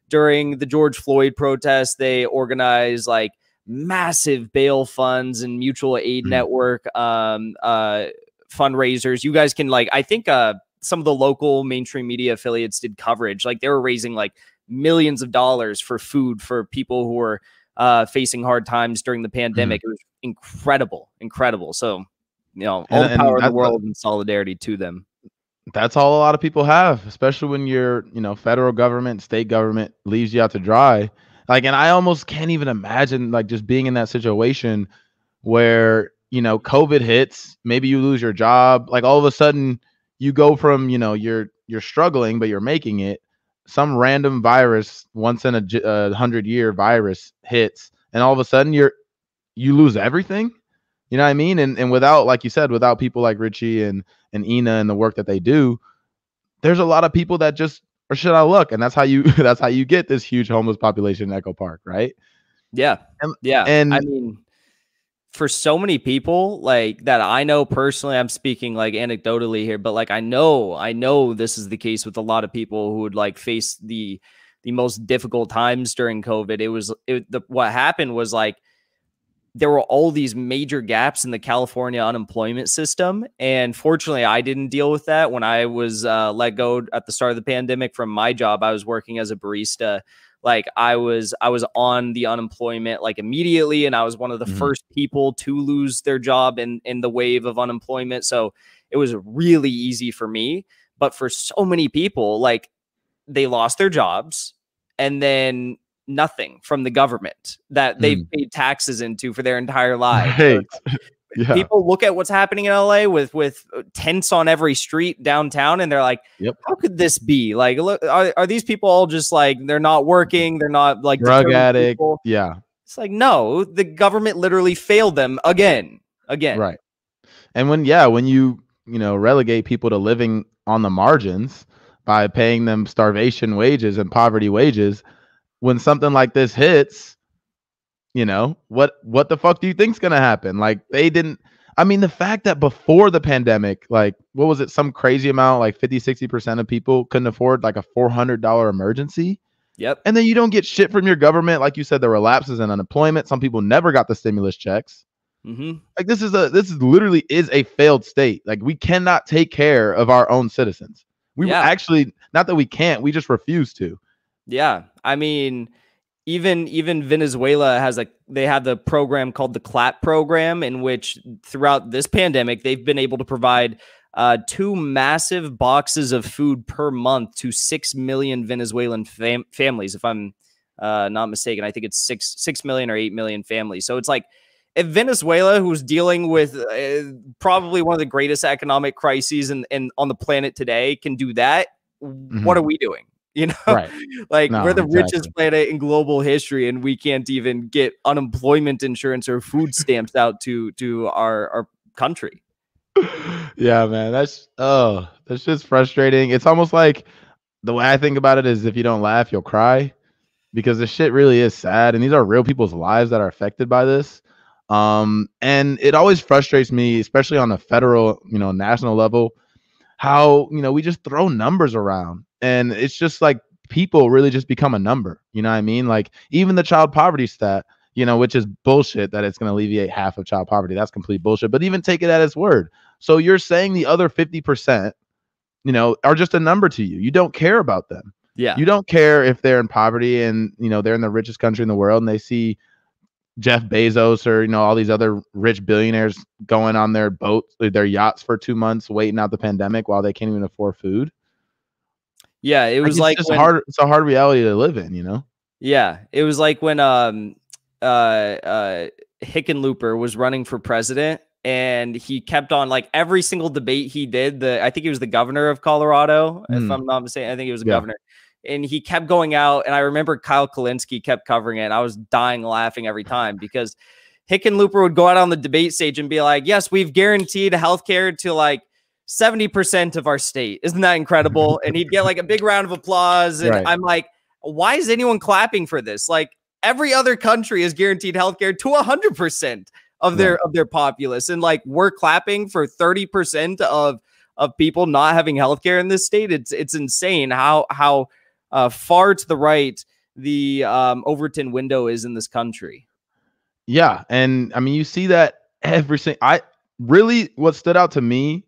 During the George Floyd protests, they organize like massive bail funds and mutual aid network fundraisers. You guys can, like, I think some of the local mainstream media affiliates did coverage. Like they were raising like millions of dollars for food for people who were facing hard times during the pandemic. It was incredible. So, you know, all the power in the world and solidarity to them. That's all a lot of people have, especially when your, you know, federal government, state government leaves you out to dry. Like, and I almost can't even imagine like just being in that situation where, you know, COVID hits, maybe you lose your job. Like all of a sudden you go from, you know, you're struggling, but you're making it. Some random virus, once in a 100-year virus hits, and all of a sudden you lose everything. You know what I mean? And without, like you said, without people like Richie and Ina and the work that they do, there's a lot of people that just are shit out of luck. And that's how you get this huge homeless population in Echo Park, right? Yeah. And I mean, for so many people like that I know personally, I'm speaking like anecdotally here, but like I know this is the case with a lot of people who would like face the most difficult times during COVID. What happened was like there were all these major gaps in the California unemployment system. And fortunately, I didn't deal with that. When I was let go at the start of the pandemic from my job, I was working as a barista. Like I was on the unemployment like immediately. And I was one of the first people to lose their job in the wave of unemployment. So it was really easy for me. But for so many people, like they lost their jobs and then nothing from the government that they've paid taxes into for their entire lives. Right. Yeah. People look at what's happening in LA with tents on every street downtown, and they're like, how could this be? Like, look, are these people all just like, they're not working? They're not like drug addict. People? Yeah. It's like, no, the government literally failed them again. Right. And when you relegate people to living on the margins by paying them starvation wages and poverty wages, when something like this hits, You know, what the fuck do you think's gonna happen? Like, they didn't. I mean, the fact that before the pandemic, like, what was it, some crazy amount, like 50-60% of people couldn't afford like a $400 emergency. Yep. And then you don't get shit from your government. Like you said, there were lapses in unemployment. Some people never got the stimulus checks. Like, this is literally is a failed state. Like, we cannot take care of our own citizens. We actually, not that we can't, we just refuse to. Yeah. I mean, even Venezuela they have the program called the CLAP program, in which throughout this pandemic, they've been able to provide 2 massive boxes of food per month to 6 million Venezuelan families. If I'm not mistaken, I think it's 6 million or 8 million families. So it's like, if Venezuela, who's dealing with probably one of the greatest economic crises on the planet today, can do that, what are we doing? You know, right. Like, we're the richest planet in global history, and we can't even get unemployment insurance or food stamps out to our country. Yeah, man, that's just frustrating. It's almost like, the way I think about it is, if you don't laugh, you'll cry, because the shit really is sad, and these are real people's lives that are affected by this. And it always frustrates me, especially on a federal, national level, how, we just throw numbers around, and it's just like, people really just become a number. You know what I mean? Like, even the child poverty stat, which is bullshit, that it's going to alleviate half of child poverty. That's complete bullshit. But even take it at its word. So you're saying the other 50%, are just a number to you. You don't care about them. Yeah. You don't care if they're in poverty and, they're in the richest country in the world, and they see Jeff Bezos or, all these other rich billionaires going on their boats, their yachts for 2 months, waiting out the pandemic while they can't even afford food. Yeah. It was like it's hard. It's a hard reality to live in, Yeah. It was like when, Hickenlooper was running for president, and he kept on, like, every single debate he did, I think he was the governor of Colorado, if I'm not mistaken. I think he was a governor. And he kept going out, and I remember Kyle Kalinske kept covering it, and I was dying laughing every time, because Hickenlooper would go out on the debate stage and be like, yes, we've guaranteed healthcare to like 70% of our state. Isn't that incredible? And he'd get like a big round of applause. And I'm like, why is anyone clapping for this? Like, every other country is guaranteed healthcare to 100% of their populace. And like, we're clapping for 30% of people not having healthcare in this state. It's insane how far to the right the Overton window is in this country. Yeah. And I mean, you see that what stood out to me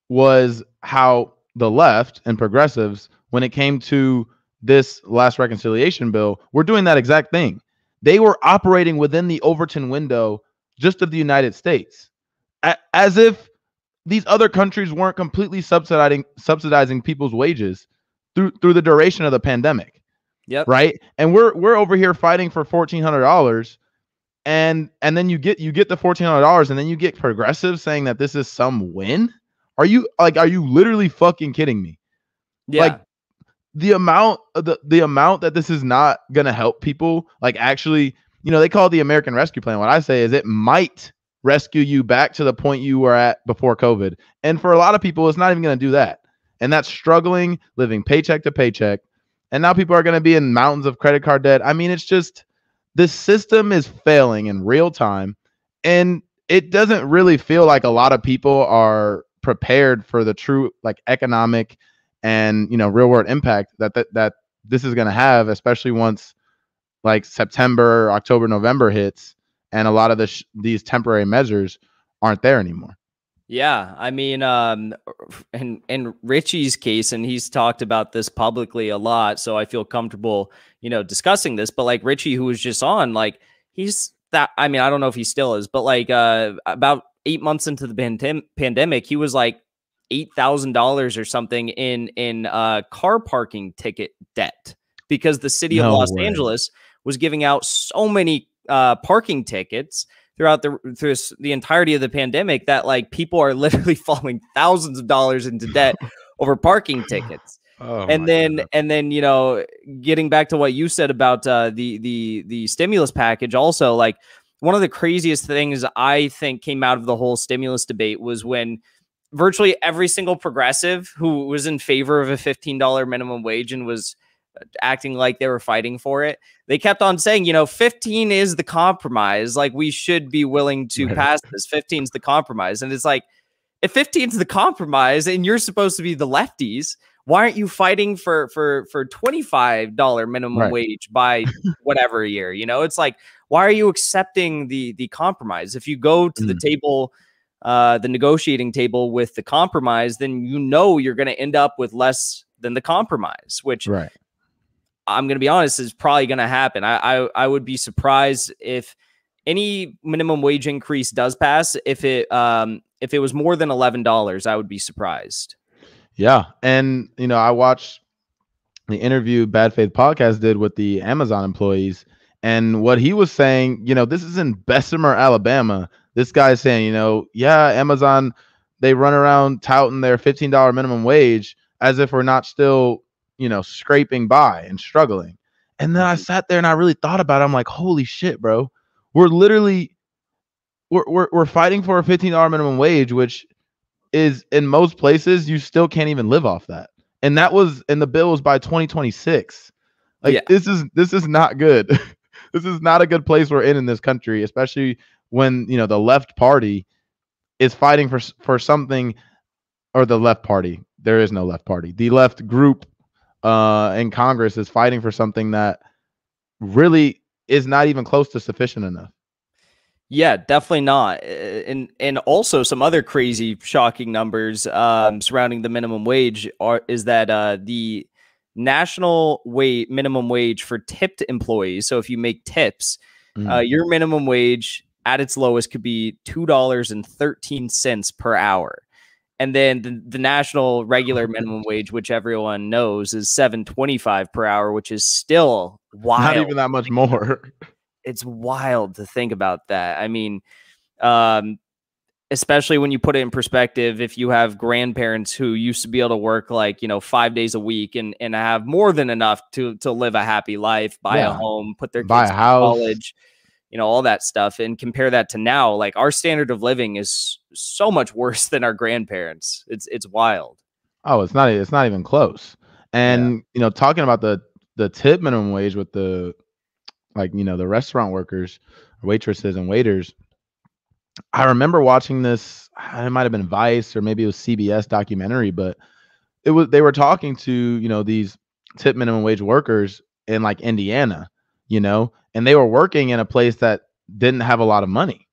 was how the left and progressives, when it came to this last reconciliation bill, were doing that exact thing. They were operating within the Overton window just of the United States, as if these other countries weren't completely subsidizing people's wages through the duration of the pandemic. Yep. Right. And we're over here fighting for $1,400. And then you get the $1,400, and then you get progressives saying that this is some win. Are you literally fucking kidding me? Yeah. Like, the amount that this is not gonna help people, like, actually, they call it the American Rescue Plan. What I say is, it might rescue you back to the point you were at before COVID. And for a lot of people, it's not even gonna do that. And that's struggling, living paycheck to paycheck. And now people are gonna be in mountains of credit card debt. I mean, it's just, this system is failing in real time, and it doesn't really feel like a lot of people are prepared for the true, like, economic and, real world impact that this is going to have, especially once, like, September, October, November hits, and a lot of these temporary measures aren't there anymore. Yeah, I mean, in Richie's case, and he's talked about this publicly a lot, so I feel comfortable, discussing this. But like Richie, who was just on, like, he's that. I mean, I don't know if he still is, but like about 8 months into the pandemic, he was like $8,000 or something in car parking ticket debt, because the city of Los Angeles was giving out so many parking tickets through the entirety of the pandemic that, like, people are literally falling thousands of dollars into debt over parking tickets. And then getting back to what you said about the stimulus package, also, like, one of the craziest things I think came out of the whole stimulus debate was when virtually every single progressive who was in favor of a $15 minimum wage and was acting like they were fighting for it. They kept on saying, you know, 15 is the compromise. Like, we should be willing to pass this. 15 is the compromise. And it's like, if 15 is the compromise and you're supposed to be the lefties, why aren't you fighting for $25 minimum wage by whatever year? You know, it's like, why are you accepting the compromise? If you go to the table, the negotiating table with the compromise, then you know you're going to end up with less than the compromise, which I'm going to be honest is probably going to happen. I would be surprised if any minimum wage increase does pass. If it was more than $11, I would be surprised. Yeah. And, you know, I watched the interview Bad Faith Podcast did with the Amazon employees. And what he was saying, you know, this is in Bessemer, Alabama. This guy's saying, you know, yeah, Amazon, they run around touting their $15 minimum wage as if we're not still, you know, scraping by and struggling. And then I sat there and I really thought about it. I'm like, holy shit, bro. We're literally, we're fighting for a $15 minimum wage, which is in most places you still can't even live off that. And that was in the bill was by 2026. Like this is not good. This is not a good place we're in this country, especially when, you know, the left party is fighting for something, or the left party. There is no left party. The left group in Congress is fighting for something that really is not even close to sufficient enough. Yeah, definitely not. And also some other crazy, shocking numbers surrounding the minimum wage is that the national minimum wage for tipped employees. So if you make tips, your minimum wage at its lowest could be $2.13 per hour. And then the national regular minimum wage, which everyone knows, is $7.25 per hour, which is still wild. Not even that much more. It's wild to think about that. I mean, especially when you put it in perspective, if you have grandparents who used to be able to work like, you know, 5 days a week and have more than enough to live a happy life, buy a home, put their kids in college, you know, all that stuff, and compare that to now, like our standard of living is so much worse than our grandparents. It's wild. Oh, it's not even close. And, you know, talking about the tip minimum wage with the, like, you know, the restaurant workers, waitresses and waiters. I remember watching this, it might have been Vice or maybe it was CBS documentary, but they were talking to, you know, these tip minimum wage workers in like Indiana, you know, and they were working in a place that didn't have a lot of money.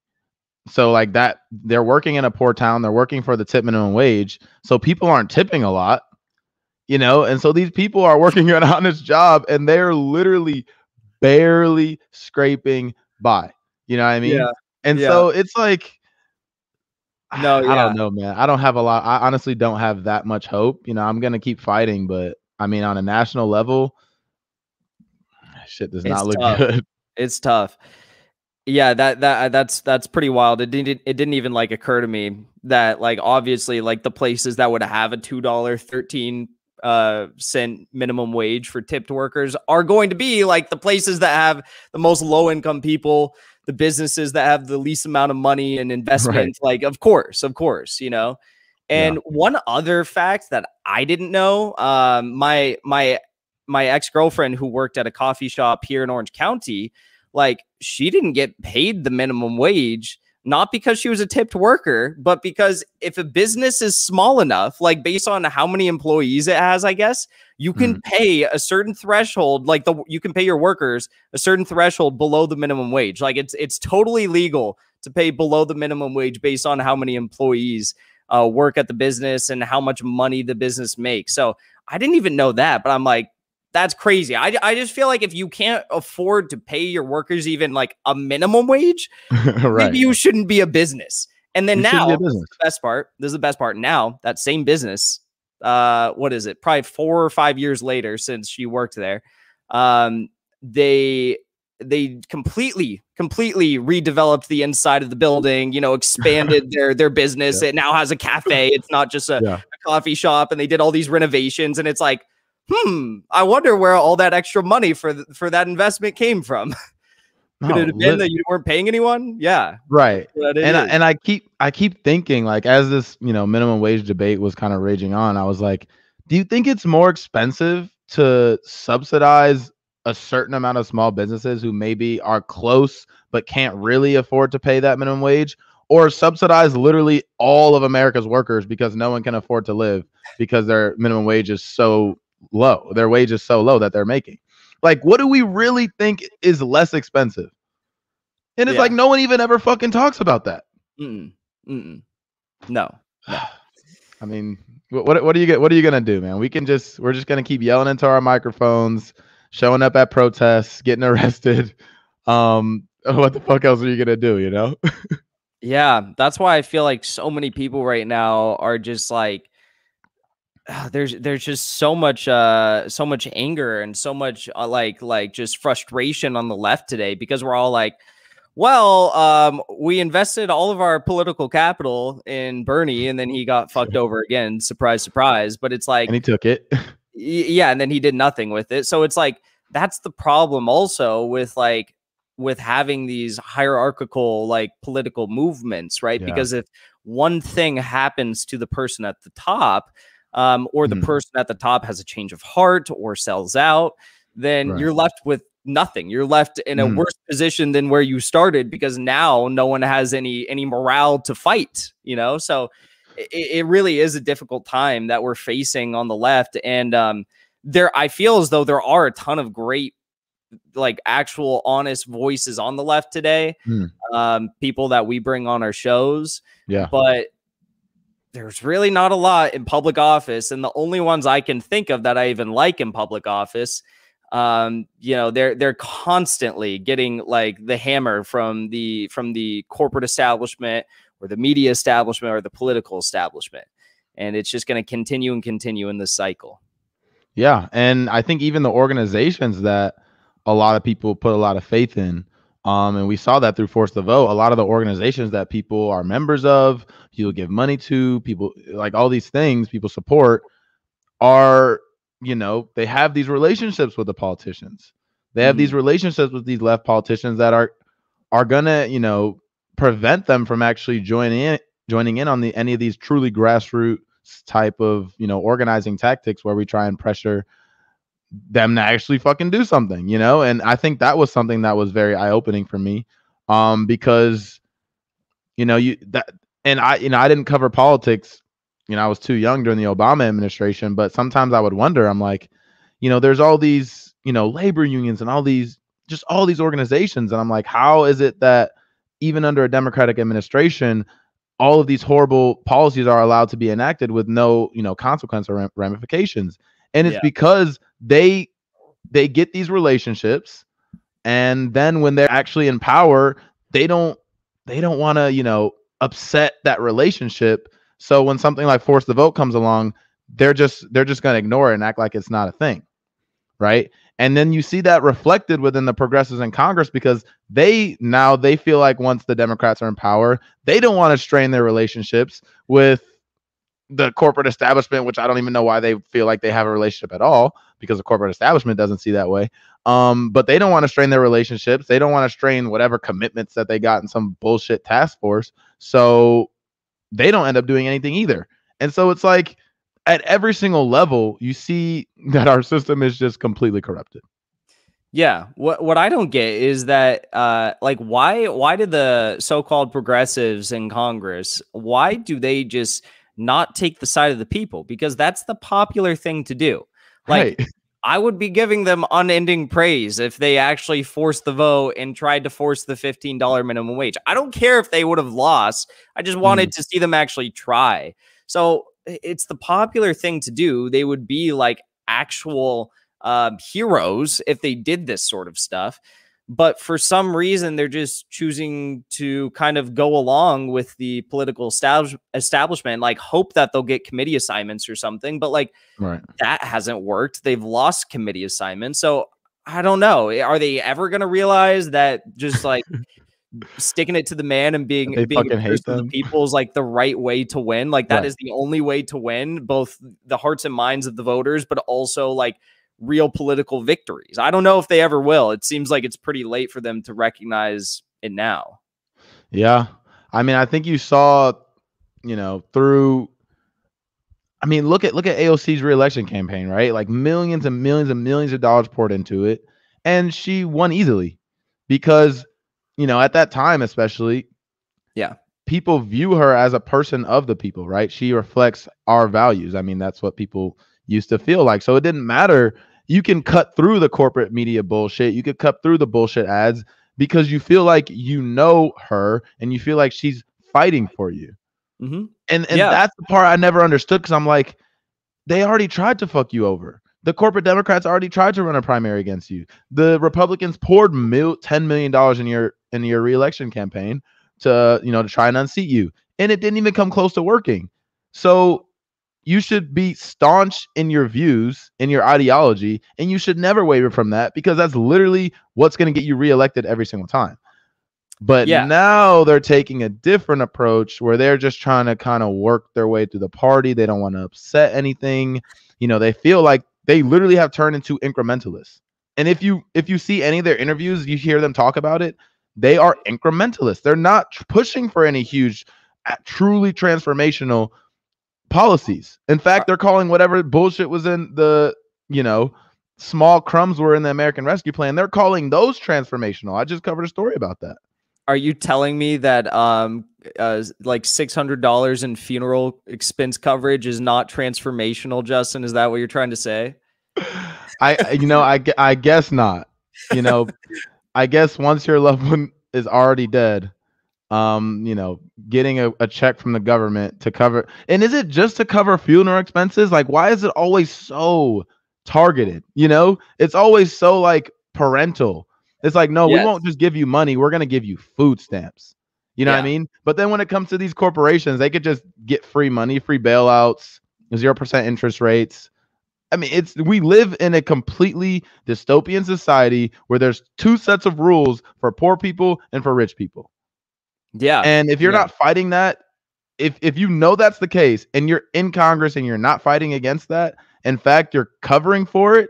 So like that, they're working in a poor town, they're working for the tip minimum wage. So people aren't tipping a lot, you know, and so these people are working an honest job and they're literally barely scraping by, you know what I mean? Yeah. And so it's like, no, I don't know, man. I don't have a lot. I honestly don't have that much hope. You know, I'm going to keep fighting, but I mean, on a national level, shit does not look good. It's tough. Yeah, that's pretty wild. It didn't even like occur to me that like, obviously like the places that would have a $2.13 cent minimum wage for tipped workers are going to be like the places that have the most low income people, the businesses that have the least amount of money and investment. Like, of course, you know. And one other fact that I didn't know, my ex-girlfriend who worked at a coffee shop here in Orange County, like she didn't get paid the minimum wage, not because she was a tipped worker, but because if a business is small enough, like based on how many employees it has, I guess, you can pay a certain threshold, like you can pay your workers a certain threshold below the minimum wage. Like it's totally legal to pay below the minimum wage based on how many employees work at the business and how much money the business makes. So I didn't even know that, but I'm like, that's crazy. I just feel like if you can't afford to pay your workers even like a minimum wage, maybe you shouldn't be a business. And then now, this is the best part. This is the best part. Now that same business, what is it? Probably 4 or 5 years later since she worked there, they completely redeveloped the inside of the building. You know, expanded their business. It now has a cafe. It's not just a coffee shop. And they did all these renovations. And it's like, I wonder where all that extra money for that investment came from. Could it have been that you weren't paying anyone? Yeah. Right. And I keep thinking, like, as this, you know, minimum wage debate was kind of raging on, I was like, do you think it's more expensive to subsidize a certain amount of small businesses who maybe are close but can't really afford to pay that minimum wage, or subsidize literally all of America's workers because no one can afford to live because their minimum wage is so low. Their wage is so low that they're making. Like, what do we really think is less expensive? And it's like no one even ever fucking talks about that. No. I mean, what are you gonna do, man? We're just gonna keep yelling into our microphones, showing up at protests, getting arrested. What the fuck else are you gonna do? You know? Yeah, that's why I feel like so many people right now are just like, there's just so much anger and so much like just frustration on the left today, because we're all like, well, we invested all of our political capital in Bernie and then he got fucked over again. Surprise, surprise. But it's like, and he took it. Yeah. And then he did nothing with it. So it's like, that's the problem also with having these hierarchical, like, political movements, right? Yeah. Because if one thing happens to the person at the top, or the person at the top has a change of heart or sells out, then you're left with nothing. You're left in a worse position than where you started, because now no one has any morale to fight, you know? So it really is a difficult time that we're facing on the left. And I feel as though there are a ton of great, like, actual honest voices on the left today, people that we bring on our shows. Yeah. But there's really not a lot in public office. And the only ones I can think of that I even like in public office, you know, they're constantly getting like the hammer from the corporate establishment or the media establishment or the political establishment. And it's just going to continue and continue in this cycle. Yeah. And I think even the organizations that a lot of people put a lot of faith in, and we saw that through Force the Vote, a lot of the organizations that people are members of, people give money to, people like all these things people support are, you know, they have these relationships with the politicians. They have these relationships with these left politicians that are gonna, you know, prevent them from actually joining in on any of these truly grassroots type of, you know, organizing tactics where we try and pressure them to actually fucking do something, you know? And I think that was something that was very eye-opening for me, because, you know, I didn't cover politics. You know, I was too young during the Obama administration, but sometimes I would wonder, I'm like, you know, there's all these, you know, labor unions and all these organizations. And I'm like, how is it that even under a Democratic administration, all of these horrible policies are allowed to be enacted with no, you know, consequence or ramifications? And it's because they get these relationships, and then when they're actually in power, they don't want to, you know, upset that relationship. So when something like Force the Vote comes along, they're just going to ignore it and act like it's not a thing, right? And then you see that reflected within the progressives in Congress, because they feel like once the Democrats are in power, they don't want to strain their relationships with the corporate establishment, which I don't even know why they feel like they have a relationship at all, because the corporate establishment doesn't see that way. But they don't want to strain their relationships. They don't want to strain whatever commitments that they got in some bullshit task force. So they don't end up doing anything either. And so it's like at every single level, you see that our system is just completely corrupted. Yeah. What I don't get is that, like, why did the so-called progressives in Congress, why do they just not take the side of the people? Because that's the popular thing to do. Like, right. I would be giving them unending praise if they actually forced the vote and tried to force the $15 minimum wage. I don't care if they would have lost. I just wanted to see them actually try. So it's the popular thing to do. They would be like actual heroes if they did this sort of stuff. But for some reason, they're just choosing to kind of go along with the political establishment, like hope that they'll get committee assignments or something. But like that hasn't worked. They've lost committee assignments. So I don't know. Are they ever going to realize that just like sticking it to the man and being a person of the people is like the right way to win? Like that is the only way to win both the hearts and minds of the voters, but also like real political victories. I don't know if they ever will. It seems like it's pretty late for them to recognize it now. Yeah. I mean, I think you saw, you know, through, I mean, look at AOC's reelection campaign, right? Like millions and millions and millions of dollars poured into it, and she won easily because, you know, at that time especially, yeah, people view her as a person of the people, right? She reflects our values. I mean, that's what people used to feel like. So it didn't matter. You can cut through the corporate media bullshit. You could cut through the bullshit ads because you feel like you know her and you feel like she's fighting for you. mm-hmm. And that's the part I never understood, because I'm like, they already tried to fuck you over. The corporate Democrats already tried to run a primary against you. The Republicans poured $10 million in your reelection campaign to, you know, to try and unseat you, and it didn't even come close to working. So you should be staunch in your views, in your ideology, and you should never waver from that, because that's literally what's going to get you reelected every single time. But now they're taking a different approach where they're just trying to kind of work their way through the party. They don't want to upset anything. You know, they feel like they literally have turned into incrementalists. And if you see any of their interviews, you hear them talk about it, they are incrementalists. They're not pushing for any huge, truly transformational policies. In fact, they're calling whatever bullshit was in the, you know, small crumbs were in the American Rescue Plan, they're calling those transformational. I just covered a story about that. Are you telling me that like $600 in funeral expense coverage is not transformational, Justin? Is that what you're trying to say? I guess not. You know, I guess once your loved one is already dead, you know, getting a check from the government to cover, and is it just to cover funeral expenses? Like, why is it always so targeted? You know, it's always so like parental. It's like, no, we won't just give you money. We're going to give you food stamps. You know what I mean? But then when it comes to these corporations, they could just get free money, free bailouts, 0% interest rates. I mean, we live in a completely dystopian society where there's two sets of rules for poor people and for rich people. Yeah. And if you're not fighting that, if you know that's the case and you're in Congress and you're not fighting against that, in fact, you're covering for it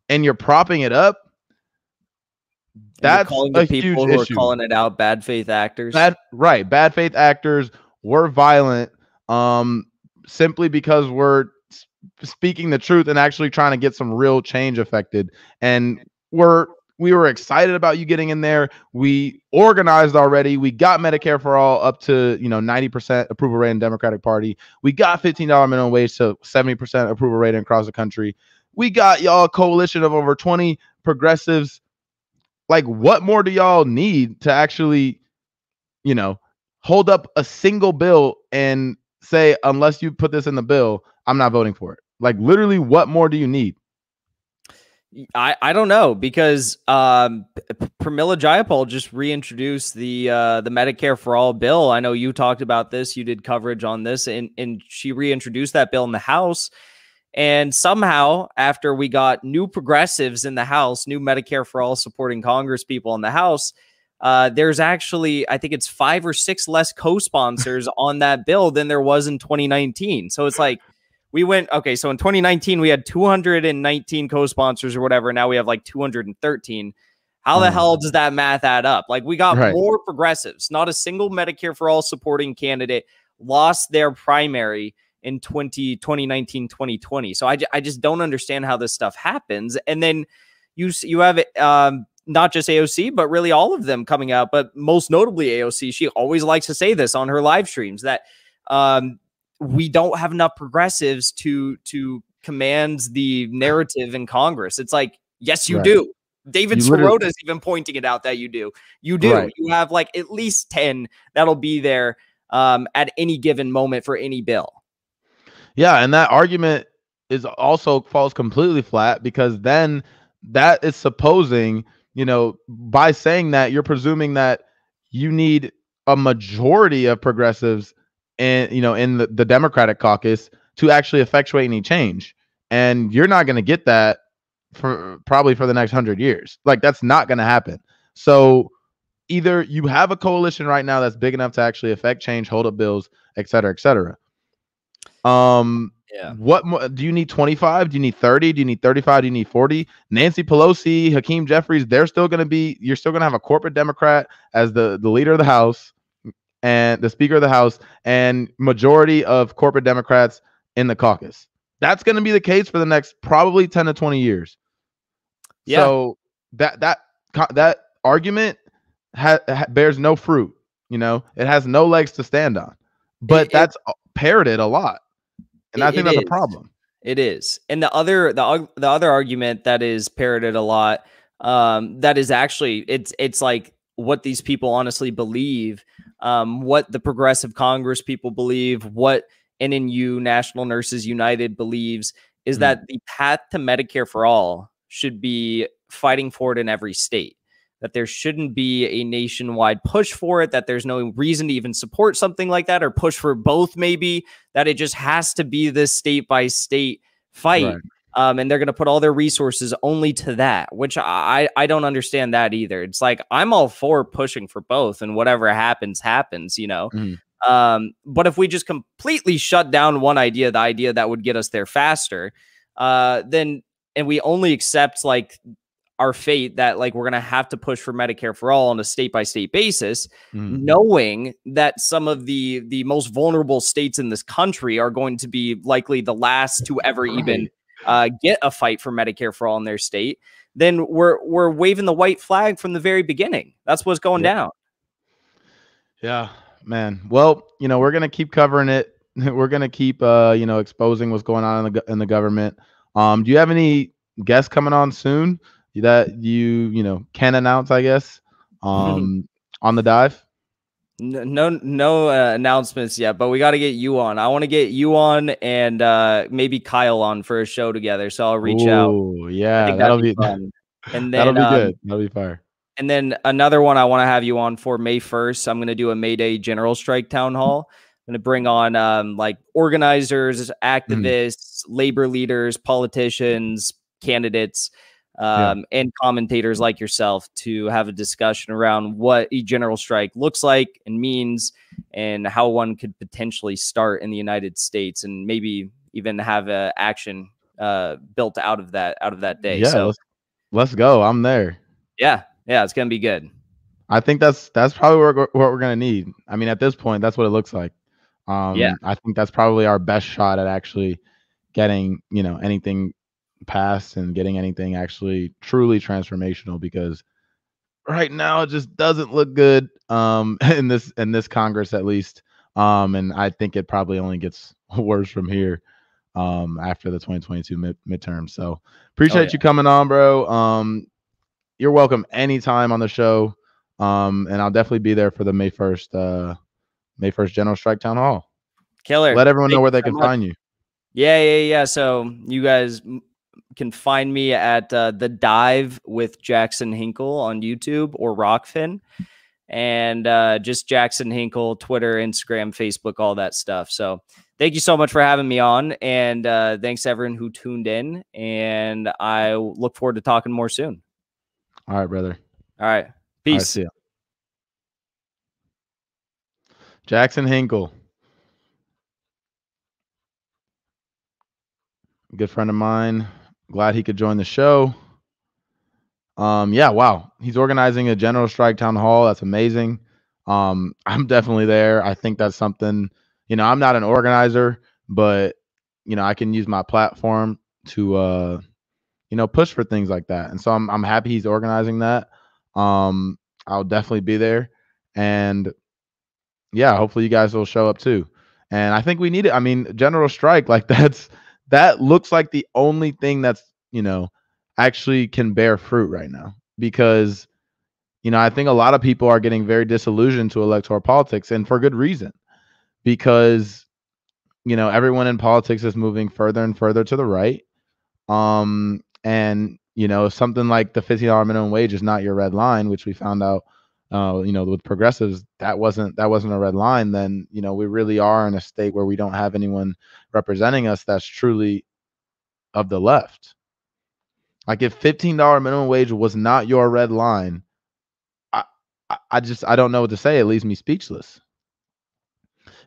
and you're propping it up, that's calling the people who are calling it out bad faith actors. Bad faith actors. We're violent simply because we're speaking the truth and actually trying to get some real change affected. And we were excited about you getting in there. We organized already. We got Medicare for all up to, you know, 90% approval rate in the Democratic Party. We got $15 minimum wage to 70% approval rating across the country. We got y'all a coalition of over 20 progressives. Like, what more do y'all need to actually, you know, hold up a single bill and say, unless you put this in the bill, I'm not voting for it? Like, literally, what more do you need? I don't know, because Pramila Jayapal just reintroduced the Medicare for All bill. I know you talked about this. You did coverage on this, and she reintroduced that bill in the House. And somehow, after we got new progressives in the House, new Medicare for All supporting Congress people in the House, there's actually, I think it's 5 or 6 less co-sponsors on that bill than there was in 2019. So it's like, we went, okay, so in 2019, we had 219 co-sponsors or whatever. Now we have like 213. How the hell does that math add up? Like, we got more progressives. Not a single Medicare for All supporting candidate lost their primary in 2019, 2020. So I just don't understand how this stuff happens. And then you have not just AOC, but really all of them coming out, but most notably AOC. She always likes to say this on her live streams, that we don't have enough progressives to command the narrative in Congress. It's like, yes, you do. David Sirota is even pointing it out that you do. You do. Right. You have like at least 10 that'll be there at any given moment for any bill. Yeah, and that argument is also falls completely flat, because then that is supposing, you know, by saying that, you're presuming that you need a majority of progressives and, you know, in the Democratic caucus to actually effectuate any change. And you're not going to get that probably for the next 100 years. Like, that's not going to happen. So either you have a coalition right now that's big enough to actually affect change, hold up bills, et cetera, et cetera. What more do you need? 25? Do you need 30? Do you need 35? Do you need 40? Nancy Pelosi, Hakeem Jeffries, you're still going to have a corporate Democrat as the leader of the House and the Speaker of the House, and majority of corporate Democrats in the caucus. That's going to be the case for the next probably 10 to 20 years. Yeah. So that argument bears no fruit. You know, it has no legs to stand on. But that's parroted a lot, and I think that's a problem. It is. And the other argument that is parroted a lot, that is actually it's like what these people honestly believe, what the Progressive Congress people believe, what NNU, National Nurses United, believes is that the path to Medicare for all should be fighting for it in every state. That there shouldn't be a nationwide push for it, that there's no reason to even support something like that or push for both, maybe, that it just has to be this state by state fight. Right. And they're going to put all their resources only to that, which I don't understand that either. It's like, I'm all for pushing for both and whatever happens, you know. But if we just completely shut down one idea, the idea that would get us there faster, and we only accept like our fate that like we're going to have to push for Medicare for all on a state-by-state basis, knowing that some of the most vulnerable states in this country are going to be likely the last to ever even get a fight for Medicare for all in their state, then we're waving the white flag from the very beginning. That's what's going down. Yeah, man. Well, you know, we're going to keep covering it. We're going to keep, you know, exposing what's going on in the government. Do you have any guests coming on soon that you know, can announce, I guess, on the dive? No announcements yet, but we got to get you on. I want to get you on and maybe Kyle on for a show together. So I'll reach out. Oh, yeah, that'll be fun. And then, that'll be good. That'll be fire. And then another one I want to have you on for May 1st. I'm going to do a May Day general strike town hall. I'm going to bring on like organizers, activists, labor leaders, politicians, candidates, and commentators like yourself to have a discussion around what a general strike looks like and means and how one could potentially start in the United States and maybe even have a action built out of that day. Yeah, so let's go. I'm there. Yeah, it's going to be good. I think that's probably what we're going to need. I mean, at this point, that's what it looks like. I think that's probably our best shot at actually getting, you know, anything passed and getting anything actually truly transformational, because right now it just doesn't look good in this Congress, at least. And I think it probably only gets worse from here after the 2022 midterm. So appreciate you coming on, bro. You're welcome anytime on the show. And I'll definitely be there for the May 1st General Strike Town Hall. Killer. Let everyone know where they can find you. Yeah. So you guys can find me at The Dive with Jackson Hinkle on YouTube or Rockfin, and just Jackson Hinkle, Twitter, Instagram, Facebook, all that stuff. So thank you so much for having me on, and thanks to everyone who tuned in, and I look forward to talking more soon. All right, brother. All right. Peace. All right, see ya. Jackson Hinkle. Good friend of mine. Glad he could join the show. Yeah, wow. He's organizing a general strike town hall. That's amazing. I'm definitely there. I think that's something, you know, I'm not an organizer, but, you know, I can use my platform to, you know, push for things like that. And so I'm happy he's organizing that. I'll definitely be there. And yeah, hopefully you guys will show up too. And I think we need it. I mean, general strike, like that looks like the only thing that's, you know, actually can bear fruit right now, because, you know, I think a lot of people are getting very disillusioned to electoral politics, and for good reason, because, you know, everyone in politics is moving further and further to the right. And, you know, something like the $15 minimum wage is not your red line, which we found out, you know, with progressives, that wasn't a red line. Then, you know, we really are in a state where we don't have anyone representing us that's truly of the left. Like, if $15 minimum wage was not your red line, I don't know what to say. It leaves me speechless.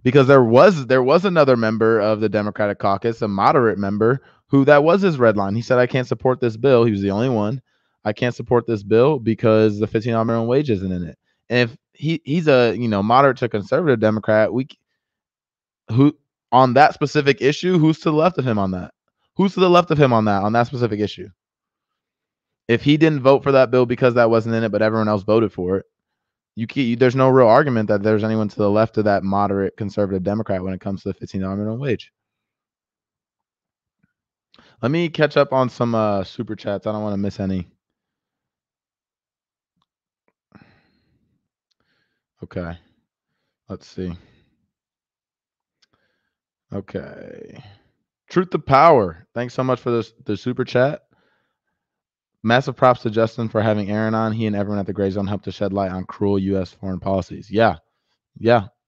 Because there was another member of the Democratic caucus, a moderate member, who that was his red line. He said, I can't support this bill. He was the only one. I can't support this bill because the $15 minimum wage isn't in it. And if he's a, you know, moderate to conservative Democrat, on that specific issue, who's to the left of him on that? Who's to the left of him on that specific issue? If he didn't vote for that bill because that wasn't in it, but everyone else voted for it, there's no real argument that there's anyone to the left of that moderate conservative Democrat when it comes to the $15 minimum wage. Let me catch up on some super chats. I don't want to miss any. Okay. Let's see. Okay. Truth to Power. Thanks so much for the super chat. Massive props to Justin for having Aaron on. He and everyone at the Gray Zone helped to shed light on cruel U.S. foreign policies. Yeah.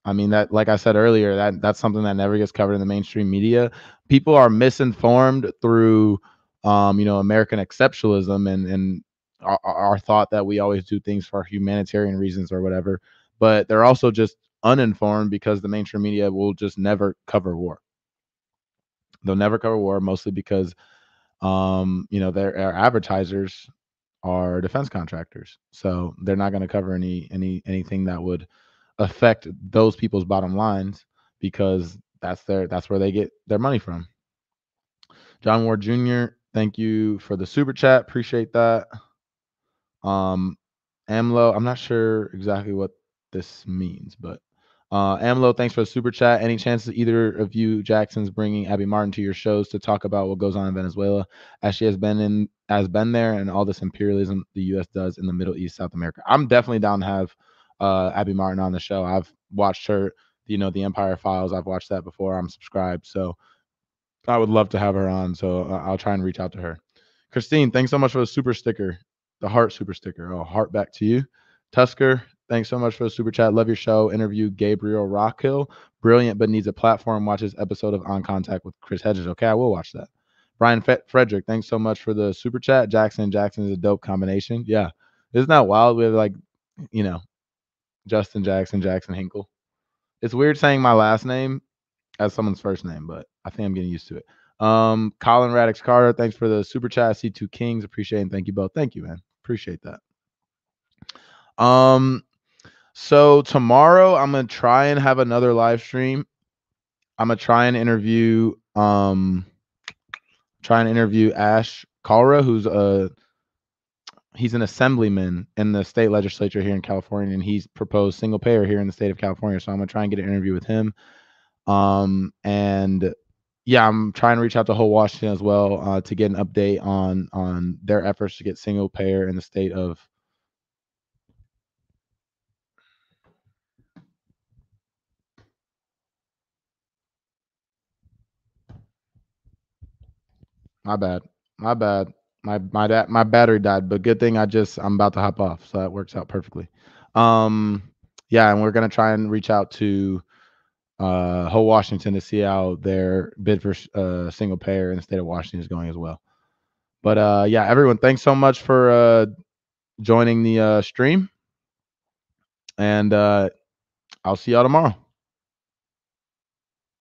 I mean, that, like I said earlier, that's something that never gets covered in the mainstream media. People are misinformed through, American exceptionalism and our thought that we always do things for humanitarian reasons or whatever. But they're also just uninformed because the mainstream media will just never cover war. They'll never cover war, mostly because their advertisers are defense contractors, so they're not going to cover anything that would affect those people's bottom lines because that's where they get their money from. John Ward Jr., thank you for the super chat. Appreciate that. AMLO, I'm not sure exactly what this means, but AMLO, thanks for the super chat. Any chances either of you Jacksons bringing Abby Martin to your shows to talk about what goes on in Venezuela, as she has been there, and all this imperialism the U.S. does in the Middle East, South America? I'm definitely down to have Abby Martin on the show. I've watched her, the Empire Files. I've watched that before. I'm subscribed, so I would love to have her on. So I'll try and reach out to her. Christine, thanks so much for the super sticker, the heart super sticker. Oh, heart back to you. Tusker, thanks so much for the super chat. Love your show. Interview Gabriel Rockhill. Brilliant, but needs a platform. Watch this episode of On Contact with Chris Hedges. Okay, I will watch that. Brian Frederick, thanks so much for the super chat. Jackson is a dope combination. Yeah. Isn't that wild? We have Justin Jackson Hinkle. It's weird saying my last name as someone's first name, but I think I'm getting used to it. Colin Radix Carter, thanks for the super chat. C2 Kings, appreciate it, and thank you both. Thank you, man. Appreciate that. So tomorrow I'm gonna try and have another live stream. I'm gonna try and interview Ash Kalra, he's an assemblyman in the state legislature here in California, and he's proposed single payer here in the state of California. So I'm gonna try and get an interview with him. And yeah, I'm trying to reach out to Whole Washington as well to get an update on their efforts to get single payer in the state of. My bad. My battery died, but good thing I'm about to hop off, so that works out perfectly. Yeah, and we're gonna try and reach out to Whole Washington to see how their bid for single payer in the state of Washington is going as well. But yeah, everyone, thanks so much for joining the stream, and I'll see y'all tomorrow.